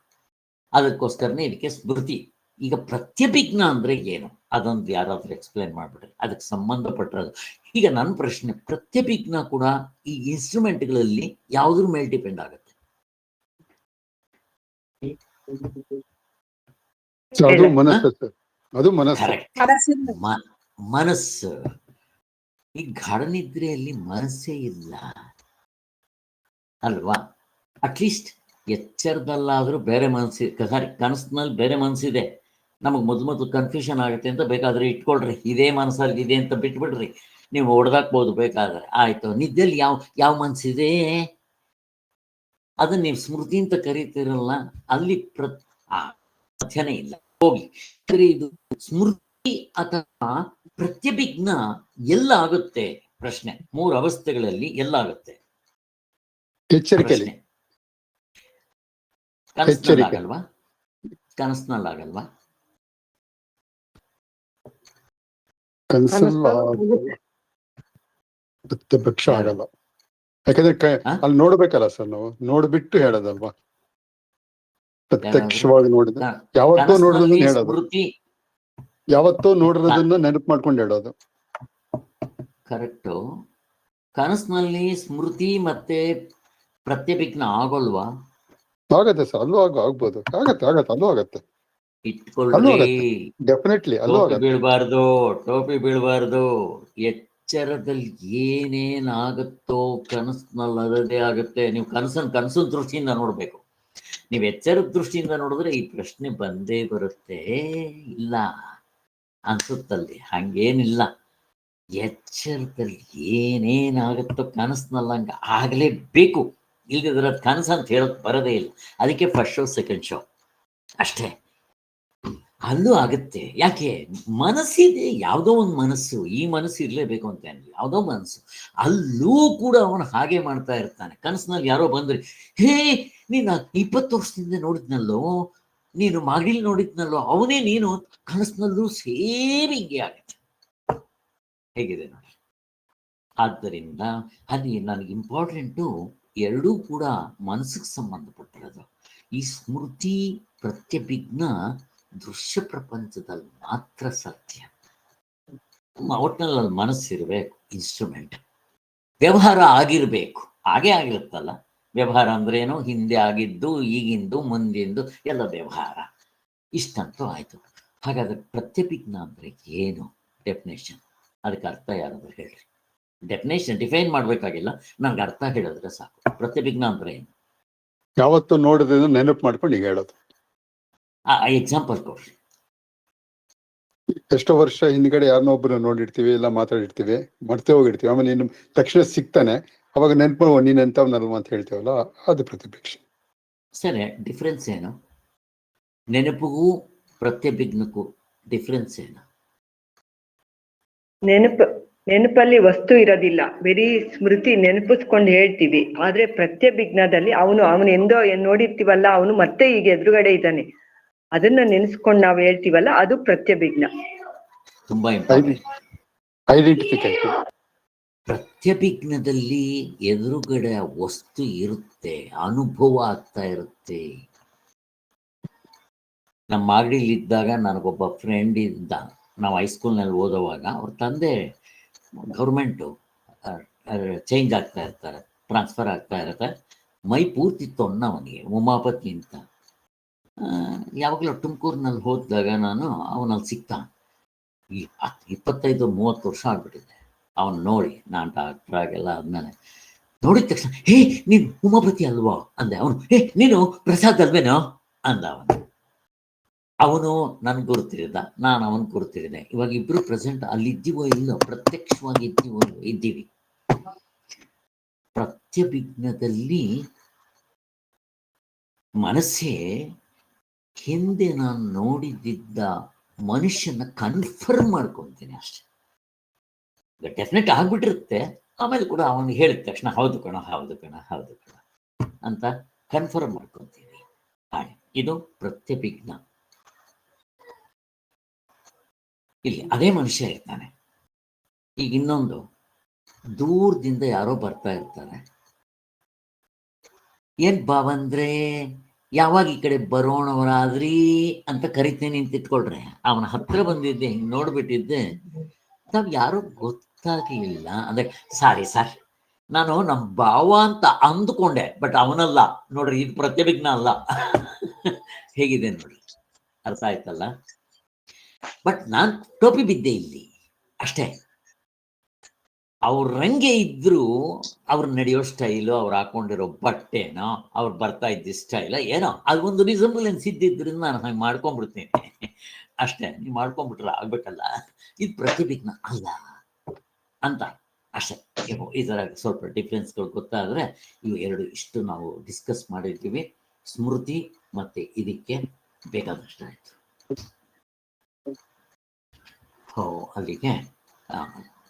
ಅದಕ್ಕೋಸ್ಕರನೇ ಇದಕ್ಕೆ ಸ್ಮೃತಿ. ಈಗ ಪ್ರತ್ಯಭಿಜ್ಞಾ ಅಂದ್ರೆ ಏನು? ಅದೊಂದು ಯಾರಾದ್ರೂ ಎಕ್ಸ್ಪ್ಲೇನ್ ಮಾಡ್ಬಿಡ್ರಿ, ಅದಕ್ಕೆ ಸಂಬಂಧಪಟ್ಟದ್ದು. ಈಗ ನನ್ನ ಪ್ರಶ್ನೆ, ಪ್ರತ್ಯಭಿಜ್ಞಾ ಕೂಡ ಈ ಇನ್ಸ್ಟ್ರೂಮೆಂಟ್ಗಳಲ್ಲಿ ಯಾವುದ್ರ ಮೇಲೆ ಡಿಪೆಂಡ್ ಆಗುತ್ತೆ? ಅದು ಮನಸ್ಸು. ಅದು ಮನಸ್ಸು. ಮನಸ್ಸು. ಈ ಗಾಢನಿದ್ರೆಯಲ್ಲಿ ಮನಸ್ಸೇ ಇಲ್ಲ ಅಲ್ವಾ? ಅಟ್ಲೀಸ್ಟ್ ಎಚ್ಚರದಲ್ಲಾದ್ರೂ ಬೇರೆ ಮನಸ್ಸಿದೆ. ಸಾರಿ, ಕನಸಿನಲ್ಲಿ ಬೇರೆ ಮನಸ್ಸಿದೆ. ನಮಗೆ ಮೊದಲು ಕನ್ಫ್ಯೂಷನ್ ಆಗುತ್ತೆ ಅಂತ ಬೇಕಾದ್ರೆ ಇಟ್ಕೊಳ್ರಿ, ಇದೇ ಮನಸ್ಸಲ್ಲಿ ಇದೆ ಅಂತ ಬಿಟ್ಬಿಡ್ರಿ, ನೀವು ಹೊಡೆದಾಕ್ಬೋದು ಬೇಕಾದ್ರೆ. ಆಯ್ತು, ನಿದ್ದೆಯಲ್ಲಿ ಯಾವ ಮನಸ್ಸಿದೆ? ಅದನ್ನ ನೀವು ಸ್ಮೃತಿ ಅಂತ ಕರೀತಿರಲ್ಲ, ಅಲ್ಲಿ ಸಾಧ್ಯನೇ ಇಲ್ಲ. ಹೋಗಿ ಇದು ಸ್ಮೃತಿ ಅಥವಾ ಪ್ರತ್ಯಭಿಜ್ಞಾ ಎಲ್ಲ ಆಗುತ್ತೆ? ಪ್ರಶ್ನೆ. 3 ಅವಸ್ಥೆಗಳಲ್ಲಿ ಎಲ್ಲ ಆಗುತ್ತೆ? ಎಚ್ಚರಿಕೆಯಲ್ಲಿ. ಕನಸಿನಲ್ಲಾಗಲ್ವಾ? ಕನಸಿನಲ್ಲಾಗಲ್ವಾ? ಪ್ರತ್ಯಕ್ಷ ಆಗಲ್ಲ. ಯಾಕಂದ್ರೆ ಅಲ್ಲಿ ನೋಡ್ಬೇಕಲ್ಲ ಸರ್, ನಾವು ನೋಡ್ಬಿಟ್ಟು ಹೇಳೋದಲ್ವಾ? ಪ್ರತ್ಯಕ್ಷವಾಗಿ ನೋಡಿದ ಯಾವತ್ತೋ ನೋಡೋದನ್ನ ಹೇಳೋದು, ಯಾವತ್ತೋ ನೋಡಿರೋದನ್ನ ನೆನಪು ಮಾಡ್ಕೊಂಡು ಹೇಳೋದು. ಕರೆಕ್ಟು. ಕನಸಿನಲ್ಲಿ ಸ್ಮೃತಿ ಮತ್ತೆ ಪ್ರತ್ಯಭಿಜ್ಞಾ ಆಗೋಲ್ವಾ? ಆಗತ್ತೆ ಸರ್, ಅಲ್ಲೂ ಆಗ್ಬೋದು. ಆಗತ್ತೆ, ಅಲ್ಲೂ ಆಗತ್ತೆ. ಇಟ್ಕೊಳ್ಳಿ, ಡೆಫಿನೆಟ್ಲಿ ಅಲ್ಲೂ ಆಗತ್ತೆ. ಟೋಪಿ ಬೀಳ್ಬಾರ್ದು. ಎಚ್ಚರದಲ್ಲಿ ಏನೇನಾಗುತ್ತೋ ಕನಸಿನಲ್ಲಿ ಅದದೇ ಆಗುತ್ತೆ. ನೀವು ಕನಸಿನ ದೃಷ್ಟಿಯಿಂದ ನೋಡ್ಬೇಕು. ನೀವು ಎಚ್ಚರದ ದೃಷ್ಟಿಯಿಂದ ನೋಡಿದ್ರೆ ಈ ಪ್ರಶ್ನೆ ಬಂದೇ ಬರುತ್ತೆ. ಇಲ್ಲ ಅನ್ಸುತ್ತಲ್ಲಿ, ಹಂಗೇನಿಲ್ಲ. ಎಚ್ಚರದಲ್ಲಿ ಏನೇನಾಗುತ್ತೋ ಕನಸಿನಲ್ಲಿ ಹಂಗ ಆಗ್ಲೇಬೇಕು. ಇಲ್ದಿದ್ರೆ ಅದು ಕನಸು ಅಂತ ಹೇಳಕ್ ಬರೋದೇ ಇಲ್ಲ. ಅದಕ್ಕೆ ಫಸ್ಟ್ ಶೋ ಸೆಕೆಂಡ್ ಶೋ ಅಷ್ಟೇ. ಅಲ್ಲೂ ಆಗುತ್ತೆ. ಯಾಕೆ? ಮನಸ್ಸಿದೆ, ಯಾವುದೋ ಒಂದು ಮನಸ್ಸು. ಈ ಮನಸ್ಸು ಇರಲೇಬೇಕು ಅಂತ ಏನಿಲ್ಲ, ಯಾವುದೋ ಮನಸ್ಸು. ಅಲ್ಲೂ ಕೂಡ ಅವನು ಹಾಗೆ ಮಾಡ್ತಾ ಇರ್ತಾನೆ. ಕನಸಿನಲ್ಲಿ ಯಾರೋ ಬಂದ್ರೆ, ಹೇ ನೀನು 20 ವರ್ಷದಿಂದ ನೋಡಿದ್ನಲ್ಲೋ, ನೀನು ಮಾಗಡಿಲಿ ನೋಡಿದ್ನಲ್ಲೋ, ಅವನೇ ನೀನು ಕನಸಿನಲ್ಲೂ ಸೇಮ್ ಹಿಂಗೆ ಆಗುತ್ತೆ. ಹೇಗಿದೆ ನೋಡಿ. ಆದ್ದರಿಂದ ಅಲ್ಲಿ ನನಗೆ ಇಂಪಾರ್ಟೆಂಟು ಎರಡೂ ಕೂಡ ಮನಸ್ಸಿಗೆ ಸಂಬಂಧಪಟ್ಟಿರೋದು. ಈ ಸ್ಮೃತಿ ಪ್ರತ್ಯಭಿಜ್ಞ ದೃಶ್ಯ ಪ್ರಪಂಚದಲ್ಲಿ ಮಾತ್ರ ಸತ್ಯ. ಒಟ್ಟಿನಲ್ಲಿ ಅಲ್ಲಿ ಮನಸ್ಸಿರಬೇಕು, ಇನ್ಸ್ಟ್ರೂಮೆಂಟ್. ವ್ಯವಹಾರ ಆಗಿರಬೇಕು, ಹಾಗೇ ಆಗಿರುತ್ತಲ್ಲ. ವ್ಯವಹಾರ ಅಂದ್ರೇನು? ಹಿಂದೆ ಆಗಿದ್ದು, ಈಗಿಂದು, ಮುಂದಿಂದು ಎಲ್ಲ ವ್ಯವಹಾರ. ಇಷ್ಟಂತೂ ಆಯಿತು. ಹಾಗಾದ್ರೆ ಪ್ರತ್ಯಭಿಜ್ಞ ಅಂದರೆ ಏನು? ಡೆಫಿನೇಷನ್. ಅದಕ್ಕೆ ಅರ್ಥ ಯಾರಾದರೂ ಹೇಳ್ರಿ. ಡೆಫಿನೇಷನ್ ಡಿಫೈನ್ ಮಾಡಬೇಕಾಗಿಲ್ಲ, ನನಗೆ ಅರ್ಥ ಹೇಳಿದ್ರೆ ಸಾಕು. ಪ್ರತ್ಯಭಿಜ್ಞ ಅಂದ್ರೆ ಏನು? ಯಾವತ್ತು ನೋಡಿದ್ರೆ ನೆನಪು ಮಾಡ್ಕೊಂಡು ಈಗ ಹೇಳೋದು. ಎಕ್ಸಾಂಪಲ್ ಕೊಡ್ರಿ. ಎಷ್ಟೋ ವರ್ಷ ಹಿಂದ್ಗಡೆ ಯಾರನ್ನೋ ಒಬ್ಬರು ನೋಡಿರ್ತೀವಿ, ಇಲ್ಲ ಮಾತಾಡಿರ್ತೀವಿ, ಮರ್ತೇ ಹೋಗಿರ್ತೀವಿ. ಆಮೇಲೆ ಇನ್ನು ತಕ್ಷಣ ಸಿಗ್ತಾನೆ, ಅವಾಗ ನೆನಪು ನೀನ್ ಎಂತವ್ನಲ್ವ ಅಂತ ಹೇಳ್ತೀವಲ್ಲ, ಅದು ಪ್ರತಿಭಿಕ್ಷೆ. ಸರಿ, ಡಿಫ್ರೆನ್ಸ್ ಏನು? ನೆನಪಿಗೂ ಪ್ರತ್ಯಭಿಜ್ಞಕ್ಕೂ ಡಿಫ್ರೆನ್ಸ್ ಏನು? ನೆನಪಲ್ಲಿ ವಸ್ತು ಇರೋದಿಲ್ಲ, ಬರೀ ಸ್ಮೃತಿ ನೆನಪಿಸ್ಕೊಂಡು ಹೇಳ್ತೀವಿ. ಆದ್ರೆ ಪ್ರತ್ಯಭಿಜ್ಞಾದಲ್ಲಿ ಅವನು ಎಂದೋ ನೋಡಿರ್ತೀವಲ್ಲ, ಅವನು ಮತ್ತೆ ಈಗ ಎದುರುಗಡೆ ಇದ್ದಾನೆ, ಅದನ್ನ ನೆನೆಸ್ಕೊಂಡು ನಾವು ಹೇಳ್ತೀವಲ್ಲ, ಅದು ಪ್ರತ್ಯಭಿಜ್ಞ. ತುಂಬಾ ಇಂಪಾರ್ಟೆಂಟ್. ಐಡೆಂಟಿಫಿಕೇಶನ್. ಪ್ರತ್ಯಭಿಜ್ಞದಲ್ಲಿ ಎದುರುಗಡೆ ವಸ್ತು ಇರುತ್ತೆ, ಅನುಭವ ಆಗ್ತಾ ಇರುತ್ತೆ. ನಮ್ಮ ಮಾಗಡಿಲಿ ಇದ್ದಾಗ ನನಗೊಬ್ಬ ಫ್ರೆಂಡ್ ಇದ್ದ. ನಾವು ಹೈಸ್ಕೂಲ್ನಲ್ಲಿ ಓದುವಾಗ ಅವ್ರ ತಂದೆ ಗೌರ್ಮೆಂಟು ಚೇಂಜ್ ಆಗ್ತಾ ಇರ್ತಾರೆ, ಟ್ರಾನ್ಸ್ಫರ್ ಆಗ್ತಾ ಇರುತ್ತೆ. ಮೈ ಪೂರ್ತಿ ತೊನ್ನ ಅವನಿಗೆ, ಉಮಾಪತಿ ಅಂತ. ಯಾವಾಗಲೂ ತುಮಕೂರಿನಲ್ಲಿ ಹೋದಾಗ ನಾನು ಅವನಲ್ಲಿ ಸಿಗ್ತಾ. 25-30 ವರ್ಷ ಆಗ್ಬಿಟ್ಟಿದೆ ಅವನು ನೋಡಿ. ನಾನು ಡಾಕ್ಟ್ರ್ ಆಗೆಲ್ಲ ಆದ್ಮೇಲೆ ನೋಡಿದ ತಕ್ಷಣ, ಹೇ ನೀನು ಉಮಾಪತಿ ಅಲ್ವೋ ಅಂದೆ. ಅವನು, ಹೇ ನೀನು ಪ್ರಸಾದ್ ಅಲ್ವೇನೋ ಅಂದ. ಅವನು ನನ್ಗೆ ಗುರುತಿರಿದ, ನಾನು ಅವನು ಗುರುತಿರಿದೆ. ಇವಾಗ ಇಬ್ರು ಪ್ರೆಸೆಂಟ್ ಅಲ್ಲಿ ಇದ್ದೀವೋ ಇಲ್ಲೋ, ಪ್ರತ್ಯಕ್ಷವಾಗಿ ಇದ್ದೀವಿ. ಪ್ರತ್ಯಭಿಜ್ಞದಲ್ಲಿ ಮನಸ್ಸೇ ಹಿಂದೆ ನಾನು ನೋಡಿದ್ದ ಮನುಷ್ಯನ ಕನ್ಫರ್ಮ್ ಮಾಡ್ಕೊತೀನಿ ಅಷ್ಟೆ. ಡೆಫಿನೆಟ್ ಆಗ್ಬಿಟ್ಟಿರುತ್ತೆ. ಆಮೇಲೆ ಕೂಡ ಅವನಿಗೆ ಹೇಳಿದ ತಕ್ಷಣ ಹೌದು ಕಣ, ಹೌದು ಕಣ, ಹೌದು ಕಣ ಅಂತ ಕನ್ಫರ್ಮ್ ಮಾಡ್ಕೊತೀವಿ. ಹಾಗೆ ಇದು ಪ್ರತ್ಯಭಿಜ್ಞ. ಇಲ್ಲಿ ಅದೇ ಮನುಷ್ಯ ಇರ್ತಾನೆ. ಈಗ ಇನ್ನೊಂದು, ದೂರದಿಂದ ಯಾರೋ ಬರ್ತಾ ಇರ್ತಾರೆ. ಏನ್ ಬಾವಂದ್ರೆ, ಯಾವಾಗ ಈ ಕಡೆ ಬರೋಣವರಾದ್ರಿ ಅಂತ ಕರಿತೀನಿ ಅಂತ ಇಟ್ಕೊಳ್ರೆ. ಅವನ ಹತ್ರ ಬಂದಿದ್ದೆ, ಹಿಂಗೆ ನೋಡ್ಬಿಟ್ಟಿದ್ದೆ, ನಾವ್ ಯಾರೋ ಗೊತ್ತಾಗ್ಲಿಲ್ಲ ಅಂದ್ರೆ, ಸಾರಿ ಸರ್ ನಾನು ನಮ್ಮ ಭಾವ ಅಂತ ಅಂದ್ಕೊಂಡೆ, ಬಟ್ ಅವನಲ್ಲ ನೋಡ್ರಿ. ಇದು ಪ್ರತ್ಯಭಿಜ್ಞ ಅಲ್ಲ. ಹೇಗಿದೆ ನೋಡ್ರಿ, ಅರ್ಥ ಆಯ್ತಲ್ಲ? ಬಟ್ ನಾನ್ ಟೋಪಿ ಬಿದ್ದೆ ಇಲ್ಲಿ ಅಷ್ಟೇ. ಅವ್ರ ರಂಗೆ ಇದ್ರು, ಅವ್ರು ನಡೆಯೋ ಸ್ಟೈಲು, ಅವ್ರು ಹಾಕೊಂಡಿರೋ ಬಟ್ಟೆನೋ, ಅವ್ರು ಬರ್ತಾ ಇದ್ದ ಸ್ಟೈಲ ಏನೋ, ಅದೊಂದು ರಿಸಂಬಲೆನ್ಸ್ ಇದ್ದಿದ್ರಿಂದ ನಾನು ಹಾಗೆ ಮಾಡ್ಕೊಂಡ್ಬಿಡ್ತೀನಿ ಅಷ್ಟೇ. ನೀವು ಮಾಡ್ಕೊಂಡ್ಬಿಟ್ರೆ ಆಗ್ಬೇಕಲ್ಲ. ಇದು ಪ್ರತಿಭಿಜ್ಞ ಅಲ್ಲ ಅಂತ ಅಷ್ಟೇ. ಈ ಥರ ಸ್ವಲ್ಪ ಡಿಫ್ರೆನ್ಸ್ಗಳು ಗೊತ್ತಾದರೆ, ಇವು ಎರಡು ಇಷ್ಟು ನಾವು ಡಿಸ್ಕಸ್ ಮಾಡಿರ್ತೀವಿ. ಸ್ಮೃತಿ ಮತ್ತೆ ಇದಕ್ಕೆ ಬೇಕಾದಷ್ಟು ಆಯಿತು. ಅಲ್ಲಿಗೆ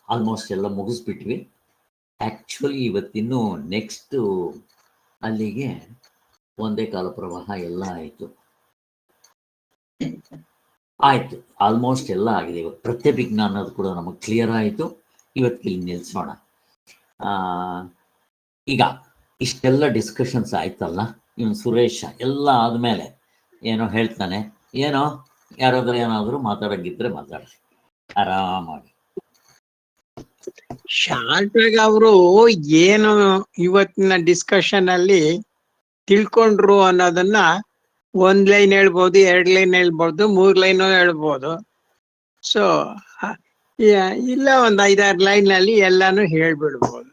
ಆಲ್ಮೋಸ್ಟ್ ಎಲ್ಲ ಮುಗಿಸ್ಬಿಟ್ವಿ. ಆ್ಯಕ್ಚುಲಿ ಇವತ್ತಿನ್ನೂ ನೆಕ್ಸ್ಟು ಅಲ್ಲಿಗೆ ಒಂದೇ ಕಾಲ ಪ್ರವಾಹ ಎಲ್ಲ ಆಯಿತು. ಆಲ್ಮೋಸ್ಟ್ ಎಲ್ಲ ಆಗಿದೆ. ಇವತ್ತು ಪ್ರತ್ಯಭಿಜ್ಞ ಅನ್ನೋದು ಕೂಡ ನಮಗೆ ಕ್ಲಿಯರ್ ಆಯಿತು. ಇವತ್ತಿಗೆ ನಿಲ್ಲಿಸೋಣ. ಈಗ ಇಷ್ಟೆಲ್ಲ ಡಿಸ್ಕಷನ್ಸ್ ಆಯ್ತಲ್ಲ, ಇವನು ಸುರೇಶ ಎಲ್ಲ ಆದಮೇಲೆ ಏನೋ ಹೇಳ್ತಾನೆ. ಏನೋ ಯಾರಾದ್ರೂ ಏನಾದರೂ ಮಾತಾಡೋಂಗಿದ್ರೆ ಮಾತಾಡ್ರಿ ಆರಾಮಾಗಿ. ಶಾರ್ಟ್ ಆಗಿ ಅವರು ಏನು ಇವತ್ತಿನ ಡಿಸ್ಕಷನ್ ಅಲ್ಲಿ ತಿಳ್ಕೊಂಡ್ರು ಅನ್ನೋದನ್ನ 1 ಲೈನ್ ಹೇಳ್ಬೋದು, 2 ಲೈನ್ ಹೇಳ್ಬೋದು, 3 ಲೈನ್ ಹೇಳ್ಬೋದು. ಸೊ ಇಲ್ಲ, 1 5-6 ಲೈನ್ ನಲ್ಲಿ ಎಲ್ಲಾನು ಹೇಳ್ಬಿಡ್ಬೋದು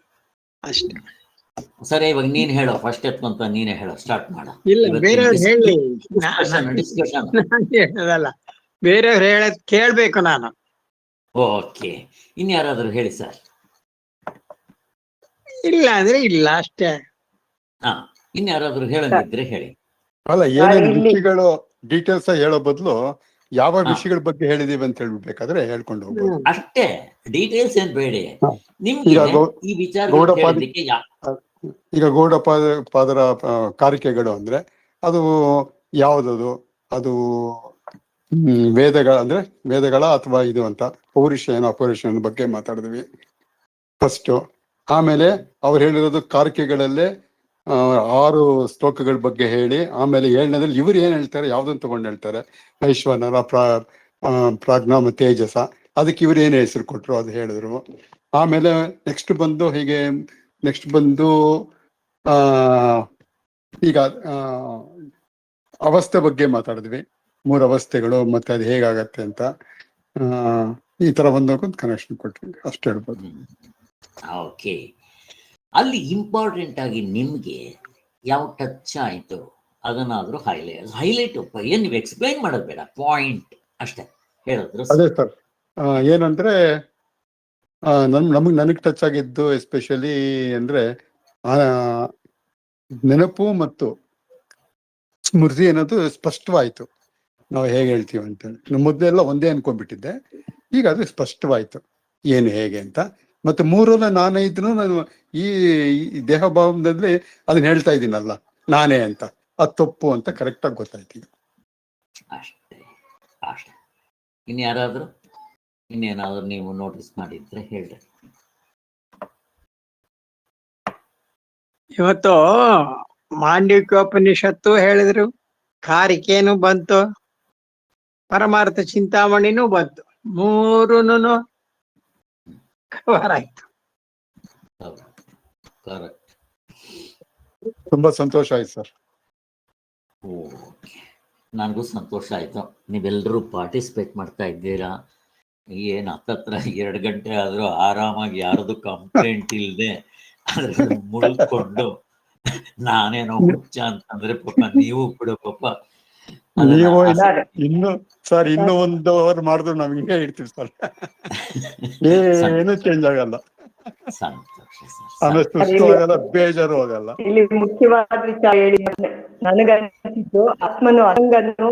ಅಷ್ಟೇ. ಸರಿ, ಇವಾಗ ನೀನ್ ಹೇಳೋ, ಫಸ್ಟ್ ಎತ್ಕೊಂತ ನೀನೇ ಹೇಳೋ, ಸ್ಟಾರ್ಟ್ ಮಾಡ. ಇಲ್ಲ, ಬೇರೆಯವ್ರು ಹೇಳಿ, ಡಿಸ್ಕಷನ್ ಹೇಳೋದಲ್ಲ, ಬೇರೆಯವ್ರು ಹೇಳದ್ ಕೇಳ್ಬೇಕು ನಾನು. ಓಕೆ, ಇನ್ಯಾರಾದ್ರೂ ಹೇಳಿ ಸರ್. ಇಲ್ಲ ಅಂದ್ರೆ ಇಲ್ಲ ಅಷ್ಟೇ. ಇನ್ಯಾರಾದ್ರೂ ಹೇಳಂಗಿದ್ರೆ ಹೇಳಿ. ಅಲ್ಲ, ಏನೇನು ವಿಷಯಗಳು ಡೀಟೇಲ್ಸ್ ಹೇಳೋ ಬದಲು ಯಾವ ವಿಷಯಗಳ ಬಗ್ಗೆ ಹೇಳಿದೀವಿ ಅಂತ ಹೇಳ್ಬೇಕಾದ್ರೆ ಹೇಳ್ಕೊಂಡು ಹೋಗ್ಬೋದು ಅಷ್ಟೇ. ಡೀಟೇಲ್ಸ್ ಏನ್ ಬೇಡ ನಿಮ್ಗೆ. ಈ ವಿಚಾರ ಈಗ ಪಾದರ ಕಾರಿಕೆಗಳು ಅಂದ್ರೆ ಅದು ಯಾವುದದು? ಅದು ವೇದಗಳ ಅಥವಾ ಇದು ಅಂತ ಪೌರುಷೇನ ಅಪೌರುಷೇನ ಬಗ್ಗೆ ಮಾತಾಡಿದ್ವಿ ಫಸ್ಟ್. ಆಮೇಲೆ ಅವ್ರು ಹೇಳಿರೋದು ಕಾರಿಕೆಗಳಲ್ಲೇ 6 ಶ್ಲೋಕಗಳ ಬಗ್ಗೆ ಹೇಳಿ, ಆಮೇಲೆ 7ನೇದಲ್ಲಿ ಇವ್ರು ಏನ್ ಹೇಳ್ತಾರೆ, ಯಾವ್ದನ್ನ ತಗೊಂಡು ಹೇಳ್ತಾರೆ, ಐಶ್ವರ್ಯನ ಪ್ರಾಜ್ಞಾಮ ತೇಜಸ, ಅದಕ್ಕೆ ಇವ್ರು ಏನ್ ಹೆಸರು ಕೊಟ್ರು ಅದು ಹೇಳಿದ್ರು. ಆಮೇಲೆ ನೆಕ್ಸ್ಟ್ ಬಂದು ಈಗ ಅವಸ್ಥೆ ಬಗ್ಗೆ ಮಾತಾಡಿದ್ವಿ, 3 ಅವಸ್ಥೆಗಳು ಮತ್ತೆ ಅದು ಹೇಗಾಗತ್ತೆ ಅಂತ. ಈ ತರ ಒಂದು ಕನೆಕ್ಷನ್ ಕೊಟ್ವಿ, ಅಷ್ಟು ಹೇಳ್ಬೋದು. ಓಕೆ, ಅಲ್ಲಿ ಇಂಪಾರ್ಟೆಂಟ್ ಆಗಿ ನಿಮ್ಗೆ ಯಾವ ಟಚ್ ಆಯ್ತು ಅದನ್ನಾದ್ರೂ ಹೈಲೈಟ್ ಏನ್ ನೀವು ಎಕ್ಸ್ಪ್ಲೈನ್ ಮಾಡೋದು ಬೇಡ, ಪಾಯಿಂಟ್ ಅಷ್ಟೇ ಹೇಳಿದ್ರು. ಅದೇ ಸರ್, ಏನಂದ್ರೆ ನನಗೆ ಟಚ್ ಆಗಿದ್ದು ಎಸ್ಪೆಷಲಿ ಅಂದ್ರೆ ನೆನಪು ಮತ್ತು ಸ್ಮೃತಿ ಅನ್ನೋದು ಸ್ಪಷ್ಟವಾಯ್ತು. ನಾವು ಹೇಗೆ ಹೇಳ್ತೀವಿ ಅಂತೇಳಿ, ನಮ್ಮ ಮೊದಲೆಲ್ಲ ಒಂದೇ ಅನ್ಕೊಂಡ್ಬಿಟ್ಟಿದ್ದೆ, ಈಗ ಅದು ಸ್ಪಷ್ಟವಾಯ್ತು ಏನು ಹೇಗೆ ಅಂತ. ಮತ್ತೆ 3 ನಾನೇ ಇದ್ರು ನಾನು ಈ ದೇಹ ಭಾವದಲ್ಲಿ ಅದನ್ನ ಹೇಳ್ತಾ ಇದ್ದೀನಲ್ಲ ನಾನೇ ಅಂತ, ಅದು ತಪ್ಪು ಅಂತ ಕರೆಕ್ಟ್ ಆಗಿ ಗೊತ್ತಾಯ್ತು ಈಗ. ಅಷ್ಟೇ. ಇನ್ನೇನಾದ್ರೂ ನೀವು ನೋಟಿಸ್ ಮಾಡಿದ್ರೆ ಹೇಳ್ರಿ. ಇವತ್ತು ಮಾಂಡವಿಕೋಪನಿಷತ್ತು ಹೇಳಿದ್ರು, ಕಾರಿಕೇನು ಬಂತು, ಪರಮಾರ್ಥ ಚಿಂತಾಮಣಿನೂ ಬಂತು, 3 ಕವರ್ ಆಯ್ತು. ಕರೆಕ್ಟ್. ತುಂಬಾ ಸಂತೋಷ ಆಯ್ತು ಸರ್. ಓಕೆ, ನನಗೂ ಸಂತೋಷ ಆಯ್ತು. ನೀವೆಲ್ಲರೂ ಪಾರ್ಟಿಸಿಪೇಟ್ ಮಾಡ್ತಾ ಇದ್ದೀರಾ. ಏನು 2 ಗಂಟೆ ಆದ್ರೂ ಆರಾಮಾಗಿ ಯಾರದು ಕಂಪ್ಲೇಂಟ್ ಇಲ್ಲದೆ ಅದ್ರಲ್ಲಿ ಮುಳುಕೊಂಡು ನಾನೇನೋ ಹುಚ್ಚ ಅಂತಂದ್ರೆ ಪಾಪ ನೀವು ಕೂಡ ಪಾಪ ನೀವು ಇನ್ನು 1 ಅವರ್ ಮಾಡಿದ್ರು ನಾವ್ ಹಿಂಗೆ ಇರ್ತೀವಿ ಸರ್, ಏನು ಚೇಂಜ್ ಆಗಲ್ಲ. ಆಮೇಲೆ ಸುಸ್ತು ಆಗಲ್ಲ, ಬೇಜಾರು ಆಗಲ್ಲ. ಇಲ್ಲಿ ಮುಖ್ಯವಾದ ವಿಚಾರ ಹೇಳಿ ನನಗನ್ಸಿದ್ದು, ಆತ್ಮನು ಅಸಂಗನು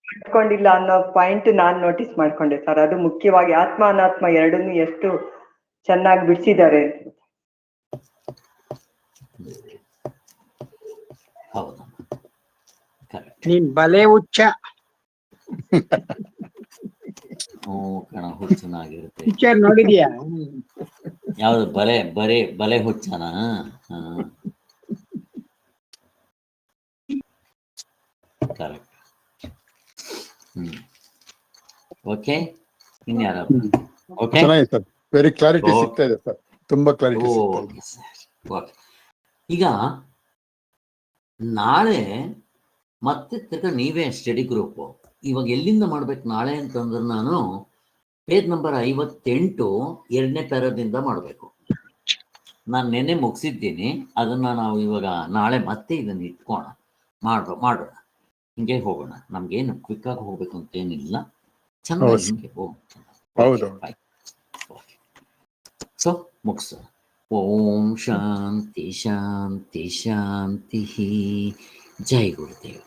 ಮಾಡ್ಕೊಂಡಿಲ್ಲ ಅನ್ನೋ ಪಾಯಿಂಟ್ ನಾನ್ ನೋಟಿಸ್ ಮಾಡ್ಕೊಂಡೆ ಸರ್. ಅದು ಮುಖ್ಯವಾಗಿ ಆತ್ಮ ಅನಾತ್ಮ ಎರಡನ್ನೂ ಎಷ್ಟು ಚೆನ್ನಾಗಿ ಬಿಡಿಸಿದ್ದಾರೆ. ನೀನ್ ಬಲೆ ಹುಚ್ಚ. ಹುಚ್ಚನಾಗಿರುತ್ತೆ. ಪಿಕ್ಚರ್ ನೋಡಿದ್ಯಾ? ಯಾವ್ದು? ಬಲೆ ಹುಚ್ಚನ? ಕರೆಕ್ಟ್. ಓಕೆ, ಇನ್ಯಾರ? ಓಕೆ, ಚೆನ್ನಾಗಿದೆ ಸರ್, ವೆರಿ ಕ್ಲಾರಿಟಿ ಸಿಗ್ತಾ ಇದೆ ಸರ್, ತುಂಬಾ ಕ್ಲಾರಿಟಿ ಸಿಗ್ತಾ ಇದೆ. ಓಕೆ, ಈಗ ನಾಳೆ ಮತ್ತೆ ನೀವೇ ಸ್ಟಡಿ ಗ್ರೂಪ್ ಇವಾಗ ಎಲ್ಲಿಂದ ಮಾಡ್ಬೇಕು ನಾಳೆ ಅಂತಂದ್ರೆ, ನಾನು ಪೇಜ್ ನಂಬರ್ 58 2ನೇ ಪ್ಯಾರಾದಿಂದ ಮಾಡಬೇಕು. ನಾನು ನೆನ್ನೆ ಮುಗಿಸಿದ್ದೀನಿ, ಅದನ್ನ ನಾವು ಇವಾಗ ನಾಳೆ ಮತ್ತೆ ಇದನ್ನ ಇಟ್ಕೋಣ, ಮಾಡೋಣ. ಹಿಂಗೆ ಹೋಗೋಣ, ನಮ್ಗೇನು ಕ್ವಿಕ್ ಆಗಿ ಹೋಗ್ಬೇಕು ಅಂತ ಏನಿಲ್ಲ, ಚೆನ್ನಾಗಿ ಹಿಂಗೆ ಹೋಗೋಣ. ಸೊ ಮುಗಿಸ. ಓಂ ಶಾಂತಿ ಶಾಂತಿ ಶಾಂತಿ. ಜೈ ಗುರುದೇವ್.